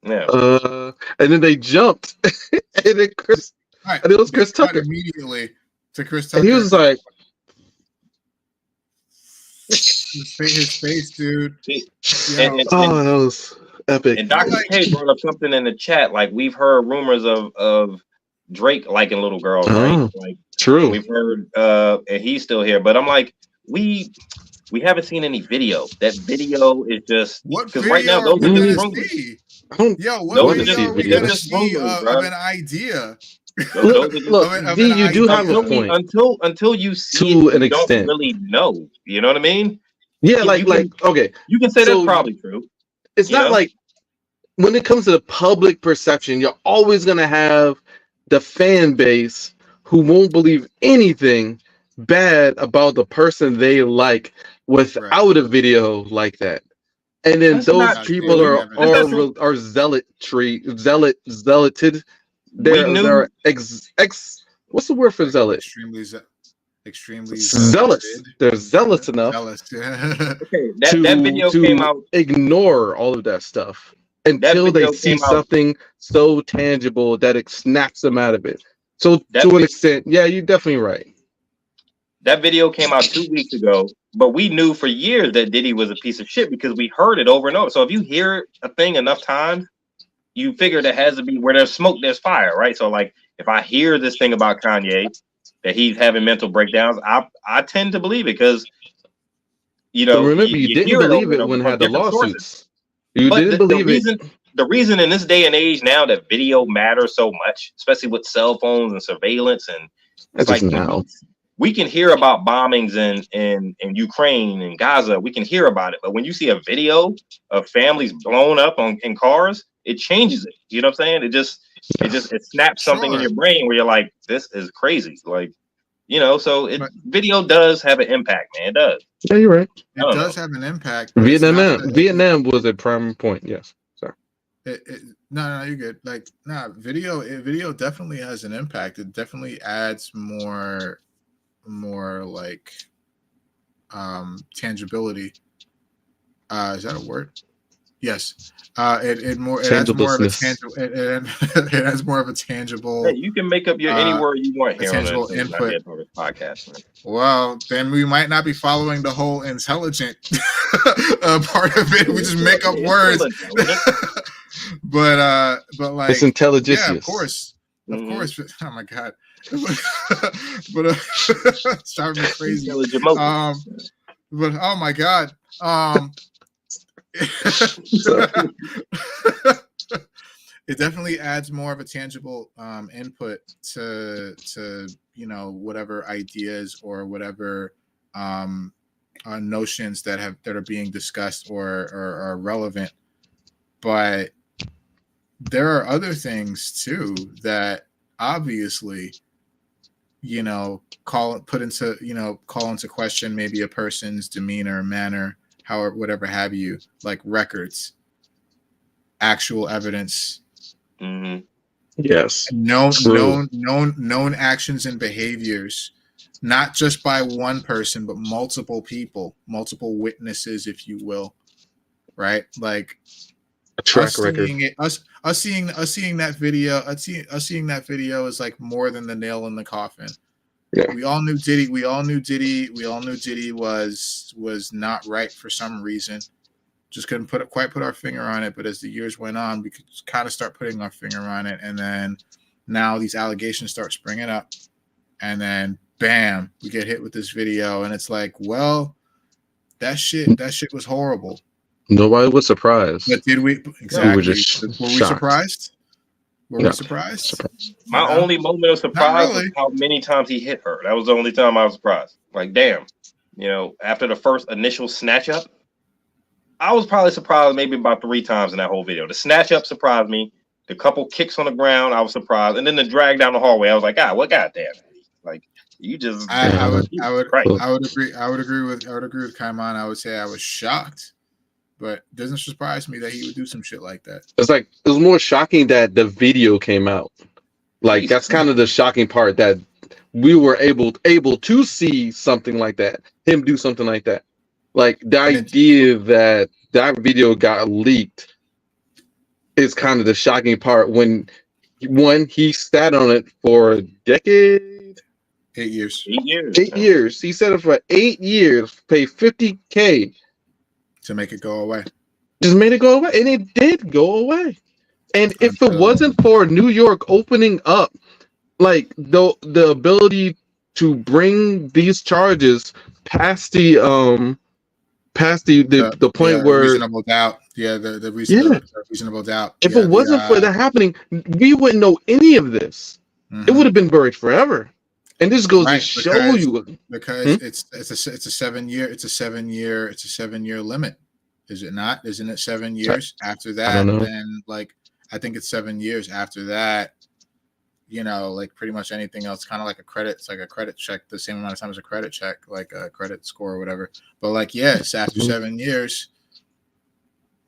Yeah. And then they jumped, and then Chris, Right. and it was Chris Cut Tucker, immediately to Chris Tucker. and he was like, his face, dude. And "Oh, that was epic." And Dr. K brought up something in the chat. Like, we've heard rumors of Drake liking little girls, right? Like, True. we've heard, and he's still here. But I'm like, we haven't seen any video. That video is just What because video right now are those we are gonna just rumors. see? I don't Yo, what Those are video just are we videos. gonna Just see rumors, of bro. an idea? Look, D, you do have a point. Until you see To it, an you don't extent. really know. You know what I mean? Yeah, You can- okay. You can say So, that's probably true. It's You not know? like when it comes to the public perception, you're always gonna have the fan base who won't believe anything bad about the person they like without a video like that. And then That's those not people true. That's not are zealoted. They're what's the word for zealot? Extremely Zealous. They're zealous enough Zealous. Yeah. Okay, that video came out. ignore all of that stuff until they video see came out- something so tangible that it snaps them out of it. So to an extent, yeah, you're definitely right. That video came out 2 weeks ago, but we knew for years that Diddy was a piece of shit because we heard it over and over. So if you hear a thing enough times, you figure there has to be where there's smoke, there's fire, right? So like if I hear this thing about Kanye that he's having mental breakdowns, I tend to believe it because But remember, you didn't believe it when it had the lawsuits. You didn't believe it. The reason in this day and age now that video matters so much, especially with cell phones and surveillance, and it's like now. We can hear about bombings in Ukraine and Gaza. We can hear about it, but when you see a video of families blown up in cars, it changes it. You know what I'm saying? It snaps something in your brain where you're like, this is crazy. Like, you know, so video does have an impact, man. It does. Yeah, you're right. It does have an impact. Vietnam was a prime point. Yes. Sorry. No, you're good. Like, video definitely has an impact. It definitely adds more like tangibility. Is that a word? Yes. It adds more of a tangible. It has more of a tangible. Hey, you can make up your any word you want here tangible on input podcast. Man. Well, then we might not be following the whole intelligent part of it. We just make up words. but like it's intelligent. Yeah, of course. Oh my god. But it's driving me crazy. But oh my god. it definitely adds more of a tangible input to whatever ideas or whatever notions that are being discussed or are relevant. But there are other things too that obviously call into question maybe a person's demeanor, manner, however, whatever have you, like records, actual evidence, Yes, known actions and behaviors, not just by one person but multiple people, multiple witnesses, if you will, right? Like a track record. Us seeing that video is like more than the nail in the coffin. Yeah. We all knew Diddy was not right for some reason. Just couldn't quite put our finger on it. But as the years went on, we could kind of start putting our finger on it. And then now these allegations start springing up. And then bam, we get hit with this video. And it's like, well, that shit was horrible. Nobody was surprised. But did we? Exactly. We were just were we surprised? Were we surprised? My only moment of surprise was how many times he hit her. That was the only time I was surprised. Like, damn, after the first initial snatch up, I was probably surprised maybe about 3 times in that whole video. The snatch up surprised me. The couple kicks on the ground, I was surprised, and then the drag down the hallway, I was like, goddamn, like you just. I would agree with Kaiman. I would say I was shocked. But it doesn't surprise me that he would do some shit like that. It was more shocking that the video came out. Like that's kind of the shocking part, that we were able to see something like that, him do something like that. Like the idea that video got leaked is kind of the shocking part. When he sat on it for a decade, 8 years. 8 years. He sat it for 8 years, paid $50K. To make it go away. Just made it go away. And it did go away. And if it wasn't for New York opening up, like the ability to bring these charges past the point where reasonable doubt. Yeah, the reasonable doubt. If it wasn't for that happening, we wouldn't know any of this. It would have been buried forever. And this goes to show you because it's a 7 year limit, is it not? Isn't it 7 years after that? Then I think it's 7 years after that. Like pretty much anything else, kind of like a credit. It's like a credit check, the same amount of time as a credit check, like a credit score or whatever. But yes, after 7 years,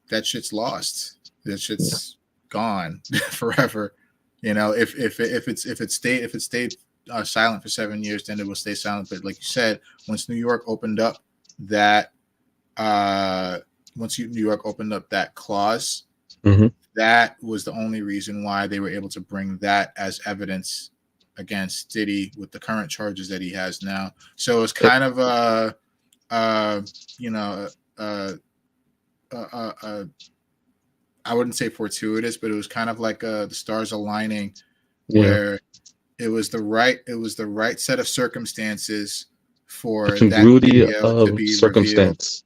that shit's lost. That shit's gone forever. If it stayed silent for 7 years, then it will stay silent. But like you said, once New York opened up that clause, that was the only reason why they were able to bring that as evidence against Diddy with the current charges that he has now. So it's kind of I wouldn't say fortuitous, but it was kind of like the stars aligning, where it was the right set of circumstances for that video to be circumstance.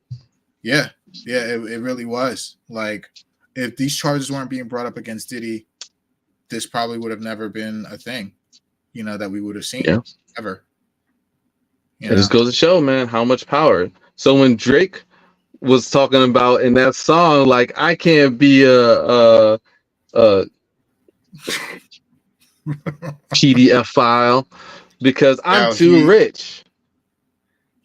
Revealed. Yeah, it really was. Like, if these charges weren't being brought up against Diddy, this probably would have never been a thing, that we would have seen ever. It just goes to show, man, how much power. So when Drake was talking about in that song, like, I can't be a PDF file because I'm too rich.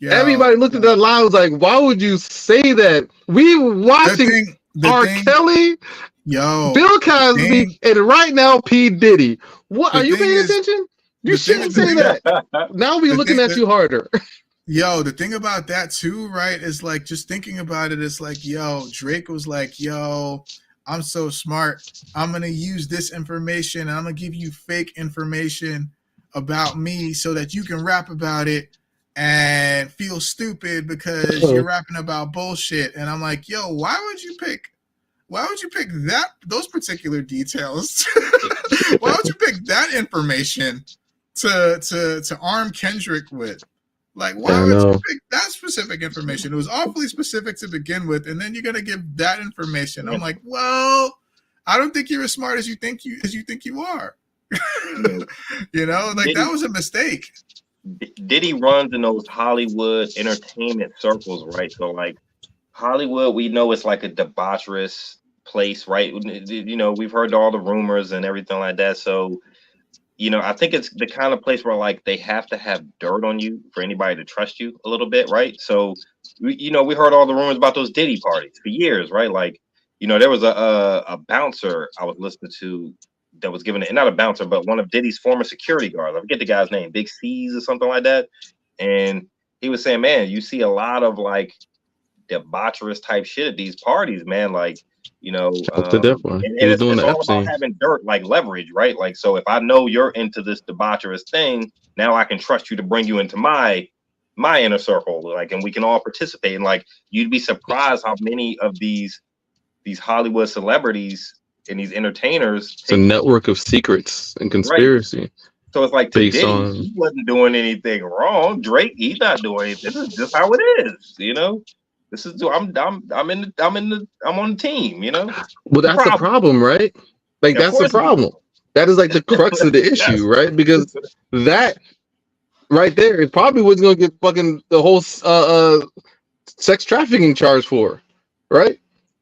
Everybody looked at that line, was like, why would you say that? We were watching R. Kelly, Bill Cosby, and right now P.Diddy. What are you paying attention? You shouldn't say that. Now we're looking at you harder. The thing about that too, right, is like, just thinking about it, it's like, Drake was like, I'm so smart. I'm going to use this information and I'm going to give you fake information about me so that you can rap about it and feel stupid because you're rapping about bullshit. And I'm like, why would you pick those particular details? Why would you pick that information to arm Kendrick with? Like, why would you pick that specific information? It was awfully specific to begin with, and then you're gonna give that information. I'm like, well, I don't think you're as smart as you think you are. You know, like that was a mistake. Diddy runs in those Hollywood entertainment circles, right? So like Hollywood, we know it's like a debaucherous place, right? You know, we've heard all the rumors and everything like that. So, you know, I think it's the kind of place where like they have to have dirt on you for anybody to trust you a little bit, right? So, you know, we heard all the rumors about those Diddy parties for years, right? Like, you know, there was a bouncer I was listening to that was given, not a bouncer, but one of Diddy's former security guards. I forget the guy's name, Big C's or something like that. And he was saying, man, you see a lot of like debaucherous type shit at these parties, man. Like, you know, and He was it's, doing it's the all about Epstein. having dirt, like leverage, right? Like, so if I know you're into this debaucherous thing, now I can trust you to bring you into my inner circle, like, and we can all participate. And like, you'd be surprised how many of these Hollywood celebrities and these entertainers It's a network of secrets and right. conspiracy. So it's like to based Diddy, on he wasn't doing anything wrong. Drake, he's not doing anything. This is just how it is, you know. This is I'm on the team, you know. well, that's the problem, right? Like Of that's the course it is. problem. That is like the crux of the issue, right? Because that right there is probably what's gonna get fucking the whole sex trafficking charge for, right?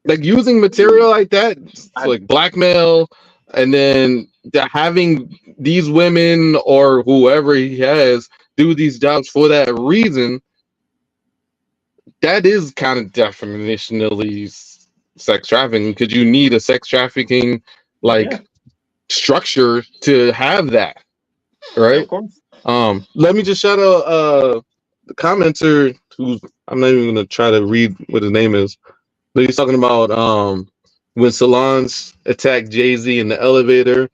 Like using material like that, for like blackmail, and then having these women or whoever he has do these jobs for that reason. That is kind of definitionally sex trafficking because you need a sex trafficking like structure to have that, right? Of course. Let me just shout out the commenter who's I'm not even gonna try to read what his name is, but he's talking about when Solange attacked Jay-Z in the elevator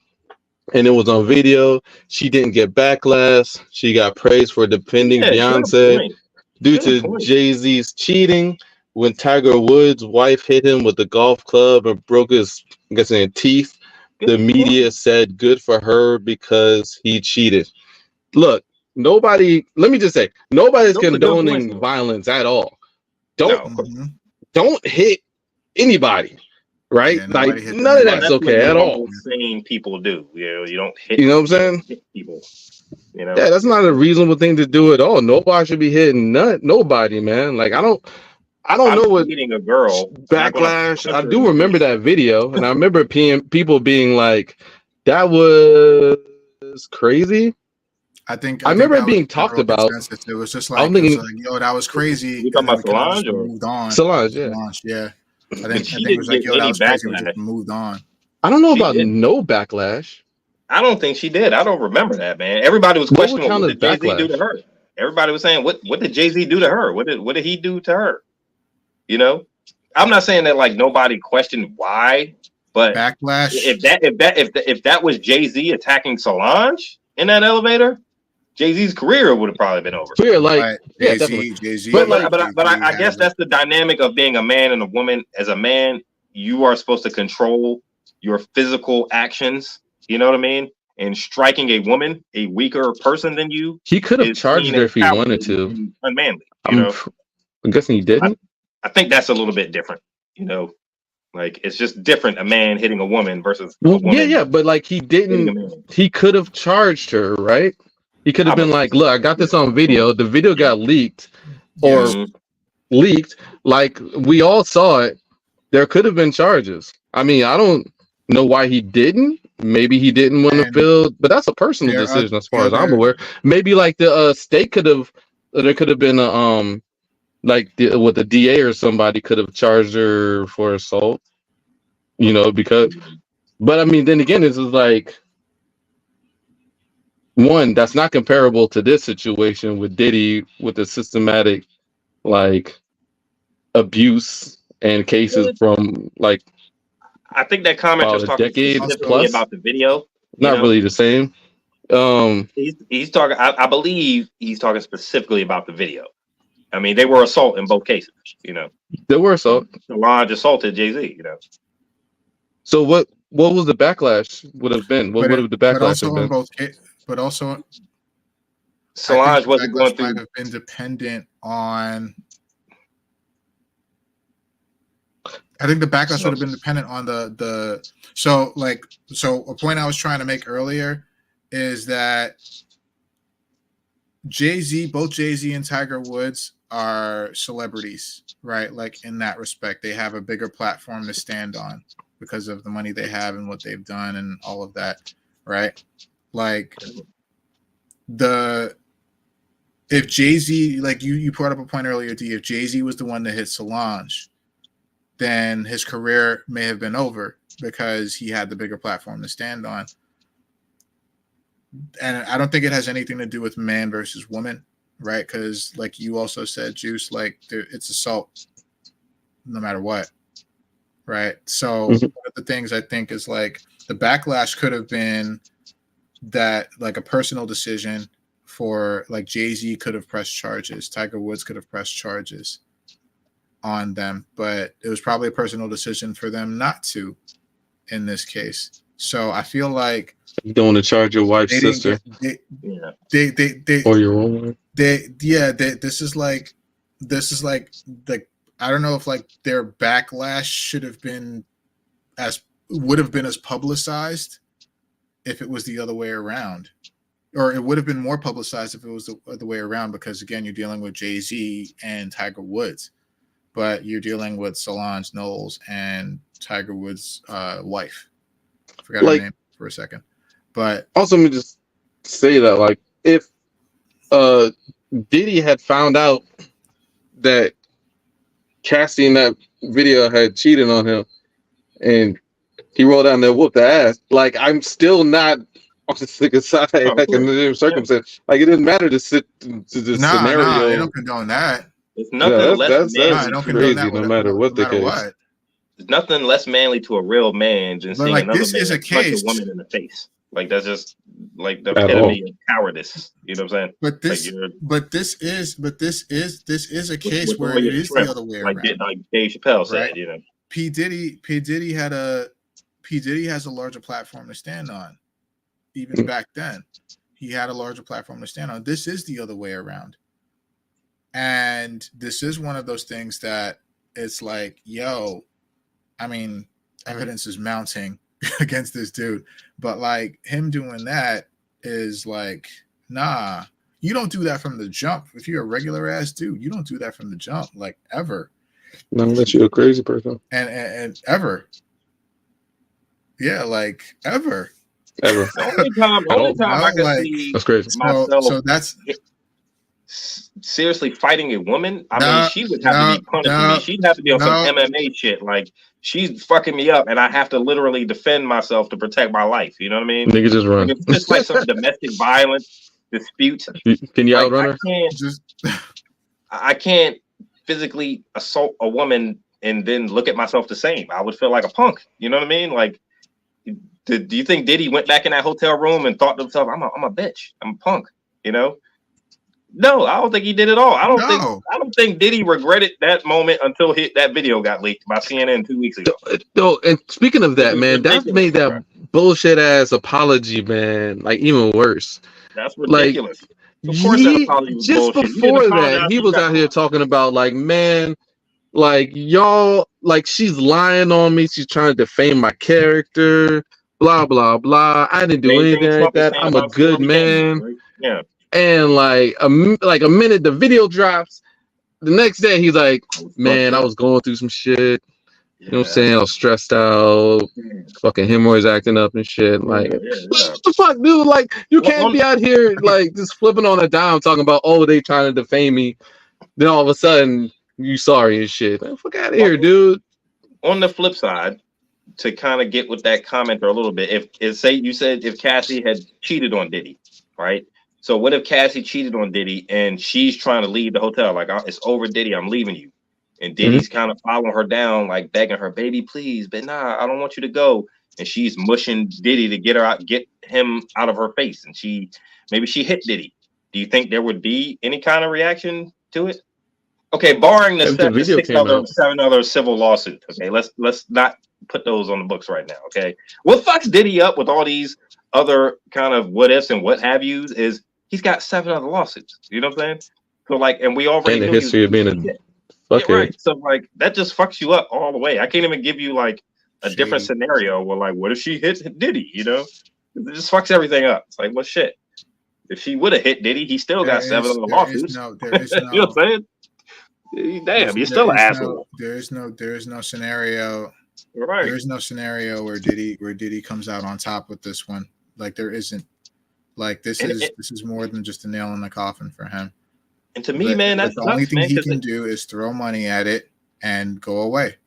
and it was on video. She didn't get backlash. She got praised for defending Beyonce due to Jay-Z's cheating. When Tiger Woods' wife hit him with a golf club and broke his, I'm guessing, teeth, the media said good for her because he cheated. Look, nobody. Let me just say, nobody's condoning violence at all. Don't hit anybody, right? Yeah, like none of that's okay at all. Sane people do. You know, you don't hit. You know what I'm saying? Hit people. You know? Yeah, that's not a reasonable thing to do at all. Nobody should be hitting nobody, man. Like I don't know what hitting a girl backlash. I do remember that video, and I remember people being like, "That was crazy." I remember it being talked about. It was just like, yo, that was crazy. You talking about Solange or moved on? Solange, yeah. Yeah. I think it was like, yo, that was crazy. We just moved on. I don't know about no backlash. I don't think she did. I don't remember that, man. Everybody was questioning what did Jay-Z do to her. Everybody was saying, what did Jay-Z do to her? What did he do to her? You know, I'm not saying that like nobody questioned why, but backlash. If that was Jay-Z attacking Solange in that elevator, Jay-Z's career would have probably been over. Yeah, like Jay-Z. But I guess that's the dynamic of being a man and a woman. As a man, you are supposed to control your physical actions. You know what I mean? And striking a woman, a weaker person than you, he could have charged her if he wanted to. Unmanly. You know? I'm guessing he didn't. I think that's a little bit different. You know, like it's just different. A man hitting a woman versus a woman. Yeah, but like he didn't. He could have charged her, right? He could have been like, "Look, I got this on video. The video got leaked, or leaked. Like we all saw it. There could have been charges. I mean, I don't know why he didn't. Maybe he didn't want to feel, but that's a personal decision as far as I'm aware. Maybe like the state could have. There could have been a like with the DA or somebody could have charged her for assault. You know, because. But I mean, then again, this is like. One, that's not comparable to this situation with Diddy with the systematic like abuse and cases from like I think that comment was talking specifically about the video. Not really the same. He's talking. I believe he's talking specifically about the video. I mean, they were assault in both cases. You know, they were assault. Solange assaulted Jay-Z. You know. So what was the backlash would have been? What would have the backlash have been? But also, Solange wasn't going through. Might have been dependent on. I think the backlash would have been dependent on so a point I was trying to make earlier is that both Jay-Z and Tiger Woods are celebrities, right? Like in that respect, they have a bigger platform to stand on because of the money they have and what they've done and all of that, right? Like if Jay-Z, like you brought up a point earlier, D, if Jay-Z was the one that hit Solange, then his career may have been over because he had the bigger platform to stand on. And I don't think it has anything to do with man versus woman, right? Because like you also said, Juice, like it's assault no matter what, right? So one of the things I think is like the backlash could have been that like a personal decision for like Jay-Z could have pressed charges, Tiger Woods could have pressed charges on them, but it was probably a personal decision for them not to in this case. So I feel like you don't want to charge your wife's sister or your own. This is like I don't know if like their backlash would have been as publicized if it was the other way around, or it would have been more publicized if it was the way around, because again, you're dealing with Jay-Z and Tiger Woods, but you're dealing with Solange Knowles and Tiger Woods' wife. I forgot her name for a second. But also, let me just say that, like, if Diddy had found out that Cassie in that video had cheated on him, and he rolled down there, whooped the ass, like, I'm still not on the sick side, like, in the circumstance. Like, it didn't matter to sit to the scenario. Nah, they don't condone that. It's nothing that's crazy, no matter what the case. What. There's nothing less manly to a real man than seeing like, another this man is a punch case. a woman in the face. Like, that's just like the epitome of cowardice. You know what I'm saying? But this is a case where it is the other way around. Like Dave Chappelle said, you know. P. Diddy has a larger platform to stand on. Even back then, he had a larger platform to stand on. This is the other way around. And this is one of those things that it's like, yo, I mean, evidence is mounting against this dude, but like him doing that is like, nah, you don't do that from the jump. If you're a regular ass dude, you don't do that from the jump, like ever. Not unless you're a crazy person. And ever. Yeah, like ever. Ever. The only time I can see that's crazy. myself so that's seriously fighting a woman. I mean, she would have to be punished. She'd have to be on some MMA shit. Like, she's fucking me up, and I have to literally defend myself to protect my life. You know what I mean? Nigga, just run. Like, it's just like some domestic violence dispute. Can you like, outrun her? I can't physically assault a woman and then look at myself the same. I would feel like a punk. You know what I mean? Like, do you think Diddy went back in that hotel room and thought to himself, I'm a bitch. I'm a punk. You know? No, I don't think he did it all. I don't think Diddy regretted that moment until that video got leaked by CNN 2 weeks ago. No, and speaking of that, man, that made that bullshit ass apology, man, like even worse. That's ridiculous. Like, of course, that apology was just bullshit. Before that, he was out here talking about like, man, like y'all, like she's lying on me. She's trying to defame my character. Blah blah blah. I didn't do anything like that. I'm a good man. Right? Yeah. And like a minute the video drops, the next day he's like, man, I was going through some shit. You know what I'm saying? I was stressed out. Fucking hemorrhoids acting up and shit. Like, what the fuck, dude? Like, you can't be out here like just flipping on a dime talking about, oh, they trying to defame me. Then all of a sudden you sorry and shit. Man, fuck out of here, dude. On the flip side, to kind of get with that commenter a little bit, if say you said if Cassie had cheated on Diddy, right? So what if Cassie cheated on Diddy and she's trying to leave the hotel? Like, it's over, Diddy, I'm leaving you. And Diddy's kind of following her down, like begging her, baby, please, but nah, I don't want you to go. And she's mushing Diddy to get him out of her face. And maybe she hit Diddy. Do you think there would be any kind of reaction to it? Okay, barring the 7 other civil lawsuits. Okay, let's not put those on the books right now. Okay, what fucks Diddy up with all these other kind of what ifs and what have yous is he's got 7 other lawsuits. You know what I'm saying? So like, and we already and the history of being a Fuck Yeah, it. right. So like that just fucks you up all the way. I can't even give you like a different Shady. scenario where like, what if she hit Diddy? You know, it just fucks everything up. It's like, well, shit. If she would have hit Diddy, he still got 7 other lawsuits. There is You know what I'm saying? Damn, you're still an asshole. There is no scenario. Right. There is no scenario where Diddy comes out on top with this one. Like there isn't. Like this is more than just a nail in the coffin for him. And to me, man, that's the only thing he can do is throw money at it and go away.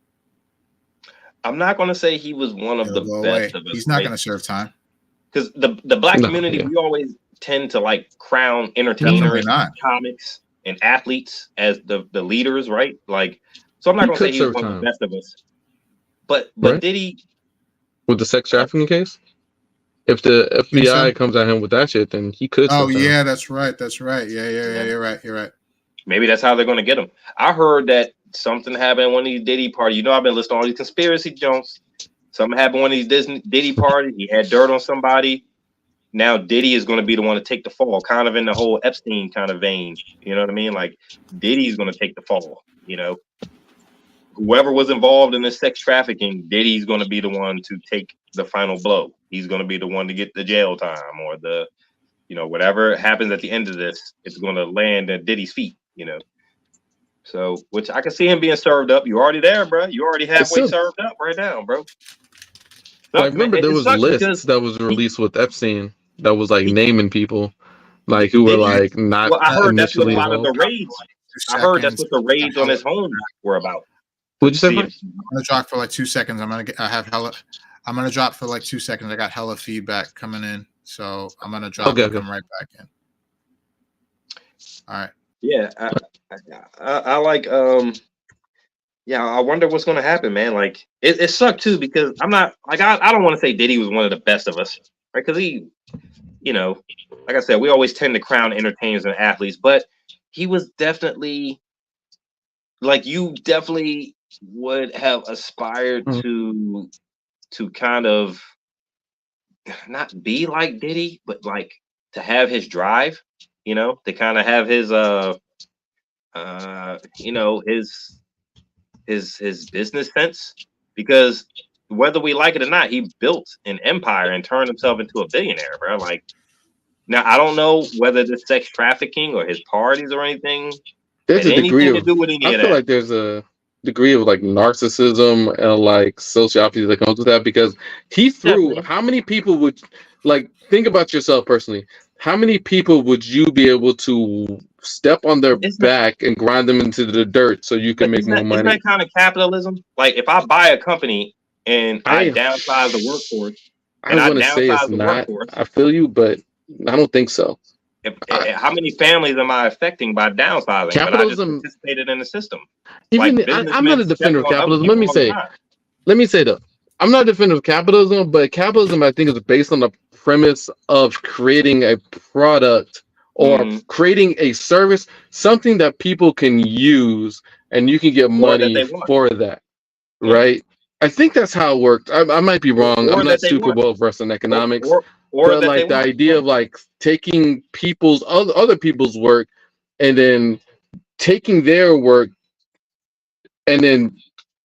I'm not going to say he was one of the best of us. He's not going to serve time. Because the black community, we always tend to like crown entertainers, comics, and athletes as the leaders, right? Like, so I'm not going to say he was one of the best of us. But Diddy, with the sex trafficking case, if the FBI comes at him with that shit, then he could. Oh yeah, that's right. Yeah. You're right. Maybe that's how they're going to get him. I heard that something happened at one of these Diddy parties. You know, I've been listening to all these conspiracy jokes. Something happened at one of these Diddy parties. He had dirt on somebody. Now Diddy is going to be the one to take the fall, kind of in the whole Epstein kind of vein. You know what I mean? Like Diddy's going to take the fall. You know, whoever was involved in this sex trafficking, Diddy's going to be the one to take the final blow. He's going to be the one to get the jail time or the, you know, whatever happens at the end of this, it's going to land at Diddy's feet. You know, so which I can see him being served up. You're already there, bro. You already halfway served up right now, bro. I remember there was lists that was released with Epstein that was like naming people, like who were like not. Well, I heard that's what a lot involved. of the raids. I heard that's what the raids on his home were about. What'd you say? I'm gonna drop for like 2 seconds. I'm gonna drop for like 2 seconds. I got hella feedback coming in, so I'm gonna drop and come right back in. All right. Yeah, I like yeah, I wonder what's gonna happen, man. Like it sucked too because I'm not like I don't want to say Diddy was one of the best of us, right? Because he, you know, like I said, we always tend to crown entertainers and athletes, but he was definitely like you definitely would have aspired to kind of not be like Diddy, but like to have his drive, you know, to kind of have his you know, his business sense, because whether we like it or not, he built an empire and turned himself into a billionaire, bro. Like now I don't know whether the sex trafficking or his parties or anything there's a degree of, to do with any I of feel that. like there's a degree of like narcissism and like sociopathy that comes with that, because he threw how many people would like think about yourself personally, how many people would you be able to step on their back and grind them into the dirt so you can make more money? Isn't that kind of capitalism? Like if I buy a company and I downsize the workforce, I want to say it's not. I feel you, but I don't think so. How many families am I affecting by downsizing? Capitalism, but I just participated in the system. Even like, I'm not a defender of capitalism. Let me say though, I'm not a defender of capitalism, but capitalism I think is based on the premise of creating a product or creating a service, something that people can use and you can get money for that, right? I think that's how it worked. I might be wrong. I'm not super well versed in economics. But like the idea of like taking people's other people's work and then taking their work and then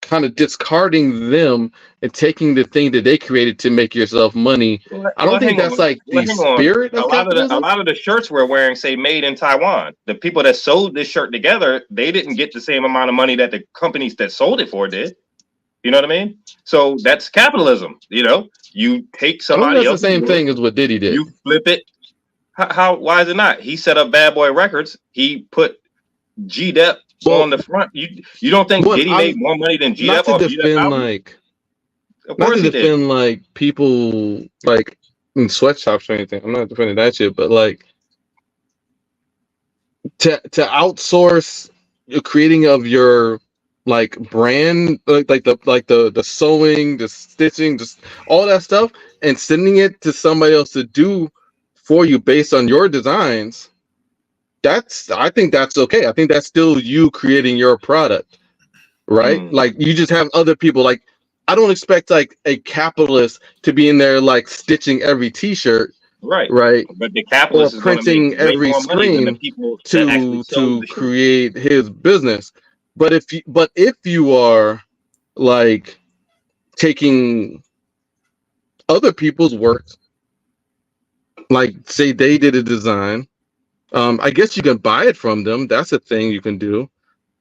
kind of discarding them and taking the thing that they created to make yourself money. I don't think that's like the spirit of capitalism. A lot of the shirts we're wearing say made in Taiwan. The people that sold this shirt together, they didn't get the same amount of money that the companies that sold it for did. You know what I mean? So that's capitalism. You know, you take somebody else. That's the same thing as what Diddy did. You flip it. Why is it not? He set up Bad Boy Records. He put G-Dep on the front. You don't think Diddy made more money than G-Dep? Not to defend like people like in sweatshops or anything. I'm not defending that shit, but like to outsource the creating of your like brand, like the sewing, the stitching, just all that stuff, and sending it to somebody else to do for you based on your designs. I think that's okay. I think that's still you creating your product, right? Like you just have other people. Like I don't expect like a capitalist to be in there like stitching every T-shirt, right? But the capitalist or printing every screen to create his business. But if you are like taking other people's work, like say they did a design, I guess you can buy it from them. That's a thing you can do.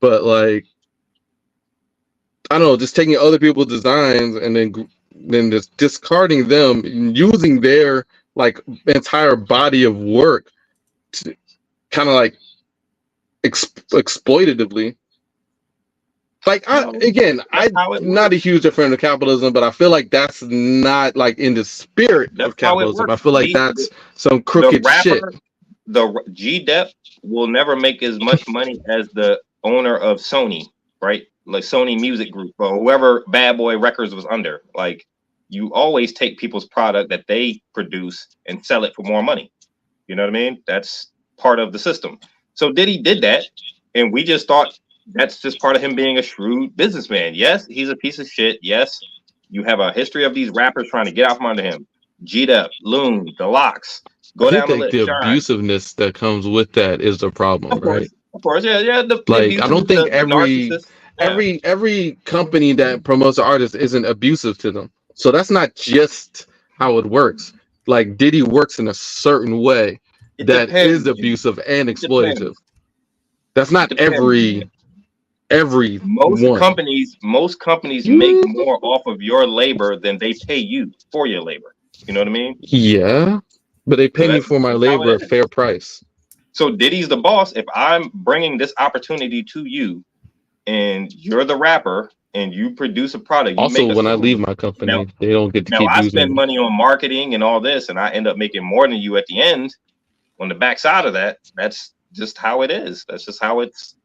But like, I don't know, just taking other people's designs and then just discarding them and using their like entire body of work to kind of like exploitatively. Like I'm not a huge fan of capitalism, but I feel like that's not like in the spirit of capitalism. I feel like that's some crooked shit. The G-Dep will never make as much money as the owner of Sony, right? Like Sony Music Group or whoever Bad Boy Records was under. Like, you always take people's product that they produce and sell it for more money. You know what I mean? That's part of the system. So Diddy did that, and we just thought that's just part of him being a shrewd businessman. Yes, he's a piece of shit. Yes, you have a history of these rappers trying to get out from under him. G-Dep, Loon, The Locks. Go down the list. The abusiveness that comes with that is the problem, right? Of course, yeah. Like, I don't think every company that promotes an artist isn't abusive to them. So that's not just how it works. Like, Diddy works in a certain way that is abusive and exploitative. That's not every most companies make more off of your labor than they pay you for your labor. You know what I mean? Yeah, but they pay me for my labor at fair price. So Diddy's the boss. If I'm bringing this opportunity to you, and you're the rapper, and you produce a product. Also, when I leave my company, they don't get to keep using it. Now, I spend money on marketing and all this, and I end up making more than you at the end. On the backside of that, that's just how it is. That's just how it's.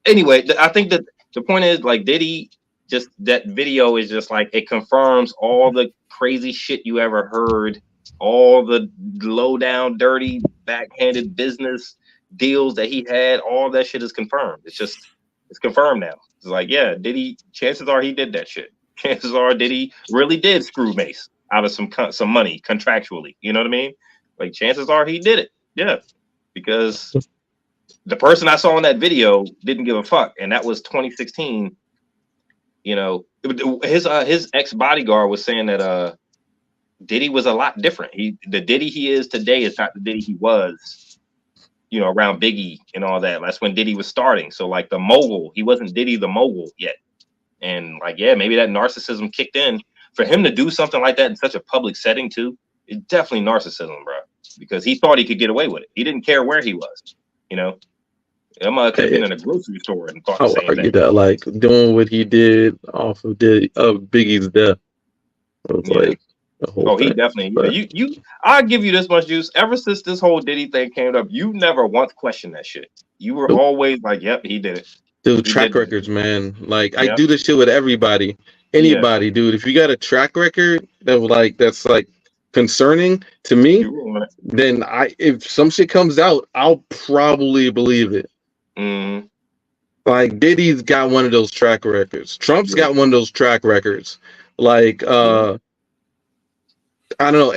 Anyway, I think that the point is, like, Diddy, just that video is just like, it confirms all the crazy shit you ever heard, all the low down, dirty, backhanded business deals that he had. All that shit is confirmed. It's confirmed now. It's like, yeah, Diddy, chances are he did that shit. Chances are Diddy really did screw Mace out of some money contractually. You know what I mean? Like, chances are he did it. Yeah, because the person I saw in that video didn't give a fuck, and that was 2016. You know, his ex bodyguard was saying that Diddy was a lot different. The Diddy he is today is not the Diddy he was, you know, around Biggie and all that. That's when Diddy was starting. So like the mogul, he wasn't Diddy the mogul yet. And like, yeah, maybe that narcissism kicked in for him to do something like that in such a public setting too. It's definitely narcissism, bro, because he thought he could get away with it. He didn't care where he was, you know. Emma could have been in a grocery store and thought the same thing. That, like, doing what he did off of Biggie's death. It was like the whole thing. He definitely. Yeah, I'll give you this much juice. Ever since this whole Diddy thing came up, you never once questioned that shit. You were always like, "Yep, he did it." Dude, track records, man. Like, I do this shit with everybody, anybody, dude. If you got a track record that's concerning to me, then if some shit comes out, I'll probably believe it. Mm. Like, Diddy's got one of those track records. Trump's got one of those track records. Like, I don't know.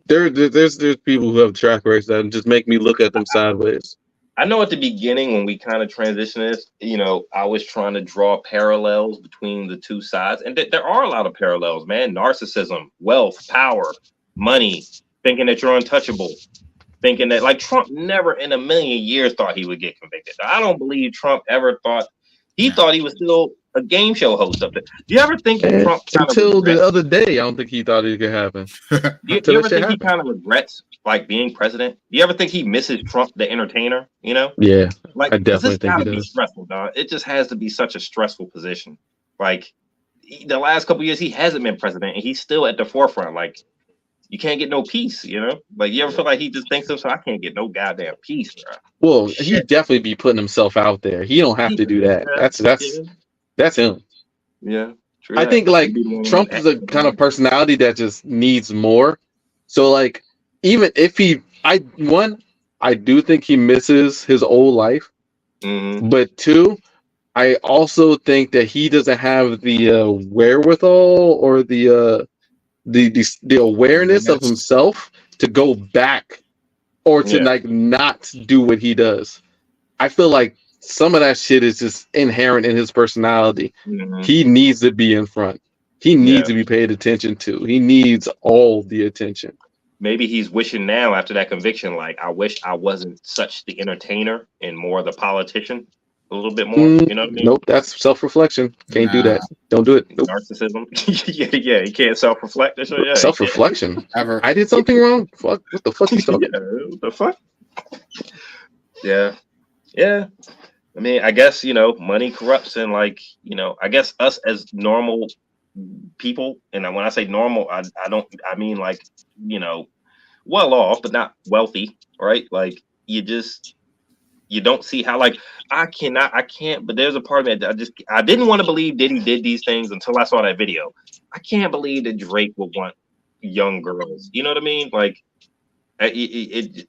There's people who have track records that just make me look at them sideways. I know at the beginning when we kind of transitioned this, you know, I was trying to draw parallels between the two sides, and there are a lot of parallels, man. Narcissism, wealth, power, money, thinking that you're untouchable. Thinking that, like, Trump never in a million years thought he would get convicted. I don't believe Trump ever thought thought he was still a game show host up there. Do you ever think Trump until the other day? I don't think he thought it could happen. Do you ever think he kind of regrets like being president? Do you ever think he misses Trump the entertainer? You know? Yeah, like, I definitely think he does. Be stressful, dog. It just has to be such a stressful position. Like, the last couple of years, he hasn't been president, and he's still at the forefront. Like, you can't get no peace, you know? Like, you ever feel like he just thinks so I can't get no goddamn peace, bro? Well, he'd definitely be putting himself out there. He don't have to do that. That's him. Yeah. True. I think, like, Trump is a kind of personality that just needs more. So, like, even if I do think he misses his old life. Mm-hmm. But two, I also think that he doesn't have the wherewithal or the awareness of himself to go back or to like not do what he does. I feel like some of that shit is just inherent in his personality. Mhm. He needs to be in front. He needs Yeah. to be paid attention to. He needs all the attention. Maybe he's wishing now after that conviction, like, I wish I wasn't such the entertainer and more the politician a little bit more. You know what I mean? Nope, that's self-reflection. Can't do that. Don't do it. Nope. Narcissism. yeah, he can't self-reflect. Yeah, he can't. Self-reflection. Ever. I did something wrong. Fuck. What the fuck you talking? Yeah, what the fuck? Yeah. I mean, I guess, money corrupts, and like, I guess us as normal people, and when I say normal, I mean like, well off, but not wealthy, right? Like, you don't see how, like, I can't, but there's a part of me that I didn't want to believe Diddy did these things until I saw that video. I can't believe that Drake would want young girls. You know what I mean? Like,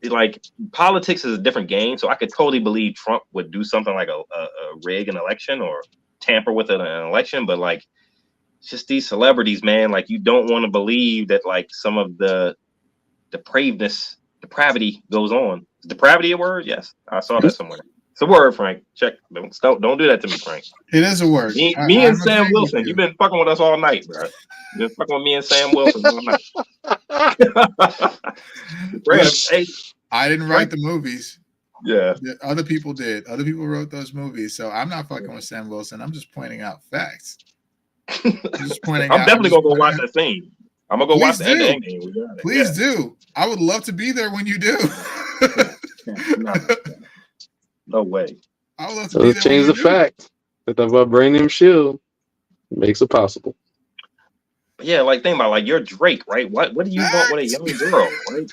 like, politics is a different game, so I could totally believe Trump would do something like a rig an election or tamper with an election, but like, it's just these celebrities, man. Like, you don't want to believe that, like, some of the depravity goes on. Is depravity a word? Yes, I saw that somewhere. It's a word, Frank. Check. Don't do that to me, Frank. It is a word. Me and Sam Wilson. You've been fucking with us all night, bro. You've been fucking with me and Sam Wilson all night. Hey, I didn't write the movies. yeah. Other people did. Other people wrote those movies. So I'm not fucking with Sam Wilson. I'm just pointing out facts. I'm definitely gonna go watch that scene. I'm gonna go watch the ending. Please do. I would love to be there when you do. No way. I would love to be there. Change the fact that the vibranium shield makes it possible. Yeah, like, think about, like, you're Drake, right? What do you want with a young girl, right?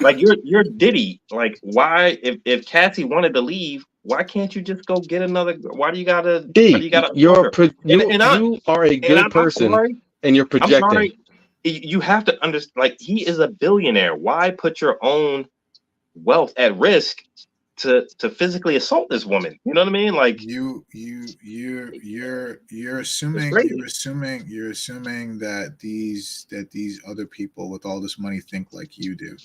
Like, you're Diddy. Like, why, if Cassie wanted to leave, why can't you just go get another? Why do you gotta? You are a good person, and you're projecting. I'm sorry. You have to understand. Like, he is a billionaire. Why put your own wealth at risk to physically assault this woman? You know what I mean? Like, you're assuming that these other people with all this money think like you do.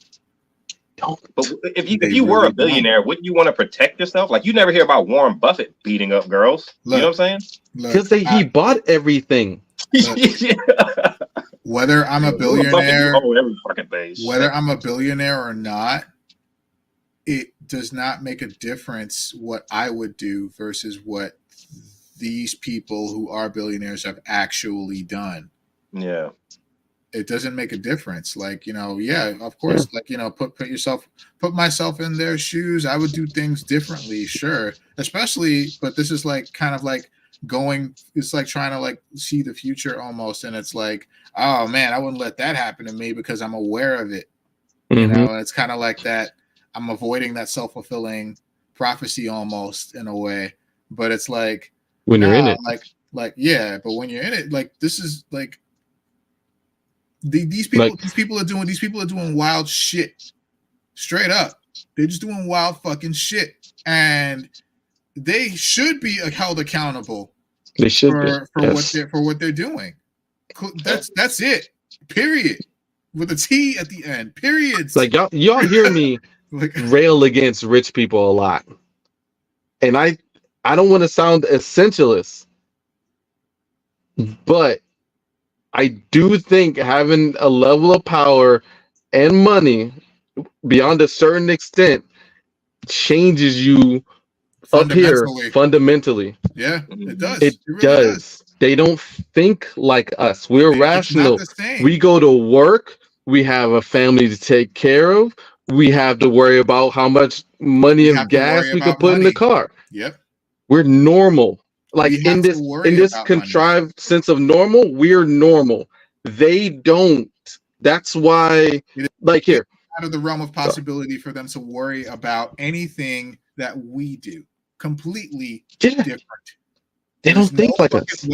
But if you were a billionaire, wouldn't you want to protect yourself? Like, you never hear about Warren Buffett beating up girls. You know what I'm saying? Because he bought everything. Whether I'm a billionaire, or not, it does not make a difference what I would do versus what these people who are billionaires have actually done. Yeah. It doesn't make a difference. Like, yeah, of course, like, put myself in their shoes. I would do things differently, sure. Especially, but this is like kind of like it's like trying to like see the future almost. And it's like, oh man, I wouldn't let that happen to me because I'm aware of it. Mm-hmm. And it's kind of like that. I'm avoiding that self-fulfilling prophecy almost in a way. But it's like, when you're in it, yeah, but when you're in it, like, this is like, these people are doing wild shit. Straight up. They're just doing wild fucking shit. And they should be held accountable. They should for what they're doing. That's it. Period. With a T at the end. Periods. Like, y'all hear me rail against rich people a lot. And I don't want to sound essentialist, but I do think having a level of power and money beyond a certain extent changes you up here fundamentally. Yeah, it does. It really does. They don't think like us. We're rational. We go to work. We have a family to take care of. We have to worry about how much money of gas we could put in the car. Yep. We're normal. Like, in this contrived sense of normal, we're normal. They don't. That's why, like, here, out of the realm of possibility for them to worry about anything that we do. Completely different. They don't think like us.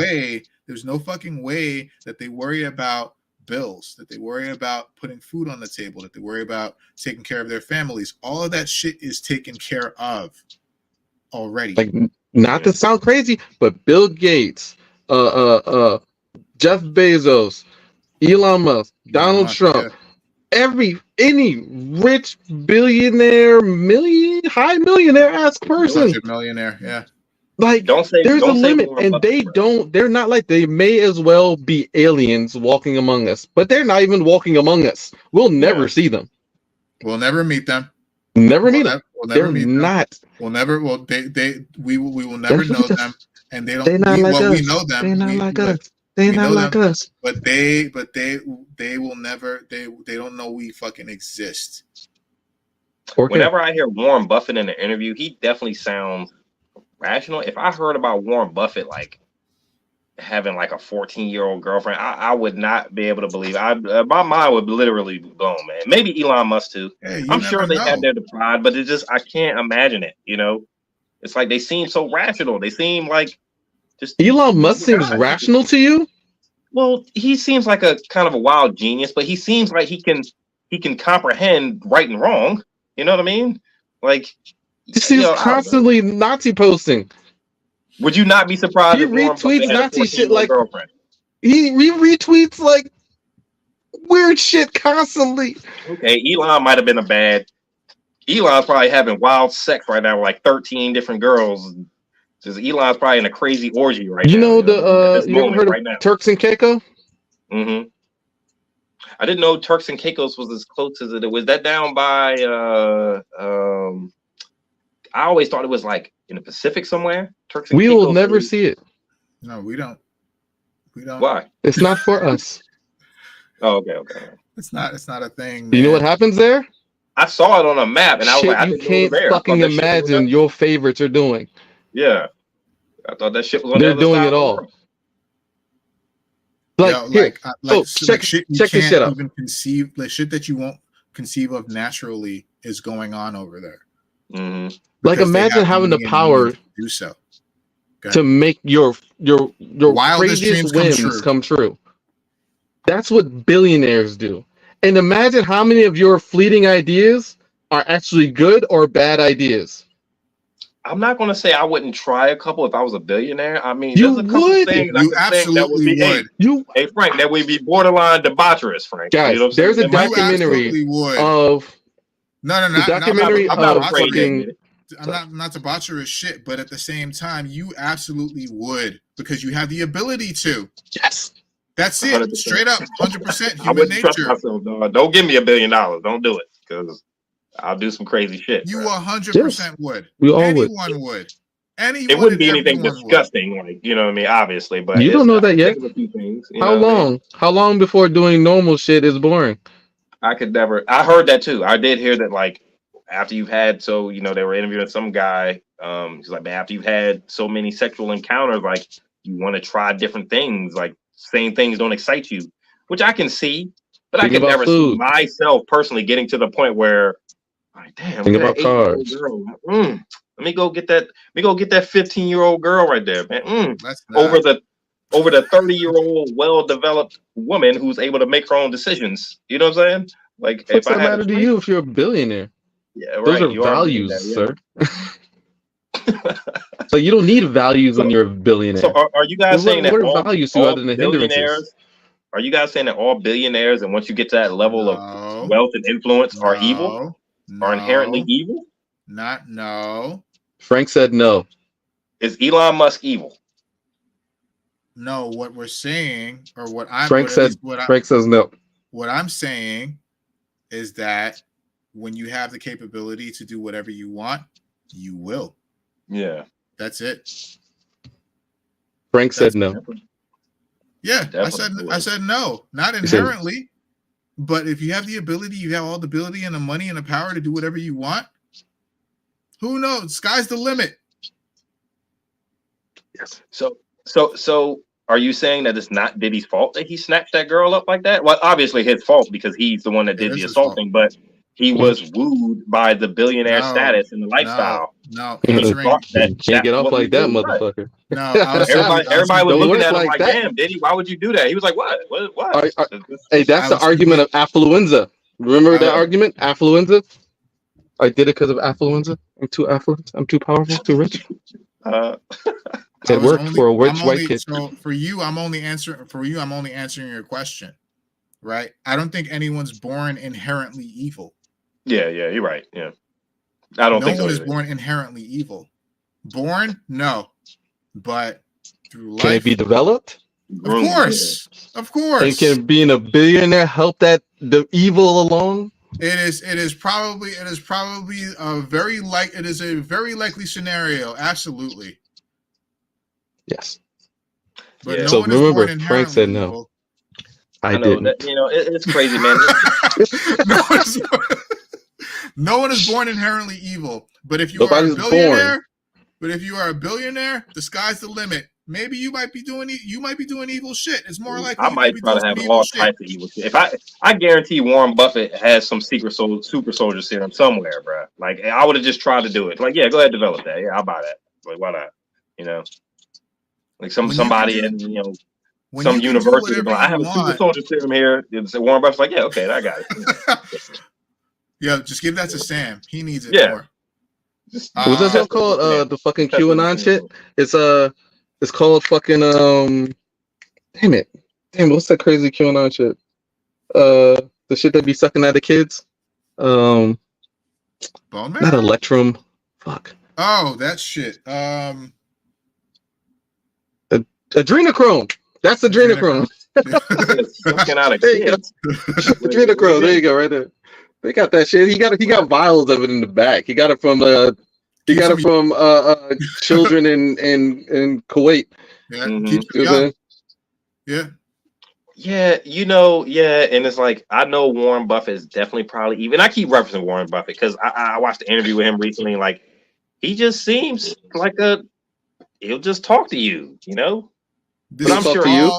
There's no fucking way that they worry about bills, that they worry about putting food on the table, that they worry about taking care of their families. All of that shit is taken care of already. Like, not to sound crazy, but Bill Gates, Jeff Bezos, Elon Musk, Donald Trump, Any rich billionaire, high millionaire ass person, millionaire, yeah. like Don't say there's a limit, Warren and Buffett, they're not like they may as well be aliens walking among us, but they're not even walking among us. We'll never see them. We'll never meet them. Never meet them. We'll never They're meet not. them. We'll never. Well, we will never know them, and they don't. They're not like us. We know them. They're not like us. They're not like us. But they will never. They don't know we fucking exist. Whenever I hear Warren Buffett in an interview, he definitely sounds rational. If I heard about Warren Buffett like having like a 14-year-old girlfriend, I would not be able to believe. My mind would literally be blown, man. Maybe Elon Musk too. Hey, I'm sure they have their pride, but it's just I can't imagine it. You know, it's like they seem so rational. They seem like just Elon Musk seems rational to you. Well, he seems like a kind of a wild genius, but he seems like he can comprehend right and wrong. You know what I mean? Like he seems constantly Nazi posting. Would you not be surprised? He if retweets Nazi shit like girlfriend? He retweets like weird shit constantly. Okay, Elon might have been Elon's probably having wild sex right now with like 13 different girls. Because Elon's probably in a crazy orgy right now. You ever heard of Turks and Caicos? Mm-hmm. I didn't know Turks and Caicos was as close as it was. That down by I always thought it was like in the Pacific somewhere. Turks and we Caicos will never see it. No, we don't. Why? It's not for us. Oh, okay. It's not a thing. You know what happens there? I saw it on a map, and I was like, you can't fucking imagine your favorites are doing. Yeah, I thought that shit was on They're the doing it all. Like, check this shit out. Even conceive like shit that you won't conceive of naturally is going on over there. Mm-hmm. Like, imagine having the power to do so to make your wildest craziest dreams whims come true. That's what billionaires do. And imagine how many of your fleeting ideas are actually good or bad ideas. I'm not going to say I wouldn't try a couple if I was a billionaire. I mean, you there's a couple would. Things you absolutely would. Hey, Frank, that would be borderline debaucherous, Frank. Guys, you know there's a documentary of the documentary I'm of fucking. I'm not debaucherous shit, but at the same time, you absolutely would because you have the ability to. Yes. That's it. 100%. Straight up, 100% human I wouldn't nature. trust myself, dog. Don't give me $1 billion. Don't do it because I'll do some crazy shit. You 100% would. We all Anyone would. Anyone. It wouldn't be anything disgusting, like, you know what I mean? Obviously, but you don't know that yet. How long? How long before doing normal shit is boring? I could never. I heard that too. I did hear that, like, after you've had they were interviewing some guy. He's like, man, after you've had so many sexual encounters, like, you want to try different things, like. Same things don't excite you, which I can see, but I can never see myself personally getting to the point where, like, damn, think about cars. Girl. Let me go get that. Let me go get that 15-year-old girl right there, man. Over the 30-year-old well-developed woman who's able to make her own decisions. You know what I'm saying? Like, what's that matter to you if you're a billionaire? Yeah, right. Those are values, sir. So you don't need values when you're a billionaire. So are you guys saying that all values to other than hindrances? Are you guys saying that all billionaires, and once you get to that level of wealth and influence, are evil? Are inherently evil? No. Frank said no. Is Elon Musk evil? No. What we're saying, or what I'm Frank says no. What I'm saying is that when you have the capability to do whatever you want, you will. Yeah. That's it. Frank said no. Yeah, I said no. Not inherently, but if you have the ability, you have all the ability and the money and the power to do whatever you want. Who knows? Sky's the limit. Yes. So are you saying that it's not Diddy's fault that he snatched that girl up like that? Well, obviously his fault because he's the one that did the assaulting, but he was wooed by the billionaire status and the lifestyle. No, can't get off like that, motherfucker. No, everybody was looking at him like, damn, Diddy, why would you do that? He was like, what? Hey, that's the argument of affluenza. Remember that argument? Affluenza? I did it because of affluenza. I'm too affluent. I'm too powerful. Too rich. It worked for a rich white kid. So for you, I'm only answering your question. right? I don't think anyone's born inherently evil. Yeah, you're right. Yeah, I don't No think so one is either. born inherently evil. Born, no, but through Can it life, be developed? of Groomed, course, of And course. can being a billionaire help that the evil along? It is probably a very likely scenario. Absolutely. Yes. But Yeah. no So one is remember, born Frank inherently said no. evil. I know that didn't. it's crazy, man. no, one is, no one is born inherently evil. But if you Nobody's are a billionaire, the sky's the limit. Maybe you might be doing evil shit. It's more likely I you might might be try doing to some have evil all shit. types of evil shit. If I guarantee Warren Buffett has some super soldier serum somewhere, bro. Like I would have just tried to do it. Like, yeah, go ahead, develop that. Yeah, I'll buy that. Like, why not? You know, like somebody in some university to be like, I have a super soldier serum here. And so Warren Buffett's like, yeah, okay, I got it. Yeah, just give that to Sam. He needs it more. Just, What's that show called? The fucking QAnon shit. It's called fucking damn, what's that crazy QAnon shit? The shit that be sucking at the kids. Bone Not marrow? Electrum. Fuck. Oh, that shit. Adrenochrome. That's adrenochrome. sucking out of There you go. kids. Adrenochrome. There you go, right there. They got that shit. He got vials of it in the back. He got it from children in Kuwait. Yeah, Mhm. Yeah. Yeah, and it's like I know Warren Buffett is definitely probably even. I keep referencing Warren Buffett because I watched the interview with him recently. Like he just seems like he'll just talk to you, you know. This I'm sure you.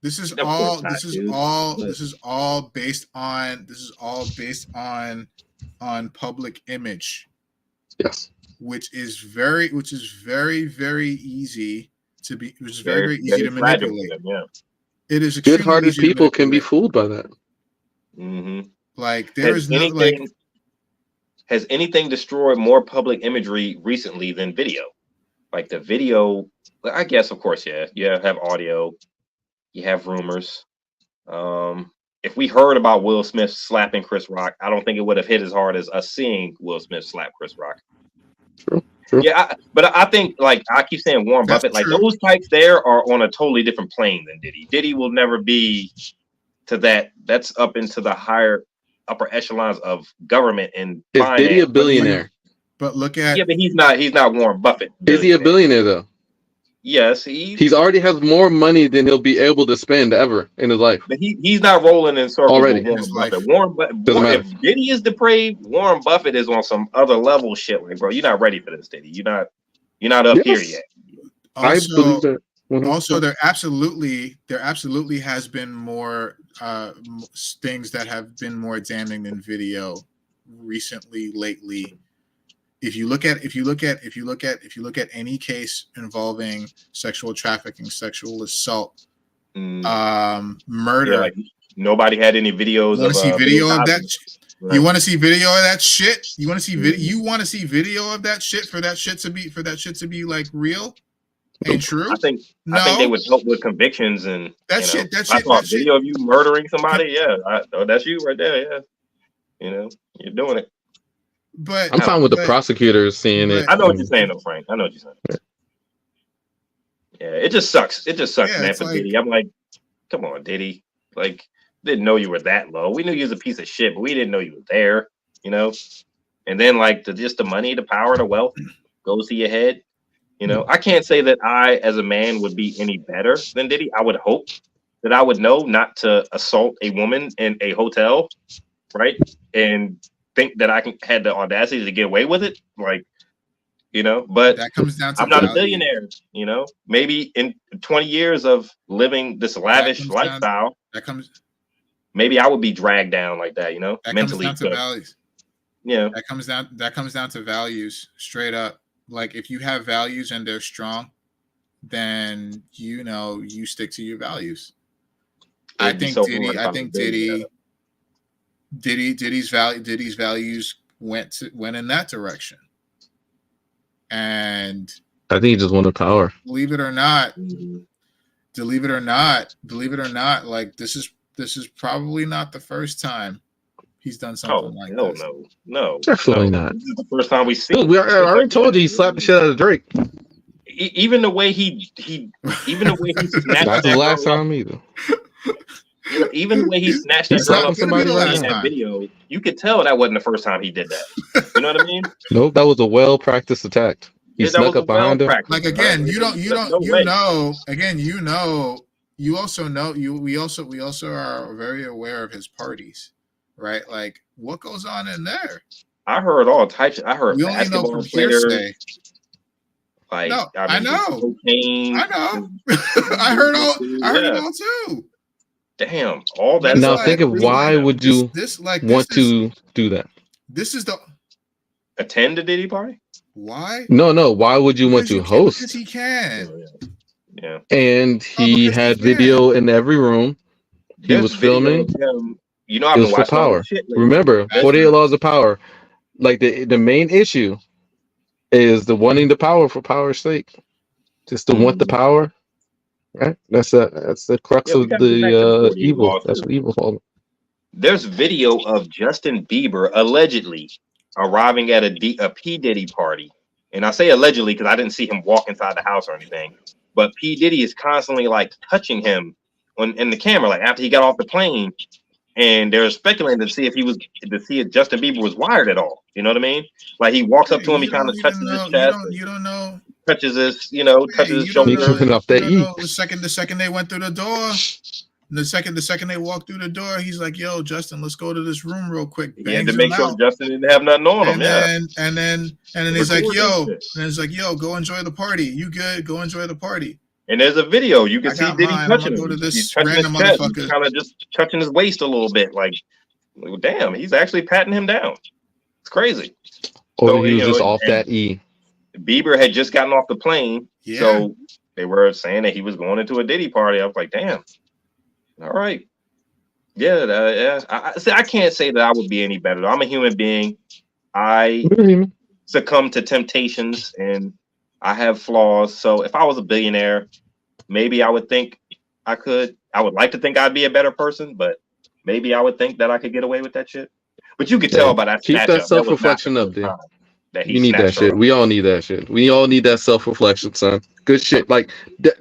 This is Of all. course not, This is dude. all. This is all based on. On public image. Yes. Which is very, very easy to be. Which is very easy to fragile manipulate. for them, yeah. It is good-hearted people can be fooled by that. Mm-hmm. Like there is no like. Has anything destroyed more public imagery recently than video? Like the video, I guess, of course, yeah. You have audio, you have rumors. If we heard about Will Smith slapping Chris Rock, I don't think it would have hit as hard as us seeing Will Smith slap Chris Rock. True. Yeah, but I think, like I keep saying, Warren Buffett, like those types there are on a totally different plane than Diddy. Diddy will never be to that. That's up into the upper echelons of government and Is finance. Diddy a billionaire? But look at but he's not Warren Buffett. Is he a billionaire though? Yes, he's already has more money than he'll be able to spend ever in his life. But he's not rolling in circles already with Warren Buffett. If Diddy is deprived, Warren Buffett is on some other level shit. Like, bro, you're not ready for this, Diddy. You're not up here yet. Also, I believe that. 100%. Also, there absolutely has been more things that have been more damning than video recently, lately. If you look at any case involving sexual trafficking, sexual assault, murder, yeah, like nobody had any videos. You want to see video of that? Right. You want to see video of that shit? You want to see video? You want to see video of that shit for that shit to be like real and true? I think they would help with convictions and that shit. I saw a video of you murdering somebody. Yeah, that's you right there. Yeah, you're doing it. But I'm fine with the prosecutors seeing it. I know what you're saying, though, Frank. I know what you're saying. Yeah, it just sucks. It just sucks, man, for Diddy. I'm like, come on, Diddy. Like, didn't know you were that low. We knew you was a piece of shit, but we didn't know you were there, And then, like, the money, the power, the wealth goes to your head. I can't say that I, as a man, would be any better than Diddy. I would hope that I would know not to assault a woman in a hotel, right? And think that I had the audacity to get away with it, but that comes down to I'm not a billionaire, maybe in 20 years of living this lavish lifestyle, maybe I would be dragged down like that, mentally. Comes down to values. Yeah, that comes down to values, straight up. Like if you have values and they're strong, then you stick to your values. Diddy's values went in that direction, and I think he just wanted power. Believe it or not, like this is this is probably not the first time he's done something like no, this. no, Definitely not. This is the first time we see. Dude, I already told you he slapped the shit out of Drake. Even the way he snatched Not that the last girl up, time either. even the way he snatched He's that girl slapping up somebody right in now. that video, you could tell that wasn't the first time he did that. You know what I mean? Nope, that was a well-practiced attack. He Yeah, that snuck was up behind him. practiced. Like again, you way. know, again, you also know, we also are very aware of his parties, right? Like what goes on in there? I heard all types. I heard We only know basketball from players. hearsay. Like, No, I know. Cocaine. I know. I heard it all too. Damn, all that. Now like- think of why would you want to do that? This is the attend the Diddy party? why? No. Why would you want to Because host? he can. Yeah. And he because had he can. video in every room. He There's was video filming. of him. You know, I've It been was for watching all power. this shit lately. Remember, 48 laws of power. Like the main issue is the wanting the power for power's sake. Just to want the power, right? That's the crux Yeah, we of gotta get back to the the 48 evil. laws, That's too. what evil called it. There's video of Justin Bieber allegedly arriving at a P. Diddy party. And I say allegedly because I didn't see him walk inside the house or anything. But P. Diddy is constantly like touching him in the camera, like after he got off the plane. And they're speculating to see if Justin Bieber was wired at all. You know what I mean? Like he walks up to him, he kind of touches his chest, You don't know. touches his, touches his You don't He shoulder. cooking know, off that you don't E. know, the second they went through the door, the second they walked through the door, he's like, "Yo, Justin, let's go to this room real quick." He had Bangs to make him sure out. Justin didn't have nothing on him. And then he's like, Record "Yo," this shit. and he's like, "Yo, go enjoy the party. You good? Go enjoy the party." And there's a video you can I see got Diddy mine. touching I'm gonna him. go to this He's touching his random chest. motherfucker. He's kind of just touching his waist a little bit. Like, damn, he's actually patting him down. It's crazy. Or So, he was you just know, off and- that E. Bieber had just gotten off the plane, Yeah. so they were saying that he was going into a Diddy party. I was like, damn. All right. Yeah, I can't say that I would be any better. I'm a human being. I succumb to temptations and I have flaws. So if I was a billionaire, maybe I would think I could. I would like to think I'd be a better person, but maybe I would think that I could get away with that shit. But you could tell by that. Keep snatch that up, self-reflection was up, dude. not the time he You need that snatched her shit. up. We all need that shit. We all need that self-reflection, son. Good shit. Like,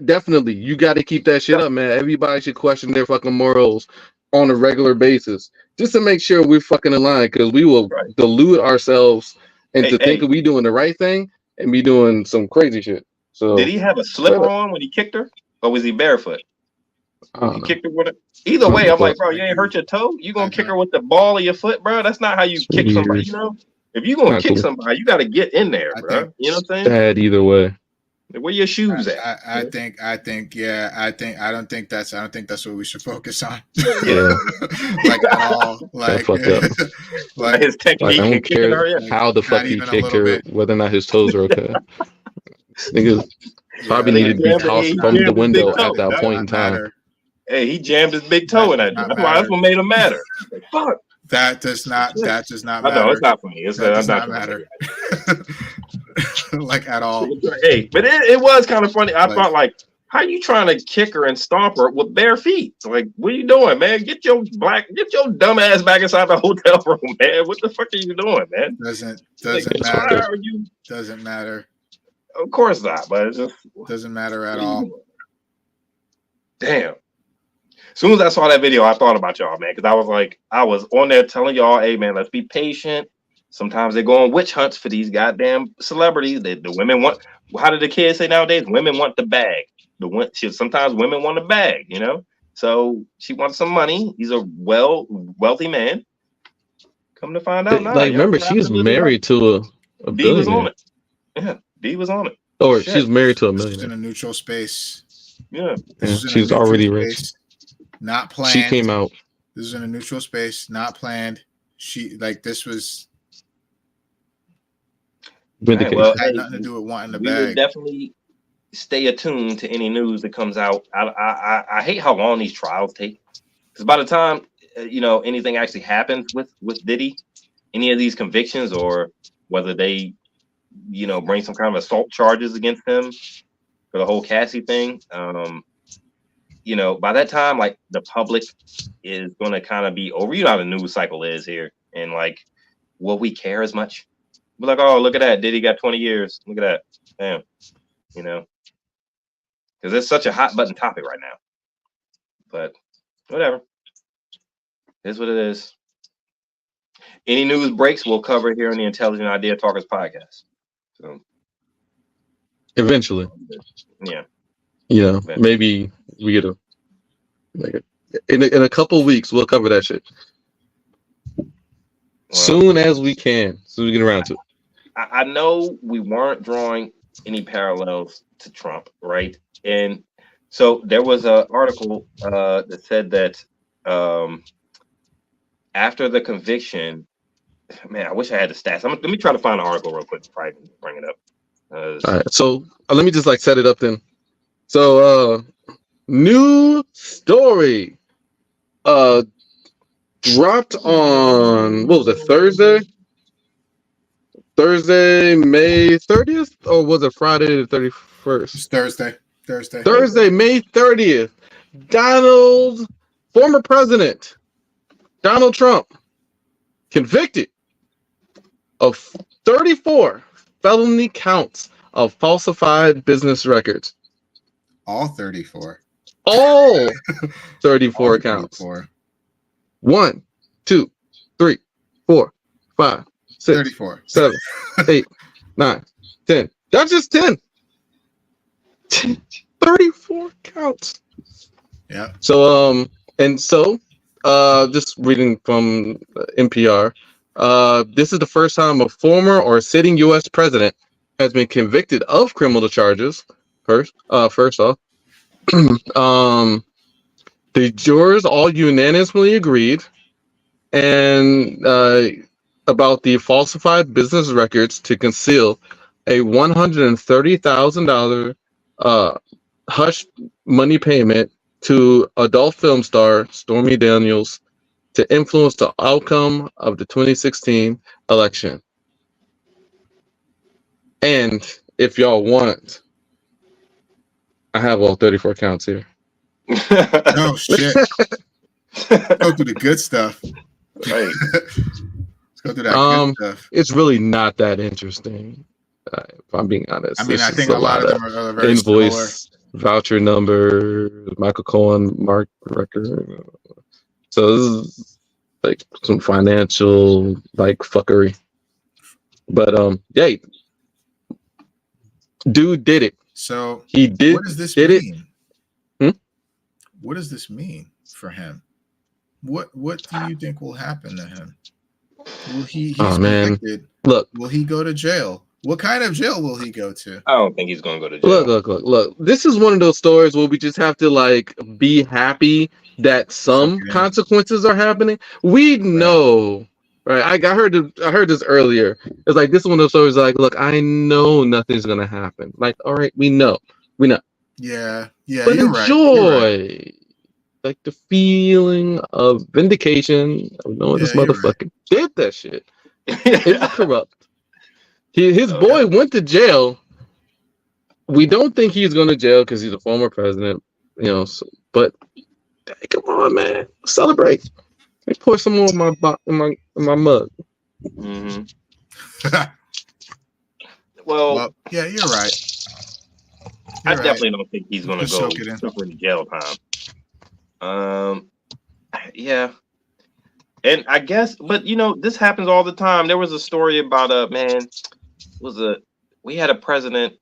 definitely, you got to keep that shit up, man. Everybody should question their fucking morals on a regular basis, just to make sure we're fucking in line, because we will delude ourselves into thinking we doing the right thing and be doing some crazy shit. So, did he have a slipper on when he kicked her, or was he barefoot? He kicked her with it. Either way, I'm like, bro, you ain't hurt your toe. You gonna kick her with the ball of your foot, bro? That's not how you kick somebody. You know, if you gonna kick somebody, you got to get in there, bro. You know what I'm saying? Bad either way. Where your shoes at? I don't think that's what we should focus on. Yeah. Like at all. Like, fucked up. Like his technique. Like, I don't and kicking her care in. how the fuck he kicked her, whether or not his toes are okay. Niggas probably needed to be tossed from the window at that point in time. Hey, he jammed his big toe in that. That's what made him matter. Like, fuck. That does not matter. I know, it's not funny. That does not matter. Like at all. Hey, but it was kind of funny. I thought, like, how you trying to kick her and stomp her with bare feet? Like, what are you doing, man? Get your dumb ass back inside the hotel room, man. What the fuck are you doing, man? Doesn't matter. Doesn't matter. Of course not, but it just doesn't matter at all. Damn. As soon as I saw that video, I thought about y'all, man, because I was on there telling y'all, hey, man, let's be patient. Sometimes they go on witch hunts for these goddamn celebrities. The women want. How do the kids say nowadays? Women want the bag. Sometimes women want a bag, you know. So she wants some money. He's a wealthy man. Come to find out, now, like, remember, she's married to a D was on billionaire. it. Yeah, D was on it. Or she's married to a millionaire. In a neutral space. Yeah, she's already rich. Not planned. She came out. This is in a neutral space, not planned. This was. Vindication. Well, had nothing to do with wanting the we bag. will definitely stay attuned to any news that comes out. I hate how long these trials take, because by the time anything actually happens with Diddy, any of these convictions, or whether they bring some kind of assault charges against him for the whole Cassie thing, you know, by that time, like the public is going to kind of be over. You know how the news cycle is here, and like, will we care as much? We're like, oh, look at that, Diddy got 20 years. Look at that, damn, you know, because it's such a hot button topic right now. But whatever, it's what it is. Any news breaks, we'll cover here on the Intelligent Idea Talkers podcast. So, Eventually, yeah, you know, eventually. maybe we get in a couple of weeks we'll cover that shit. Well, Soon as we can, soon we get around to it. I know we weren't drawing any parallels to Trump, right? And so there was an article that said that after the conviction, man, I wish I had the stats. Let me try to find an article real quick. Probably bring it up. All right, so let me just like set it up then. So new story dropped on, what was it, Thursday, May 30th, or was it Friday the 31st? It's Thursday, May 30th. Former president Donald Trump, convicted of 34 felony counts of falsified business records. all 34. All 34 counts. 34. 1, 2, 3, 4, 5, 6, 34. 7, 8, 9, 10. That's just 10. 34 counts. Yeah. So just reading from NPR, this is the first time a former or sitting U.S. president has been convicted of criminal charges. First off, the jurors all unanimously agreed and about the falsified business records to conceal a $130,000 hush money payment to adult film star Stormy Daniels to influence the outcome of the 2016 election. And if y'all want, I have all 34 counts here. Oh shit. Go through the good stuff. Right. Let's go through that good stuff. It's really not that interesting, if I'm being honest. I mean, It's I just think a lot of them are very invoice, voucher number, Michael Cohen mark record. So this is like some financial like fuckery. But yeah, dude did it. So he did. What does this did mean? It. What does this mean for him? What do you think will happen to him? Will he's convicted? Look, will he go to jail? What kind of jail will he go to? I don't think he's going to go to jail. Look. This is one of those stories where we just have to like be happy that some consequences are happening. We know, right? I heard this earlier. It's like this is one of those stories. Like, look, I know nothing's gonna happen. Like, all right, we know. Yeah, but you're enjoy right. like the feeling of vindication of knowing this motherfucker did that shit. It's corrupt. His boy went to jail. We don't think he's going to jail because he's a former president, you know. But hey, come on, man, celebrate. Let me pour some more in my mug. Mm-hmm. well, yeah, you're right. I definitely don't think he's going to go to jail time. Yeah. And I guess, but you know, this happens all the time. There was a story about we had a president,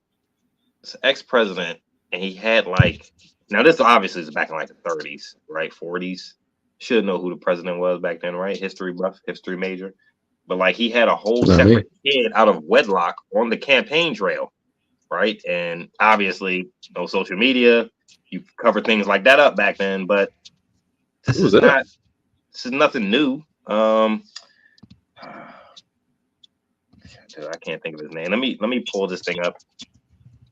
ex-president, and he had like, now this obviously is back in like the 30s, right? 40s. Should know who the president was back then, right? History buff, history major. But like he had a whole separate kid out of wedlock on the campaign trail, right? And obviously no social media. You covered things like that up back then, but this is nothing new. I can't think of his name. Let me pull this thing up.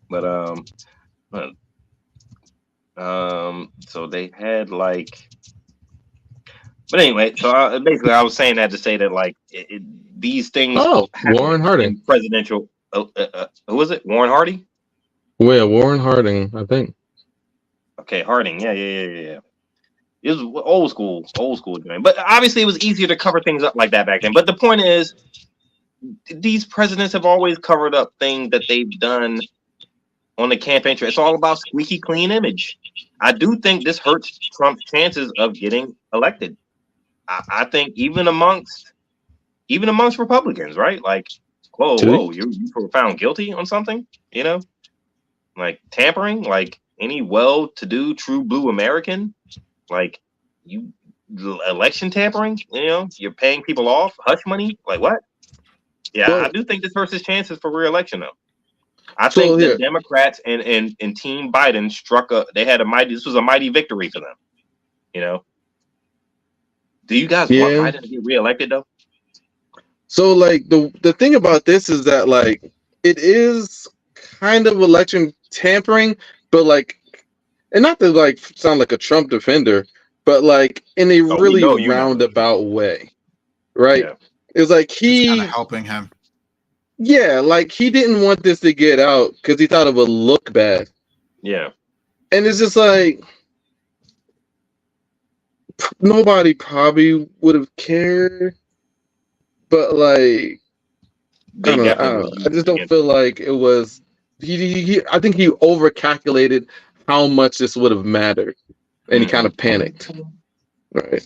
But so they had like, but anyway, so basically I was saying that to say that like these things. Warren Harding, presidential. Who was it? Warren Hardy. Well, Warren Harding, I think. Okay, Harding. Yeah. It was old school joint. But obviously, it was easier to cover things up like that back then. But the point is, these presidents have always covered up things that they've done on the campaign trail. It's all about squeaky clean image. I do think this hurts Trump's chances of getting elected. I think even amongst Republicans, right? Like, whoa, you were found guilty on something, you know, like tampering, like any well-to-do, true blue American, like you election tampering, you know, you're paying people off, hush money, like what? Yeah, I do think this hurts his chances for re-election, though. I think the Democrats and Team Biden this was a mighty victory for them, you know. Do you guys want Biden to get reelected though? So like the thing about this is that like it is kind of election tampering, but like, and not to like sound like a Trump defender, but like in a really roundabout way, right? Yeah. It's like it's kind of helping him. Yeah, like he didn't want this to get out because he thought it would look bad. Yeah, and it's just like nobody probably would have cared, but like I don't know. I just don't feel like it was. I think he overcalculated how much this would have mattered, and he kind of panicked, right?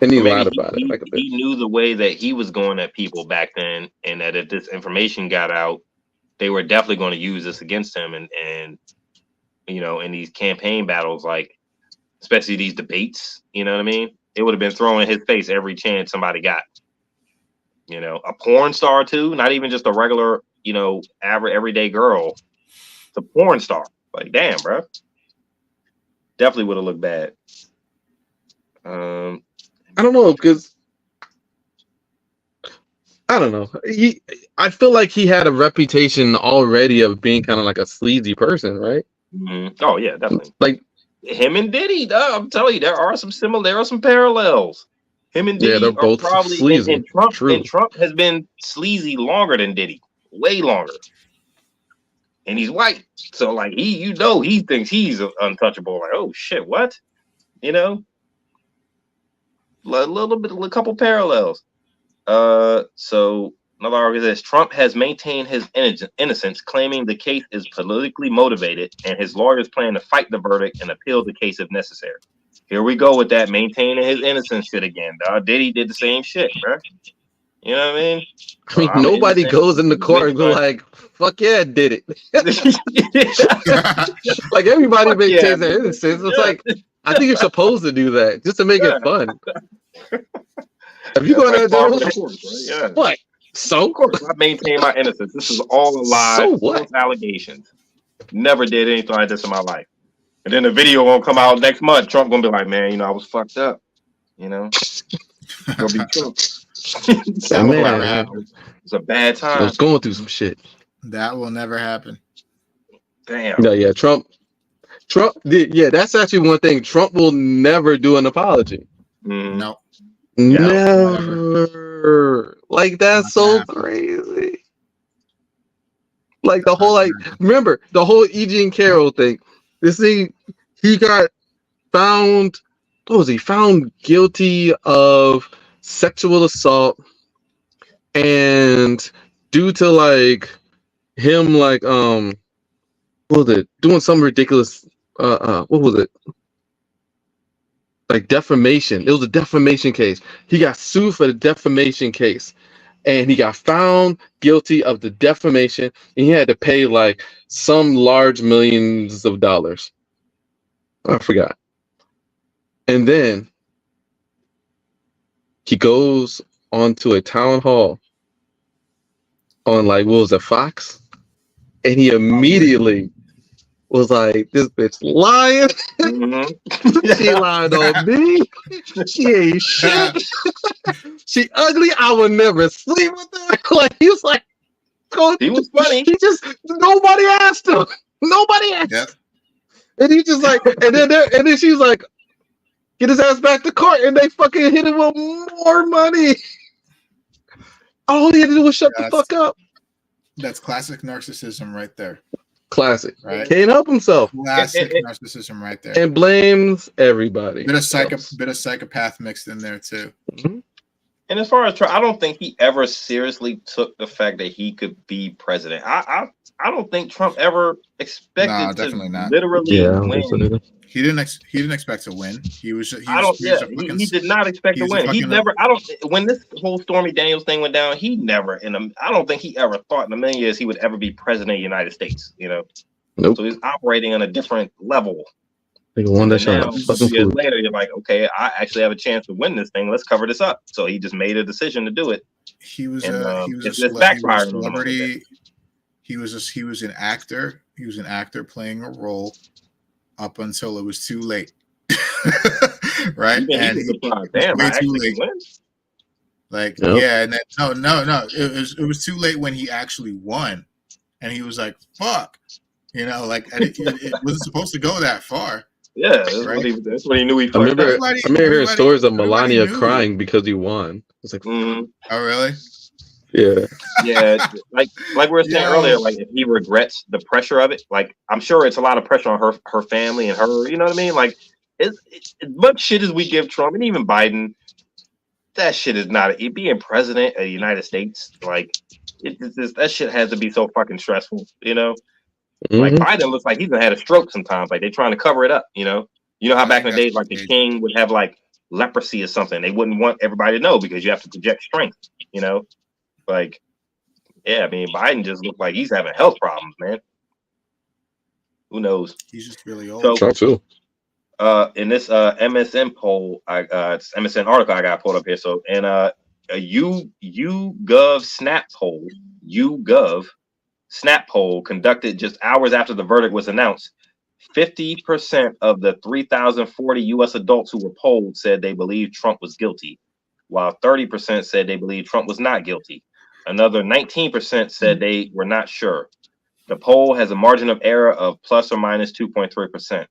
And he lied about it. Like he knew the way that he was going at people back then, and that if this information got out, they were definitely going to use this against him, and you know, in these campaign battles, like especially these debates, you know what I mean? It would have been thrown in his face every chance somebody got. You know, a porn star too, not even just a regular, you know, average everyday girl. It's a porn star. Like, damn, bro. Definitely would have looked bad. I don't know, because I don't know. I feel like he had a reputation already of being kind of like a sleazy person, right? Mm-hmm. Oh yeah, definitely. Like him and Diddy, I'm telling you, there are some parallels. Him and Diddy they're both probably sleazy. And Trump has been sleazy longer than Diddy, way longer. And he's white, so like he thinks he's untouchable. Like, oh shit, what? You know, a couple parallels. So another argument is Trump has maintained his innocence, claiming the case is politically motivated, and his lawyers plan to fight the verdict and appeal the case if necessary. Here we go with that maintaining his innocence shit again, dog. Diddy did the same shit, bro. You know what I mean? I mean, nobody goes in the court and go like, "Fuck yeah, did it." Like everybody maintains their innocence. It's like I think you're supposed to do that just to make it fun. If you go there, what? So of course, I maintain my innocence. This is all a lie. So what? Allegations. Never did anything like this in my life. And then the video won't come out next month. Trump gonna be like, man, you know, I was fucked up. You know, gonna be Trump. It's a bad time. I was going through some shit. That will never happen. Damn. Yeah. Trump. Yeah, that's actually one thing. Trump will never do an apology. No. Never. Like that's so crazy. Like the whole remember the whole Eugene Carroll thing. This thing, he got found. What was he found guilty of sexual assault, and due to like him what was it, doing some ridiculous what was it, like defamation. It was a defamation case. He got sued for the defamation case, and he got found guilty of the defamation, and he had to pay like some large millions of dollars. I forgot. And then he goes onto a town hall on like, what was it, Fox? And he immediately was like, this bitch lying. Mm-hmm. She lied on me. She ain't shit. She ugly. I would never sleep with her. Like, he was like, he was funny. He just, nobody asked him. Nobody asked him. And he just like, and then she's like, get his ass back to court, and they fucking hit him with more money. All he had to do was shut the fuck up. That's classic narcissism right there. Classic. Right. Can't help himself Classic narcissism right there. and blames everybody. Bit of psychopath mixed in there too. Mm-hmm. And as far as Trump, I don't think he ever seriously took the fact that he could be president. I don't think Trump ever expected definitely to not. literally win. He didn't expect to win. He did not expect to win. He never. I don't. When this whole Stormy Daniels thing went down, he never. I don't think he ever thought in a million years he would ever be president of the United States. You know. Nope. So he's operating on a different level. One that now, 2 years later, you're like, okay, I actually have a chance to win this thing. Let's cover this up. So he just made a decision to do it. He was a celebrity. He was an actor. He was an actor playing a role up until it was too late. Right? And he damn, way too late. Like, yeah, and then no. It was too late when he actually won. And he was like, fuck. You know, like it wasn't supposed to go that far. Yeah, that's what he knew he I remember hearing stories of Melania crying because he won. It's like, oh really? Yeah. Yeah, like we were saying earlier, like if he regrets the pressure of it, like I'm sure it's a lot of pressure on her family and her, you know what I mean? Like it's as much shit as we give Trump and even Biden, that shit is not being president of the United States, like that shit has to be so fucking stressful, you know? Like Biden looks like he's had a stroke sometimes. Like they're trying to cover it up, you know. You know how back in the days, like the king would have like leprosy or something. They wouldn't want everybody to know because you have to project strength, you know. Like, yeah, I mean, Biden just looks like he's having health problems, man. Who knows? He's just really old. So, in this MSN poll, it's MSN article I got pulled up here. So, in a YouGov Snap poll conducted just hours after the verdict was announced, 50% of the 3,040 U.S. adults who were polled said they believed Trump was guilty, while 30% said they believed Trump was not guilty. Another 19% said they were not sure. The poll has a margin of error of plus or minus 2.3%.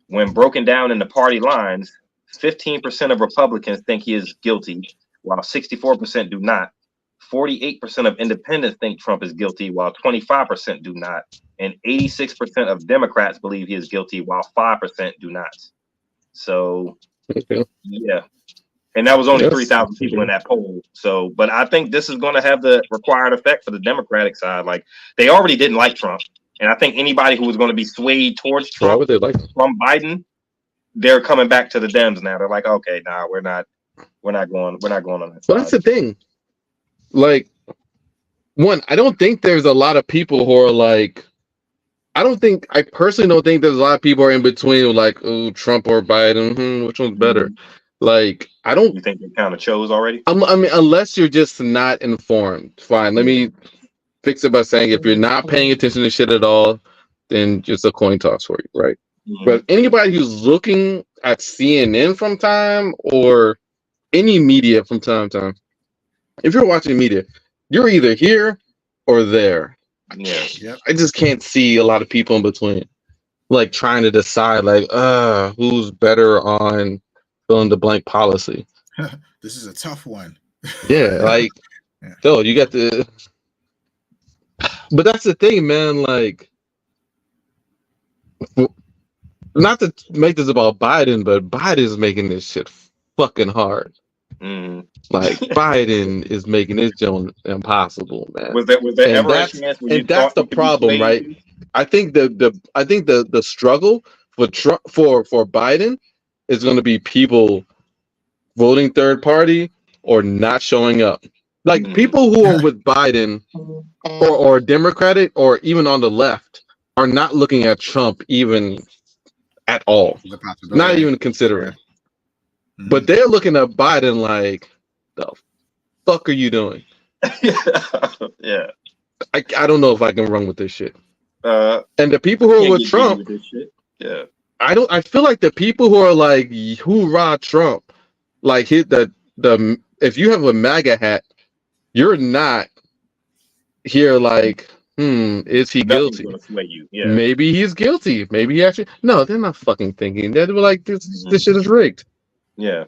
When broken down into party lines, 15% of Republicans think he is guilty, while 64% do not. 48% of independents think Trump is guilty, while 25% do not. And 86% of Democrats believe he is guilty, while 5% do not. So, yeah. And that was only 3,000 people in that poll. So, but I think this is going to have the required effect for the Democratic side. Like, they already didn't like Trump. And I think anybody who was going to be swayed towards Trump from Biden, they're coming back to the Dems now. They're like, okay, nah, we're not going on that. But that's the thing. Like, one, I don't think there's a lot of people who are like, I personally don't think there's a lot of people who are in between, like, oh, Trump or Biden, which one's better? Like, I don't. You think they kind of chose already? I mean, unless you're just not informed, fine. Let me fix it by saying if you're not paying attention to shit at all, then just a coin toss for you, right? But anybody who's looking at CNN from time or any media from time to time, if you're watching media, you're either here or there. Yeah. Yep. I just can't see a lot of people in between, like trying to decide, like, who's better on fill in the blank policy. This is a tough one. Yeah, like, so you got the. But that's the thing, man. Like, not to make this about Biden, but Biden is making this shit fucking hard. Like Biden is making this joint impossible, man. Was there ever a chance when and that's the problem, right? I think the struggle for Trump for Biden is going to be people voting third party or not showing up. Like people who are with Biden or Democratic or even on the left are not looking at Trump even at all, not even considering. But they're looking at Biden like, the fuck are you doing? Yeah. I don't know if I can run with this shit. And the people who are with Trump, yeah. I feel like the people who are like, hoorah Trump, like the if you have a MAGA hat, you're not here like, is he guilty? Yeah. Maybe he's guilty. Maybe he actually no, they're not fucking thinking. They're like, this shit is rigged. Yeah.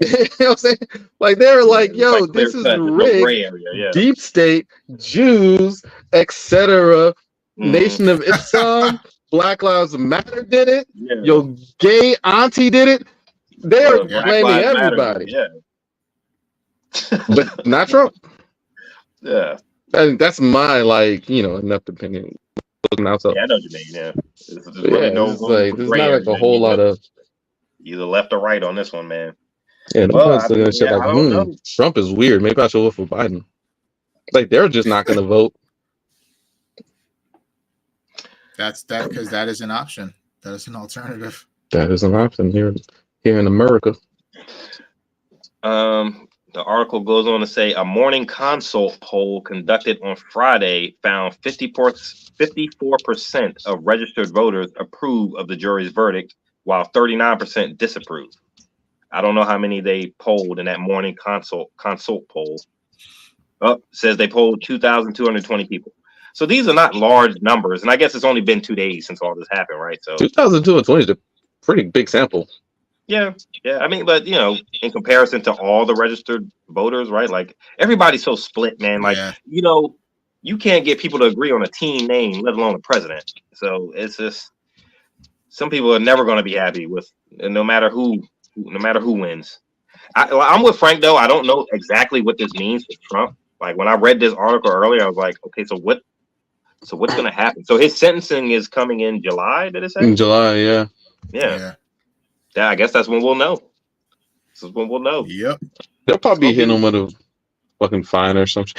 You know what I'm saying? Like they're like, yo, this is rigged. No gray area, yeah. Deep state, Jews, etc. Nation of Islam, Black Lives Matter did it. Yeah. Your gay auntie did it. They're Black blaming Lives Matter, everybody, yeah. but not Trump. Yeah. And that's my enough opinion. Looking outside. Yeah, I know what you mean. Yeah, there's But really yeah, no it's room like for there's gray not like a area. whole lot of Either left or right on this one, man. yeah. Well, Nobody's I looking mean, at shit yeah, like I don't know. Trump is weird. Maybe I should vote for Biden. Like they're just not going to vote. That's that because that is an option. That is an alternative. That is an option here in America. The article goes on to say a morning consult poll conducted on Friday found 54% of registered voters approve of the jury's verdict, while 39% disapprove. I don't know how many they polled in that morning consult poll. Says they polled 2,220 people. So these are not large numbers, and I guess it's only been 2 days since all this happened, right? So 2,220 is a pretty big sample. Yeah. I mean, but in comparison to all the registered voters, right? Like everybody's so split, man. Like you can't get people to agree on a team name, let alone a president. So it's just some people are never going to be happy with, no matter who wins. I'm with Frank though. I don't know exactly what this means for Trump. Like when I read this article earlier, I was like, okay, so what's going to happen? So his sentencing is coming in July. Did it say? In July, yeah. Yeah, I guess that's when we'll know. This is when we'll know. Yep. They'll probably be hitting him with a fucking fine or something.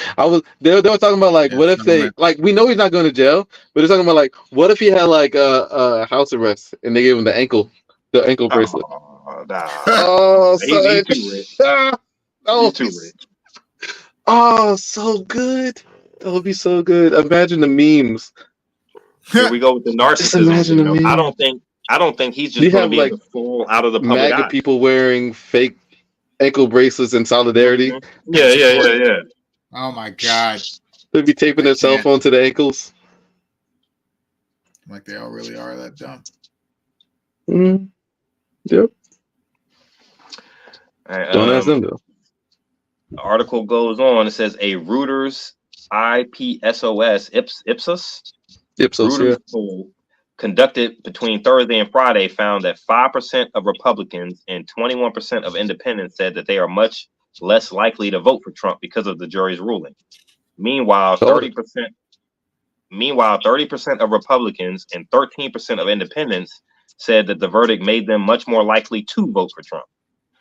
They were talking about like, what if they like, we know he's not going to jail, but they're talking about like, what if he had like a house arrest and they gave him the ankle bracelet. Oh, he's too rich. He's too rich. Oh, so good. That would be so good. Imagine the memes. Here we go with the narcissism. Imagine the memes. I don't think he's just going to be like able to fall out of the public MAGA eye. people wearing fake ankle bracelets in solidarity. Mm-hmm. Yeah. Oh my God. They'd be taping their cell phone to the ankles. Like they all really are that dumb. Mm-hmm. Yep. Right, don't ask them though. The article goes on. It says a Reuters Ipsos Reuters poll conducted between Thursday and Friday found that 5% of Republicans and 21% of independents said that they are much less likely to vote for Trump because of the jury's ruling. Meanwhile, 30% of Republicans and 13% of independents said that the verdict made them much more likely to vote for Trump.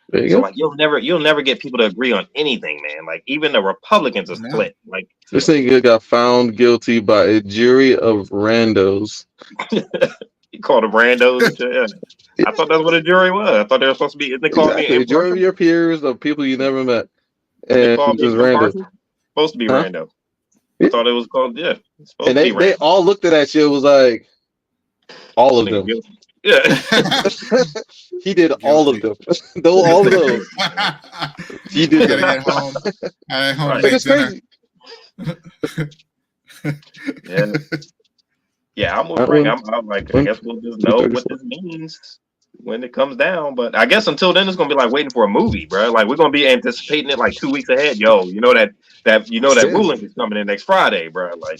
There you So go. like you'll never get people to agree on anything, man. Like even the Republicans are split. Like this nigga got found guilty by a jury of randos. you call them randos. Yeah. I thought that's what a jury was. I thought they were supposed to be. Isn't they called a jury of your peers of people you never met, and just rando. Supposed to be rando. I thought it was called And they all looked at that shit. Was like all of them. Yeah. He did all of them. Though all of those. He did them. At home. It's crazy. Yeah, I'm with Frank. I'm like, I guess we'll just know what this means when it comes down. But I guess until then, it's gonna be like waiting for a movie, bro. Like we're gonna be anticipating it like 2 weeks ahead. Yo, that ruling is coming in next Friday, bro. Like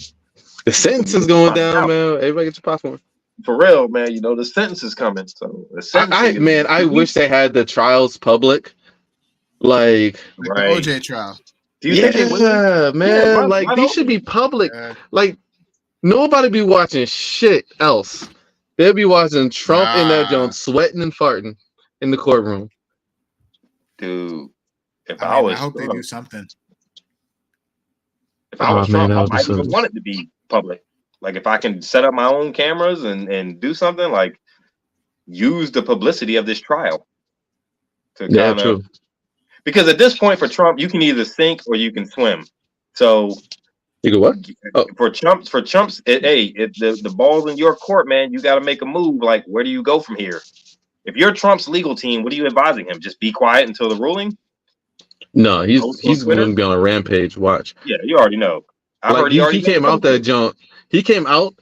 the sentence is going down, man. Everybody get your popcorn. For real, man. The sentence is coming. So the I wish they had the trials public, like the OJ trial. Do you think they would? Man, like these should be public. Like nobody be watching shit else. They'll be watching Trump in that joint sweating and farting in the courtroom. Dude, I hope they do something. If I was Trump, I might even want it to be public. Like if I can set up my own cameras and do something, like use the publicity of this trial. True. Because at this point for Trump, you can either sink or you can swim. So you go what? For Trump's, the ball's in your court, man. You got to make a move. Like, where do you go from here? If you're Trump's legal team, what are you advising him? Just be quiet until the ruling? No, he's going to be on a rampage. Watch. Yeah, you already know. I heard he came out that junk. He came out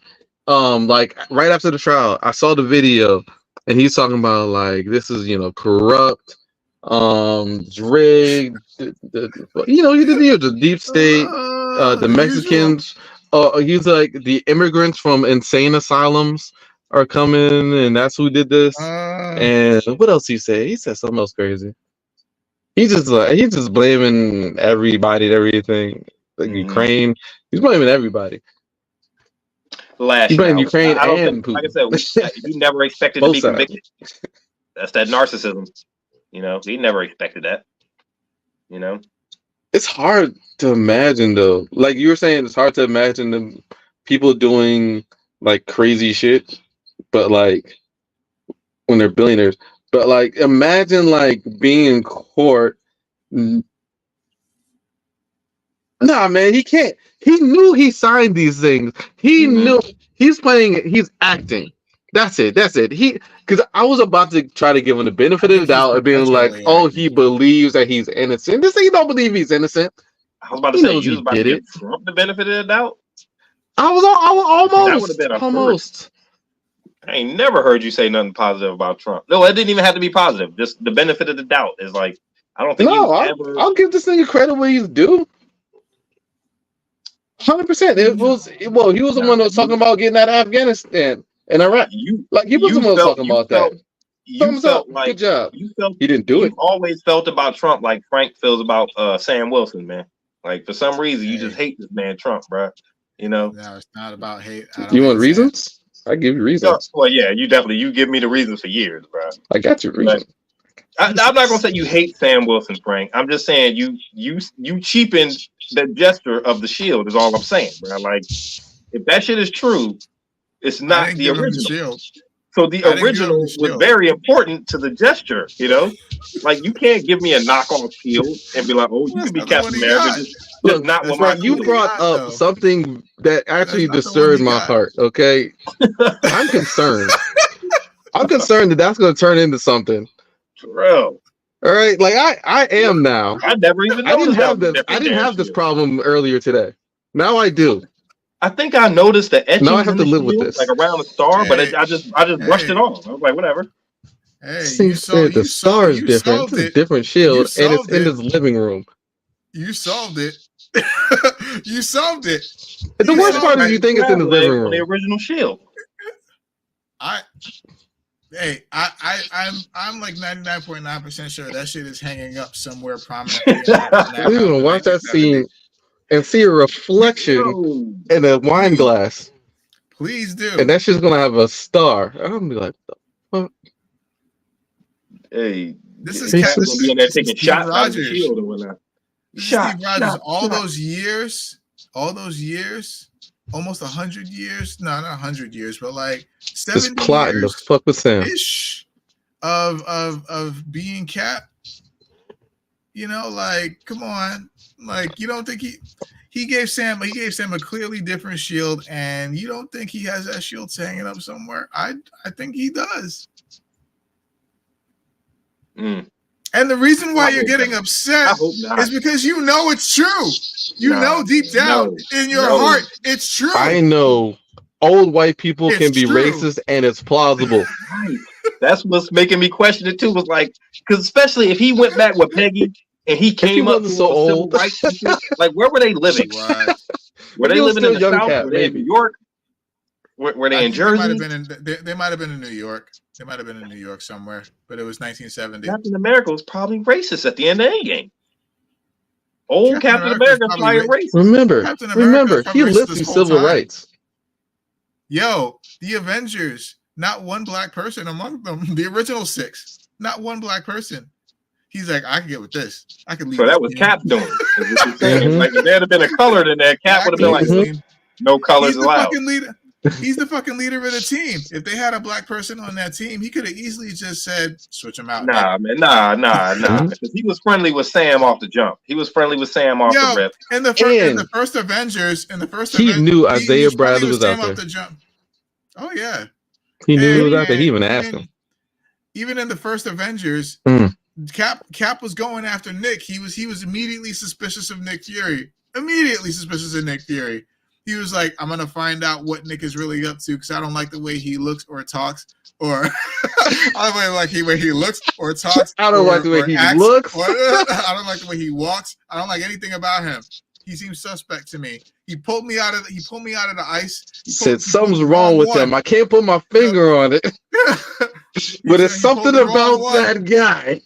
like right after the trial. I saw the video and he's talking about like this is corrupt, rigged. He did the deep state, the Mexicans he's like the immigrants from insane asylums are coming, and that's who did this. And what else he said? He said something else crazy. He's just blaming everybody and everything. Like Ukraine, he's blaming everybody. He's blaming Ukraine and Putin. Like I said, he never expected to be convicted. That's that narcissism. You know, he never expected that. You know, it's hard to imagine though. Like you were saying, it's hard to imagine them people doing like crazy shit, but like when they're billionaires. But like, imagine like being in court. Nah, man, he can't. He knew he signed these things. He knew he's playing. He's acting. That's it. Because I was about to try to give him the benefit of the doubt and being like, "Oh, he believes that he's innocent." This he don't believe he's innocent. I was about to say you was about to give Trump the benefit of the doubt. I was almost. That would have been almost. I ain't never heard you say nothing positive about Trump. No, it didn't even have to be positive. Just the benefit of the doubt is like, I don't think. No, I'll give this nigga credit where he's due. 100%. It was he was the one that was talking about getting out of Afghanistan and Iraq. He was the one talking about that. You felt like good job. You felt he didn't do it. You always felt about Trump like Frank feels about Sam Wilson, man. Like for some reason you just hate this man Trump, bro. You know. No, it's not about hate. You want reasons? I give you reasons. Well, yeah, you give me the reasons for years, bro. I got your reasons. I'm not gonna say you hate Sam Wilson, Frank. I'm just saying you cheapened the gesture of the shield. Is all I'm saying, bro. Like if that shit is true, it's not the original. So the original was very important to the gesture, you know. Like you can't give me a knockoff shield and be like, "Oh, you can be Captain America." Look, not what my you brought up something that actually disturbed my heart. Okay, I'm concerned. I'm concerned that that's going to turn into something. Bro. All right, like I am now. I never even. I didn't have this problem earlier today. Now I do. I think I noticed the etchings. Now I have to live with this, like around the star, but I just brushed it off. I was like, whatever. Hey, the star is different. It's a different shield, and it's in his living room. You solved it. You solved it. The worst part is you think it's in the living room. The original shield. I'm like 99.9% sure that shit is hanging up somewhere prominently. We're gonna watch that scene and see a reflection in a wine glass. Please do. And that shit's gonna have a star. I'm gonna be like, what? Hey, this is Captain gonna be in there taking shots out of the shield or whatnot. Steve Rogers, all those years, almost 100 years, no, not 100 years, but like 70 just plotting years the fuck with Sam of being Cap. You know, like, come on, like, you don't think he gave Sam a clearly different shield, and you don't think he has that shield hanging up somewhere? I think he does. And the reason why you're getting upset is because you know it's true. You know deep down in your heart it's true. I know old white people can be racist, and it's plausible. Right. That's what's making me question it too. Was like, because especially if he went back with Peggy and he came up so old, like where were they living? Right. Were they living in the South? Were they in New York? Were they in Jersey? They might have been in New York. They might have been in New York somewhere, but it was 1970. Captain America was probably racist at the end of the game. Old Captain America is probably racist. Remember, he lived through civil rights. Yo, the Avengers, not one black person among them. The original 6, not one black person. He's like, I can get with this. I can leave. So that was Cap doing. Like if there had been a color in there, Cap would have been like, no colors allowed. He's the fucking leader of the team. If they had a black person on that team, he could have easily just said, switch him out. Nah. Because he was friendly with Sam off the jump. He was friendly with Sam off the rip. In the first Avengers, he knew Isaiah Bradley was out there. The jump. Oh yeah. He knew he was out there. He even asked him. Even in the first Avengers, Cap was going after Nick. He was immediately suspicious of Nick Fury. He was like, I'm gonna find out what Nick is really up to because I don't like the way he looks or talks, or I don't like the way he looks or talks. I don't like the way he looks. I don't like the way he walks. I don't like anything about him. He seems suspect to me. He pulled me out of the ice. Said something's wrong with him. I can't put my finger on it, but it's something about that guy.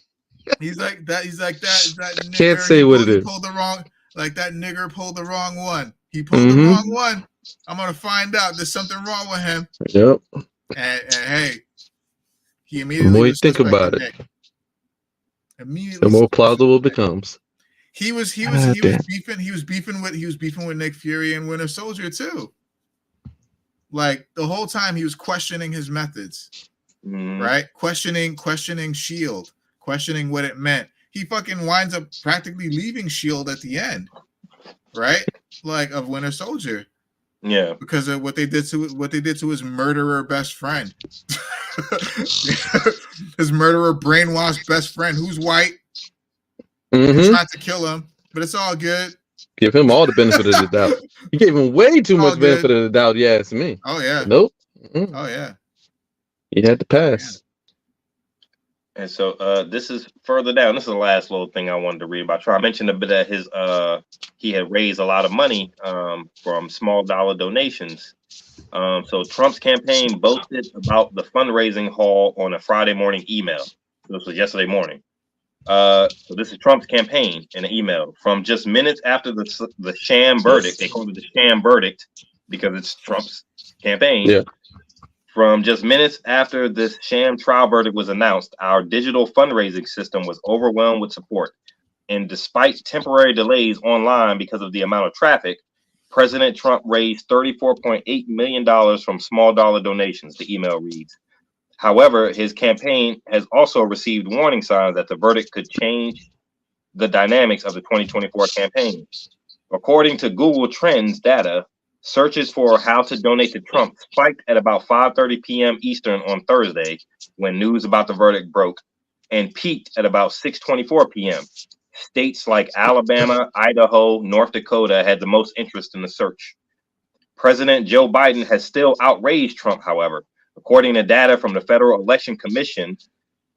He's like that nigger. Can't say what it is. Pulled the wrong, like that nigger pulled the wrong one. He pulled the wrong one. I'm gonna find out there's something wrong with him. Yep. And hey, he immediately. The more you think about it, the more plausible it becomes. He was beefing with Nick Fury and Winter Soldier too. Like the whole time he was questioning his methods, right? Questioning Shield, questioning what it meant. He fucking winds up practically leaving Shield at the end, right? Like of Winter Soldier. Yeah, because of what they did to his murderer best friend. His murderer brainwashed best friend who's white. Tried to kill him, but it's all good. Give him all the benefit of the doubt. You gave him way too much benefit of the doubt, you ask me. Oh yeah. Nope. Oh yeah. He had to pass. And so this is further down. This is the last little thing I wanted to read about Trump. I mentioned a bit that his he had raised a lot of money from small dollar donations. So Trump's campaign boasted about the fundraising haul on a Friday morning email. This was yesterday morning. So this is Trump's campaign in an email from just minutes after the sham verdict. They called it the sham verdict because it's Trump's campaign. Yeah. From just minutes after this sham trial verdict was announced, our digital fundraising system was overwhelmed with support. And despite temporary delays online because of the amount of traffic, President Trump raised $34.8 million from small dollar donations, the email reads. However, his campaign has also received warning signs that the verdict could change the dynamics of the 2024 campaign. According to Google Trends data, searches for how to donate to Trump spiked at about 5:30 p.m. Eastern on Thursday when news about the verdict broke, and peaked at about 6:24 p.m. States like Alabama, Idaho, North Dakota had the most interest in the search. President Joe Biden has still outraged Trump, however. According to data from the Federal Election Commission,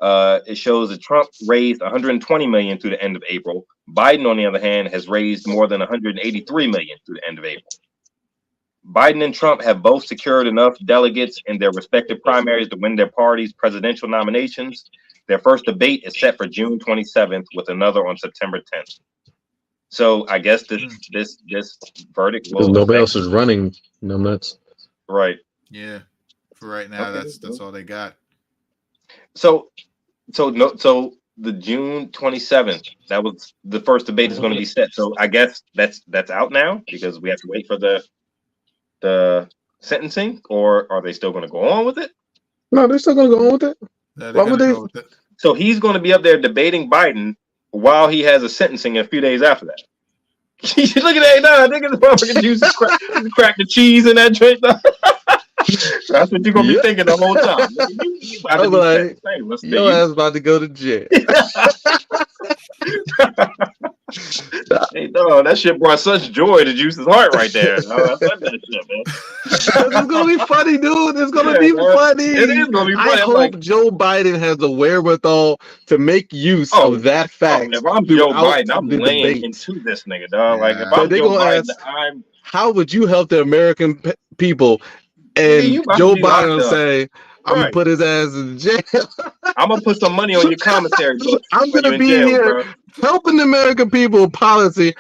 it shows that Trump raised $120 million through the end of April. Biden, on the other hand, has raised more than $183 million through the end of April. Biden and Trump have both secured enough delegates in their respective primaries to win their party's presidential nominations. Their first debate is set for June 27th, with another on September 10th. So I guess this verdict will. Nobody else is running. Nuts. Right. Yeah. For right now, okay, that's all they got. So the June 27th, that was the first debate is going to be set. So I guess that's out now because we have to wait for the sentencing, or are they still going to go on with it? No, they're still going to go on with it. Why would they? So he's going to be up there debating Biden while he has a sentencing a few days after that. Look at that! No, I think it's motherfucking juice crack the cheese in that drink. That's what you're gonna be thinking the whole time. Your ass about to go to jail. Hey, no, that shit brought such joy to Juice's heart right there. I love that shit, man. It's gonna be funny, dude. It's gonna be funny. It is gonna be funny. I hope Joe Biden has the wherewithal to make use of that fact. If I'm Joe Biden, I'm laying into this nigga, dog. Like if I'm Joe Biden, how would you help the American people? And Joe Biden will say, I'm gonna put his ass in jail. I'm gonna put some money on your commentary book. I'm gonna be here helping the American people policy.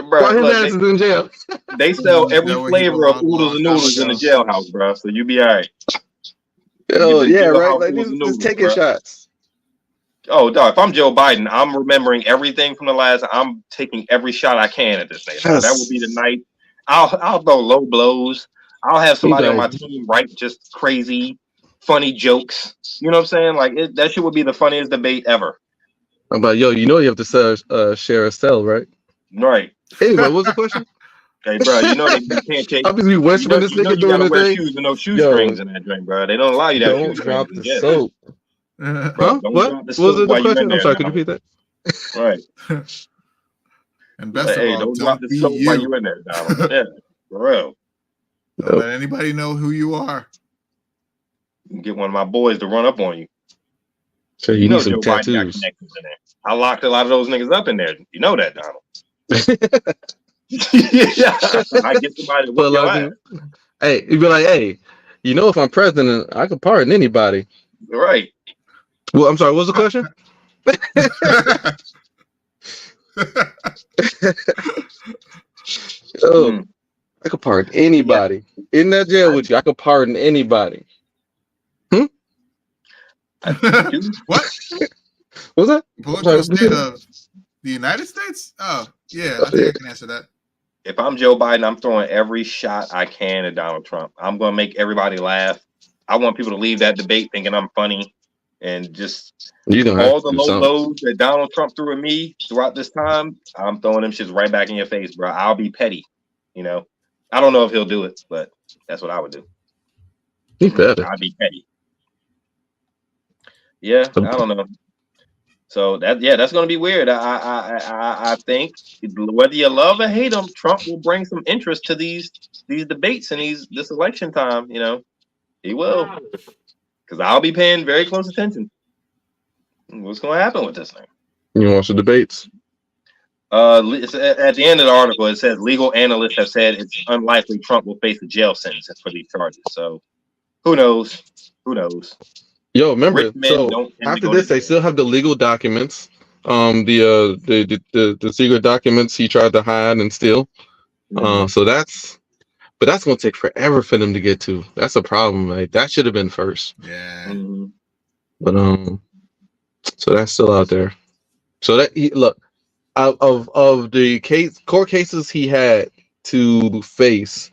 While his ass is in jail. They sell every flavor of oodles and noodles in the jailhouse, bro. So you be all right. Oh yeah, right. Like just taking shots. Oh, dog. If I'm Joe Biden, I'm remembering everything from the last. I'm taking every shot I can at this thing. Yes. That will be the night. I'll throw low blows. I'll have somebody on my team write just crazy, funny jokes. You know what I'm saying? Like that shit would be the funniest debate ever. I'm like, yo, you know you have to share a cell, right? Right. Anyway, what's the question? Hey, bro, you know you can't take. Obviously, whispering this nigga doing the thing. Shoes with no shoestrings in that drink, bro. They don't allow you that. Don't drop the soap. Huh? What was the question? I'm sorry. Could you repeat that? Right. And best of all, don't drop the soap while you in there, Donald. Yeah, for real. Don't let anybody know who you are. You can get one of my boys to run up on you. So you need some tattoos. I locked a lot of those niggas up in there. You know that, Donald. Yeah, I get somebody to But whip your ass. hey, you'd be like, hey, if I'm president, I could pardon anybody. Right. Well, I'm sorry. What was the question? Oh, Mm. I could pardon anybody. In that jail with you, I could pardon anybody. What? What's that? Political Sorry, state of the United States? Oh, yeah, I think I can answer that. If I'm Joe Biden, I'm throwing every shot I can at Donald Trump. I'm going to make everybody laugh. I want people to leave that debate thinking I'm funny, and just all the low blows that Donald Trump threw at me throughout this time, I'm throwing them shits right back in your face, bro. I'll be petty. I don't know if he'll do it, but that's what I would do. He better. I'd be petty. Yeah, I don't know. So that's going to be weird. I think whether you love or hate him, Trump will bring some interest to these debates and this election time. He will, because I'll be paying very close attention. What's going to happen with this thing? You watch the debates? It's at the end of the article, it says legal analysts have said it's unlikely Trump will face a jail sentence for these charges. So who knows? Who knows? Yo, remember, so after this, they still have the legal documents, the secret documents he tried to hide and steal. So that's gonna take forever for them to get to. That's a problem. Like that should have been first. Yeah. Mm-hmm. But so that's still out there. So that look, out of the court cases he had to face,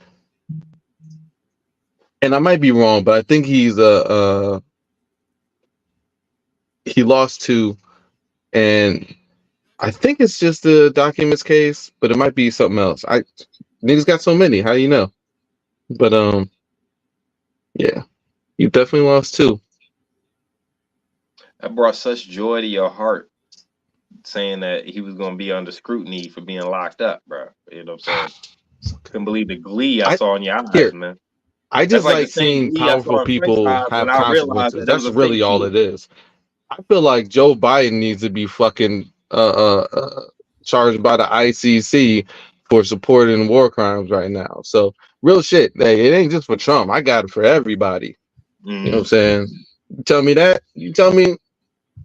and I might be wrong, but I think he lost 2, and I think it's just the documents case, but it might be something else. Niggas got so many. How do you know? But yeah, you definitely lost 2. That brought such joy to your heart, saying that he was going to be under scrutiny for being locked up, bro. You know what I'm saying? Couldn't believe the glee I saw in your eyes, man. I just like seeing powerful people have consequences. That's really all it is. I feel like Joe Biden needs to be fucking charged by the ICC for supporting war crimes right now. So real shit. Hey, it ain't just for Trump. I got it for everybody. You know what I'm saying? You tell me that. You tell me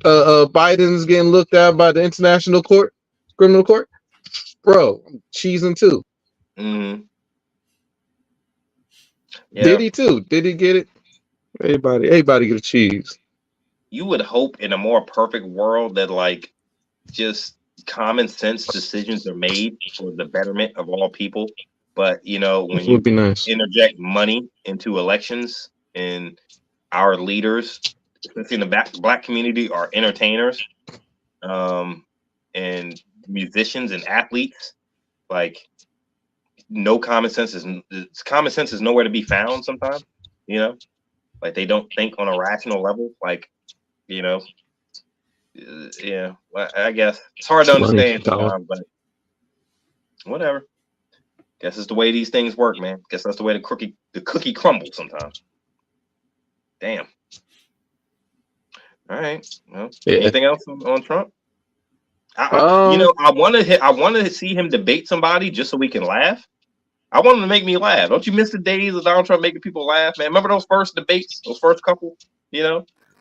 Biden's getting looked at by the International Court, Criminal Court. Bro, I'm cheesing too. Mm-hmm. Yeah. Diddy too. Diddy get it? Everybody get a cheese. You would hope in a more perfect world that like just common sense decisions are made for the betterment of all people. But when you interject money into elections, and our leaders, especially in the black community, are entertainers, and musicians and athletes, like no common sense is nowhere to be found sometimes, like they don't think on a rational level, like yeah, well, I guess it's hard to understand sometimes, but whatever. Guess it's the way these things work, man. Guess that's the way the cookie crumbles sometimes. Damn. All right. Well, anything else on Trump? I want to see him debate somebody just so we can laugh. I want him to make me laugh. Don't you miss the days of Donald Trump making people laugh, man? Remember those first debates, those first couple?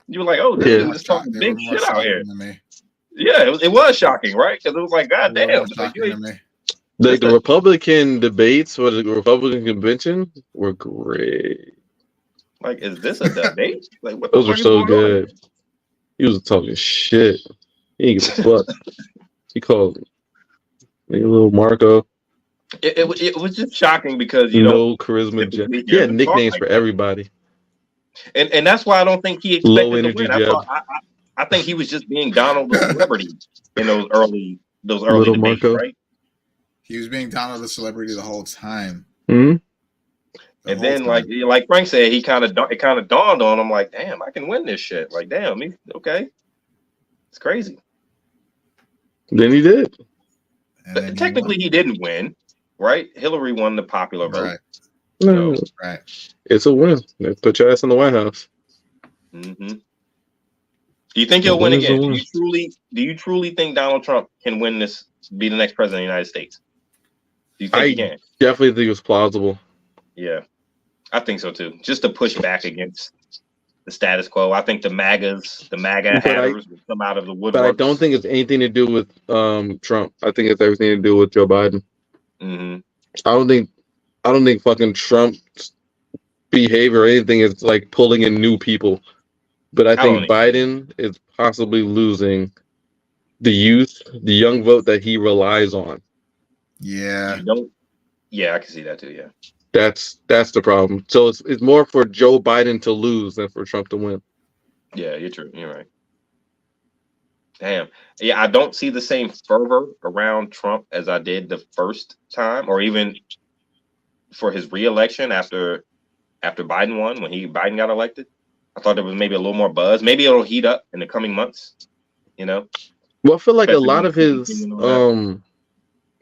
You were like, oh, this is just talking big shit out here. Yeah, it was shocking, right? Because it was like, God damn. The Republican debates for the Republican convention were great. Like, is this a debate? Like, what those were so good. He was talking shit. He ain't give a fuck. He called me a little Marco. It was just shocking because no charisma. He had nicknames for everybody. And that's why I don't think he expected to win. I think he was just being Donald the celebrity in those early little debates, Marco. Right? He was being Donald the celebrity the whole time. Mm-hmm. And then, like Frank said, it kind of dawned on him, like, damn, I can win this shit. Like, damn, okay, it's crazy. Then he did. But technically, he didn't win, right? Hillary won the popular vote. Right. No, right. It's a win. They put your ass in the White House. Mm-hmm. Do you think he'll win When is the again? one? Do you truly think Donald Trump can win this, be the next president of the United States? Do you think he I can? definitely think it's plausible. Yeah, I think so too. Just to push back against the status quo. I think the MAGA hatters will come out of the But I woodwork. don't think it's anything to do with Trump. I think it's everything to do with Joe Biden. Mm-hmm. I don't think fucking Trump's behavior or anything is like pulling in new people. But I think Biden is possibly losing the youth, the young vote that he relies on. Yeah. Yeah, I can see that too. Yeah. That's the problem. So it's more for Joe Biden to lose than for Trump to win. Yeah, you're true. You're right. Damn. Yeah, I don't see the same fervor around Trump as I did the first time, or even for his re-election after Biden won, when Biden got elected. I thought there was maybe a little more buzz. Maybe it'll heat up in the coming months. You know. Well, I feel like Especially a lot of his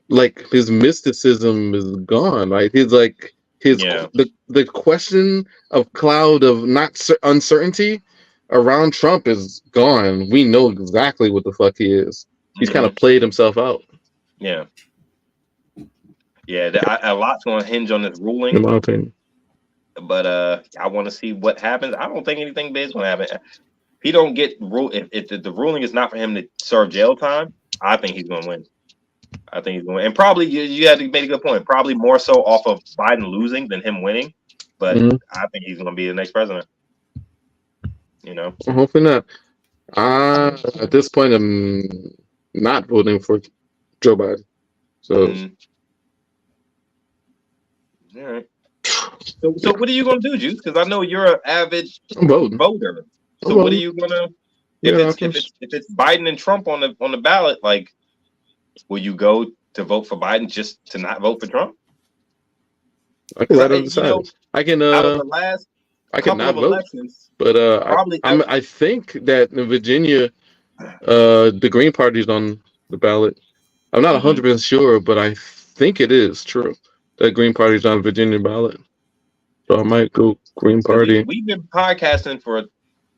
like his mysticism is gone. Right? The question of cloud of uncertainty around Trump is gone. We know exactly what the fuck he is. He's kind of played himself out. Yeah. Yeah, a lot's going to hinge on this ruling. In my opinion. But I want to see what happens. I don't think anything big is going to happen. If he don't get if the ruling is not for him to serve jail time, I think he's going to win. I think he's going to win. And probably you had to make a good point. Probably more so off of Biden losing than him winning. But I think he's going to be the next president. You know, hopefully not. At this point, I'm not voting for Joe Biden. So, all right. So what are you gonna do, Juice? Because I know you're an avid voter. So what are you gonna? If it's Biden and Trump on the ballot, like, will you go to vote for Biden just to not vote for Trump? I can let him decide. I can. Out of the last I can not vote. Elections, but I think that in Virginia, the Green Party's on the ballot. I'm not 100% sure, but I think it is true that Green Party's on the Virginia ballot. So I might go Green Party. We've been podcasting for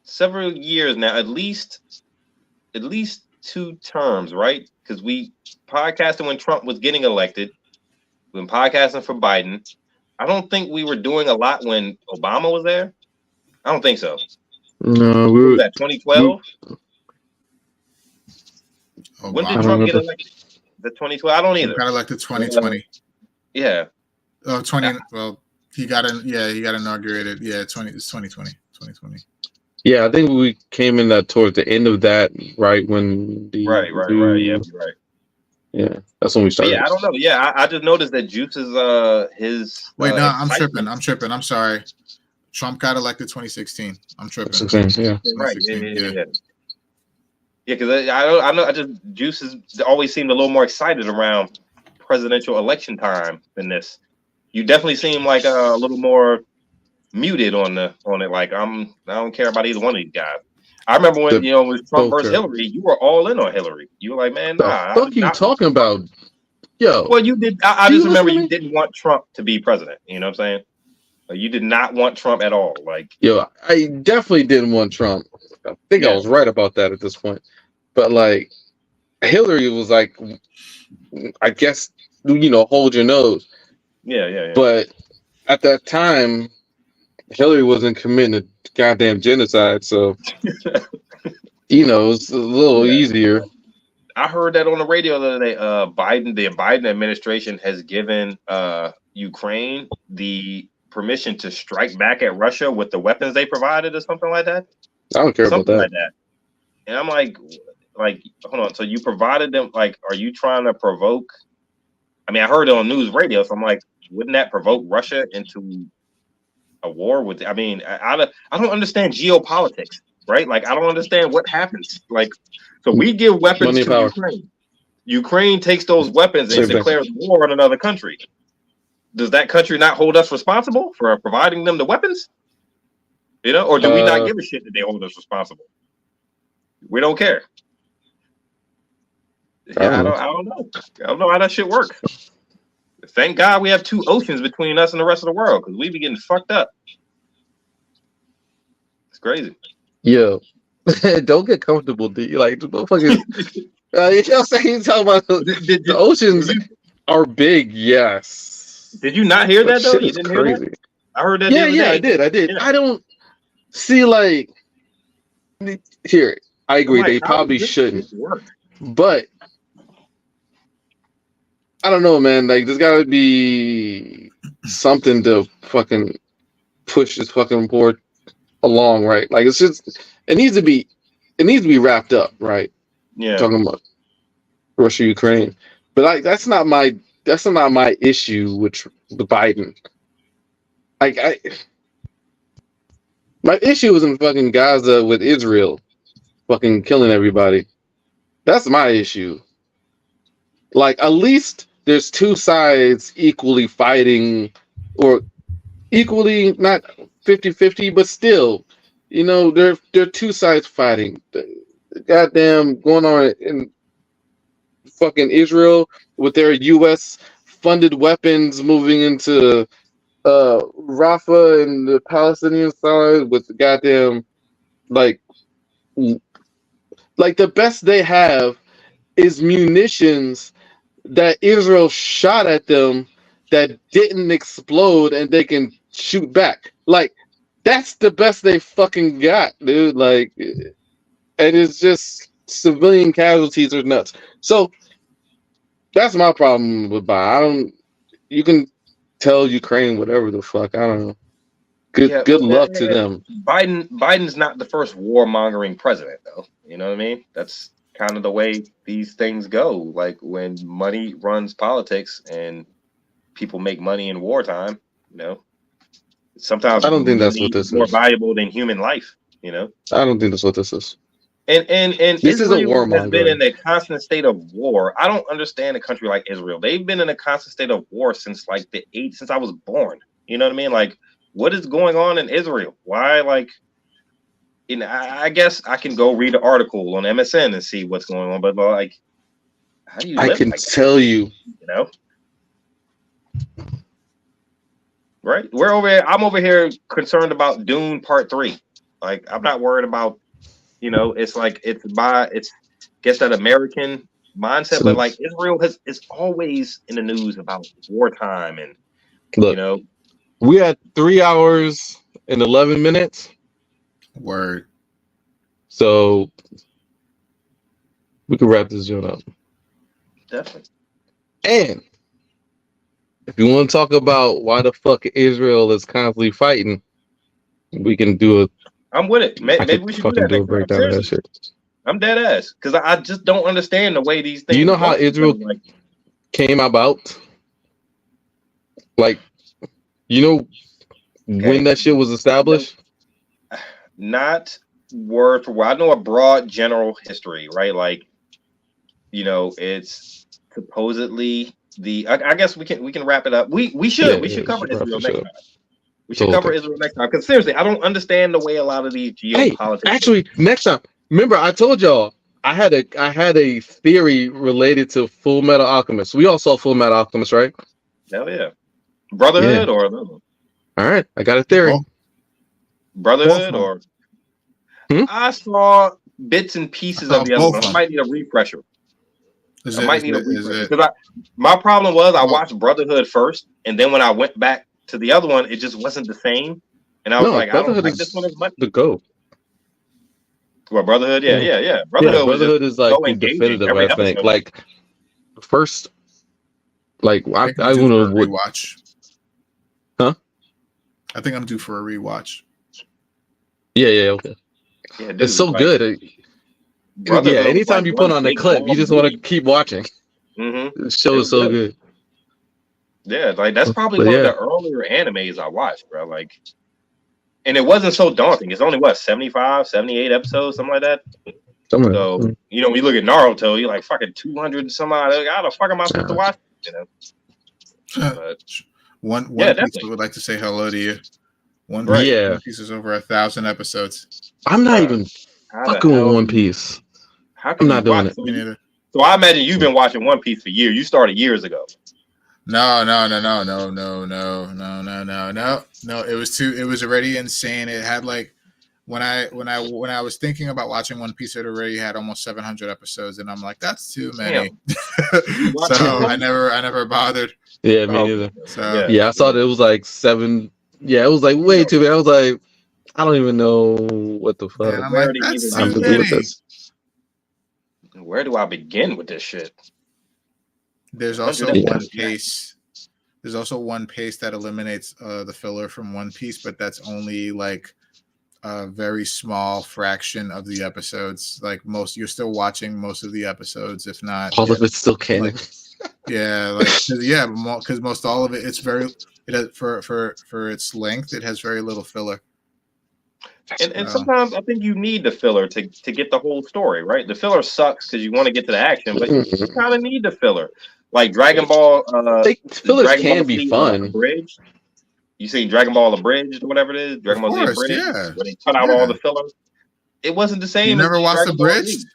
several years now, at least 2 terms, right? Because we podcasted when Trump was getting elected. We've been podcasting for Biden. I don't think we were doing a lot when Obama was there. I don't think so. No, we were at 2012. When did Trump get elected? The 2012. I don't either. He got elected 2020. Yeah. Oh, 20. Well, he got inaugurated. Yeah, it's 2020. Yeah, I think we came in that towards the end of that, right when the right. Yeah, right. Yeah, that's when we started. But yeah, I don't know. Yeah, I just noticed that Juice is his. Wait, no, I'm tripping. I'm sorry. Trump got elected 2016. I'm tripping. 16, yeah. Right. Yeah. Yeah, because I know. Juice has always seemed a little more excited around presidential election time than this. You definitely seem like a little more muted on it. Like I don't care about either one of these guys. I remember when it was Trump versus Hillary, you were all in on Hillary. You were like, man, nah. What the fuck are you talking about? Yo. Well, you did. I just remember you didn't want Trump to be president. You know what I'm saying? Like, you did not want Trump at all. Like, yo, I definitely didn't want Trump. I think I was right about that at this point. But like, Hillary was like, I guess, hold your nose. Yeah. But at that time, Hillary wasn't committing to goddamn genocide, so it's a little easier. I heard that on the radio the other day. The Biden administration has given Ukraine the permission to strike back at Russia with the weapons they provided, or something like that. I don't care about that. Like that. And I'm like, hold on. So you provided them? Like, are you trying to provoke? I mean, I heard it on news radio, so I'm like, wouldn't that provoke Russia into a war with? I mean, I don't understand geopolitics, right? Like, I don't understand what happens. Like, so we give weapons to Ukraine. Ukraine takes those weapons and declares war on another country. Does that country not hold us responsible for providing them the weapons? Or do we not give a shit that they hold us responsible? We don't care. Yeah, I don't know. I don't know how that shit works. Thank God we have 2 oceans between us and the rest of the world, because we be getting fucked up. It's crazy. Yeah. Don't get comfortable, D. Like the motherfuckers. You know what I'm saying? He's talking about the oceans are big, yes. Did you not hear But that though? shit You is didn't hear that? crazy. I heard that the other Yeah, day. I did. Yeah. I don't see like here. I I'm agree. like, They how does probably this shouldn't, work? but I don't know, man. Like, there's got to be something to fucking push this fucking board along, right? Like, it's just it needs to be wrapped up, right? Yeah. Talking about Russia, Ukraine, but like that's not my issue with Biden. Like, my issue is in fucking Gaza with Israel, fucking killing everybody. That's my issue. Like, at least there's two sides equally fighting, or equally not 50-50, but still, there are two sides fighting. The goddamn going on in fucking Israel with their U.S. funded weapons moving into Rafah and the Palestinian side with the goddamn like the best they have is munitions that Israel shot at them that didn't explode and they can shoot back. Like, that's the best they fucking got, dude. Like, and it's just civilian casualties are nuts. So that's my problem with Biden. You can tell Ukraine whatever the fuck. I don't know. Good luck to them. Biden's not the first warmongering president, though. You know what I mean? That's kind of the way these things go. Like, when money runs politics and people make money in wartime, sometimes I don't think that's what money this is more is. valuable than human life. I don't think that's what this is. And this Israel is a warmongering. has been in a constant state of war. I don't understand a country like Israel. They've been in a constant state of war since like since I was born. You know what I mean? Like, what is going on in Israel? Why, like, I guess I can go read an article on MSN and see what's going on, but like, how do you live? I can like tell you, right? I'm over here concerned about Dune Part 3. Like, I'm not worried about, it's like it's guess that American mindset, but like Israel is always in the news about wartime and look, we had 3 hours and 11 minutes. Word. So we can wrap this joint up. Definitely. And if you want to talk about why the fuck Israel is constantly fighting, we can do it. I'm with it. Maybe we should fucking do a breakdown of that shit. I'm dead ass because I just don't understand the way these things. Do you know how Israel came about? Like, when that shit was established? Not word for word. I know a broad general history, right? Like, it's supposedly I guess we can wrap it up. We should cover Israel next time. We should cover Israel next time because seriously, I don't understand the way a lot of these geopolitics. Hey, actually, next time. Remember, I told y'all I had a theory related to Full Metal Alchemist. We all saw Full Metal Alchemist, right? Hell yeah, Brotherhood or another one? All right, I got a theory. Brotherhood or I saw bits and pieces of the other one. I might need a refresher. Because my problem was I watched Brotherhood first, and then when I went back to the other one, it just wasn't the same. And I was like, I don't like this one as much. The GOAT. Well, Brotherhood, yeah. Brotherhood is like the definitive, I think. Like, first, like, I want to rewatch. Huh? I think I'm due for a rewatch. Yeah, okay. Yeah, it's so good. Yeah, anytime you put on a clip, you just want to keep watching. The show is so good. Yeah, like that's probably one of the earlier animes I watched, bro. Like, and it wasn't so daunting. It's only 75, 78 episodes, something like that. So, when you look at Naruto, you're like fucking 200 and some odd. How the fuck am I supposed to watch? But, one piece I would like to say hello to you. One Piece is over 1,000 episodes. I'm not even fucking with One Piece. I'm not doing it. So I imagine you've been watching One Piece for years. You started years ago. No. It was already insane. It had like when I was thinking about watching One Piece, it already had almost 700 episodes, and I'm like, that's too many. So I never bothered. Yeah, me neither. So yeah, I saw that it was like 7. Yeah, it was like way too many. I was like, I don't even know what the fuck. And I'm like, that's I'm too to do with many. this. Where do I begin with this shit? There's also one pace. There's also one pace that eliminates the filler from One Piece, but that's only like a very small fraction of the episodes. Like you're still watching most of the episodes, if not all of it's still canon. Because most all of it, it's very. It has, for its length, it has very little filler. And sometimes I think you need the filler to get the whole story, right? The filler sucks because you want to get to the action, but you kind of need the filler. Like Dragon Ball, fillers Dragon can Ball be Z, fun. Abridged. You see Dragon Ball Abridged or whatever it is, Dragon Ball Z Abridged, where they cut out all the filler. It wasn't the same. You never watched Abridged?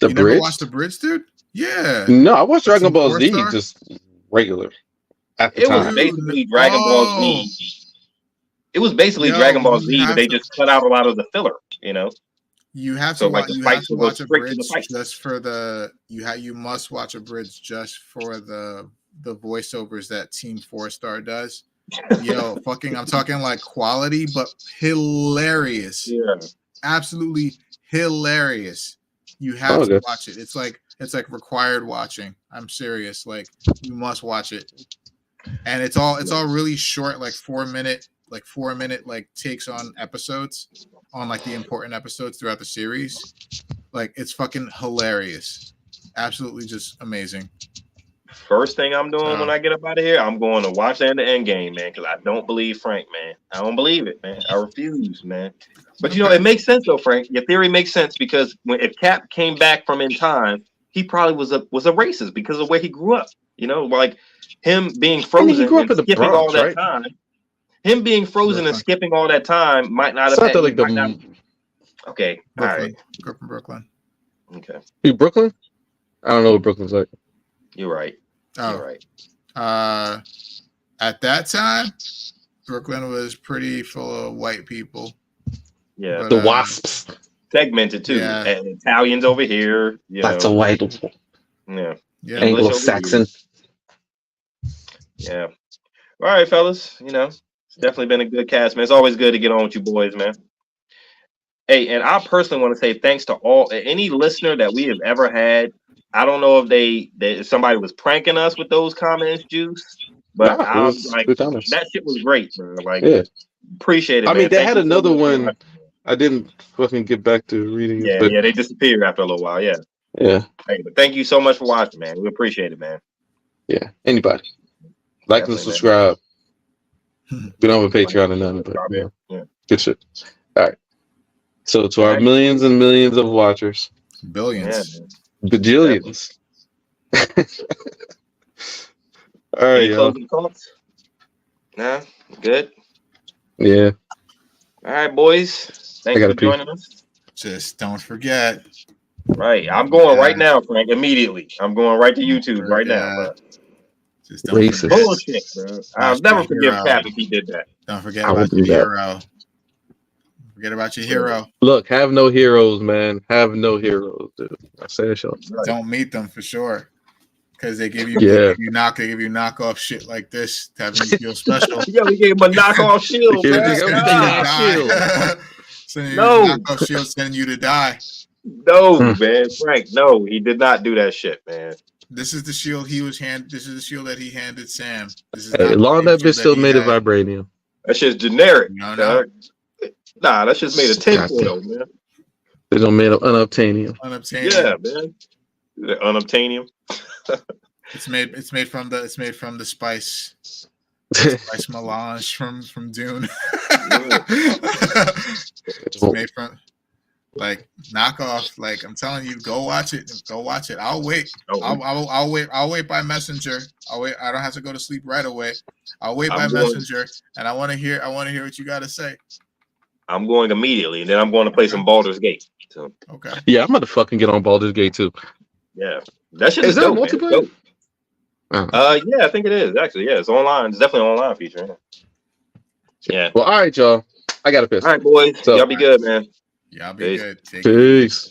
The You Bridge? never watched Abridged, dude? Yeah. No, I watched Dragon Ball Z just regular. At the It time. was basically Dragon Ball Z. It was basically Dragon Ball Z, but they just cut out a lot of the filler, you know. You have to watch a bridge just for the you must watch a bridge just for the voiceovers that Team 4-Star does. Yo, fucking, I'm talking like quality, but hilarious. Yeah, absolutely hilarious. You have to watch it. It's like required watching. I'm serious. Like you must watch it. And it's all really short, like 4 minute like takes on episodes, on like the important episodes throughout the series. Like it's fucking hilarious. Absolutely just amazing. First thing I'm doing when I get up out of here, I'm going to watch that in the end game, man, because I don't believe Frank, man. I don't believe it, man. I refuse, man. But you know, it makes sense though, Frank. Your theory makes sense because if Cap came back from in time, he probably was a racist because of where he grew up. You know, like him being frozen and skipping Bronx, all that time. Him being frozen and skipping all that time might not have had like okay, Brooklyn. all right. Grew up in Brooklyn. Okay. You Brooklyn? I don't know what Brooklyn's like. You're right. Oh, you're right. At that time, Brooklyn was pretty full of white people. Yeah, but, the wasps segmented too. Yeah. And Italians over here. Lots of white people. Yeah. Anglo-Saxon. Yeah. All right, fellas. You know, it's definitely been a good cast, man. It's always good to get on with you boys, man. Hey, and I personally want to say thanks to any listener that we have ever had. I don't know if somebody was pranking us with those comments, Juice, but I was like, that shit was great, bro. Like, appreciate it. I mean, they had another one. I didn't fucking get back to reading it. Yeah, they disappeared after a little while. Yeah. Yeah. Hey, but thank you so much for watching, man. We appreciate it, man. Yeah. Anybody. Like and subscribe. We don't have a Patreon or nothing, but yeah. Good shit. All right. So to our millions and millions of watchers. Billions. Bajillions. All right, y'all. Closing thoughts? Nah, good. Yeah. All right, boys. Thanks for joining us. Just don't forget. Right. I'm going right now, Frank, immediately. I'm going right to YouTube right now, bro. Just don't racist. Bullshit, bro. I'll never forgive Cap if he did that. Don't forget about your hero. Forget about your hero. Look, have no heroes, man. Have no heroes, dude. I say it, y'all. Don't meet them for sure, because they give you knockoff shit like this to have you feel special. Yeah, we gave him a knockoff shield, man. Knockoff shield sending you to die. No, man, Frank. No, he did not do that shit, man. This is the shield This is the shield that he handed Sam. This is long that bitch still made of vibranium. That shit's generic. No. Nah, that's just made of tinfoil, man. They don't made of unobtainium. Yeah, man. Unobtainium. It's made from the spice. Spice melange from Dune. It's made from like knockoff. Like I'm telling you, go watch it. I'll wait. I'll wait by messenger. I'll wait. I don't have to go to sleep right away. I'll wait by messenger, and I want to hear what you got to say. I'm going immediately, and then I'm going to play some Baldur's Gate. So okay. Yeah, I'm about to fucking get on Baldur's Gate too. Yeah, that shit is that dope, multiplayer? Yeah, I think it is actually. Yeah, it's online. It's definitely an online feature. Yeah. Well, all right, y'all. I got a piss. All right, boys. So- Y'all be good, man. Y'all be Peace. good. Take care. Peace.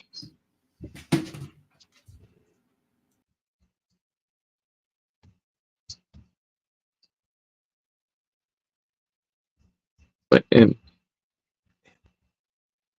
But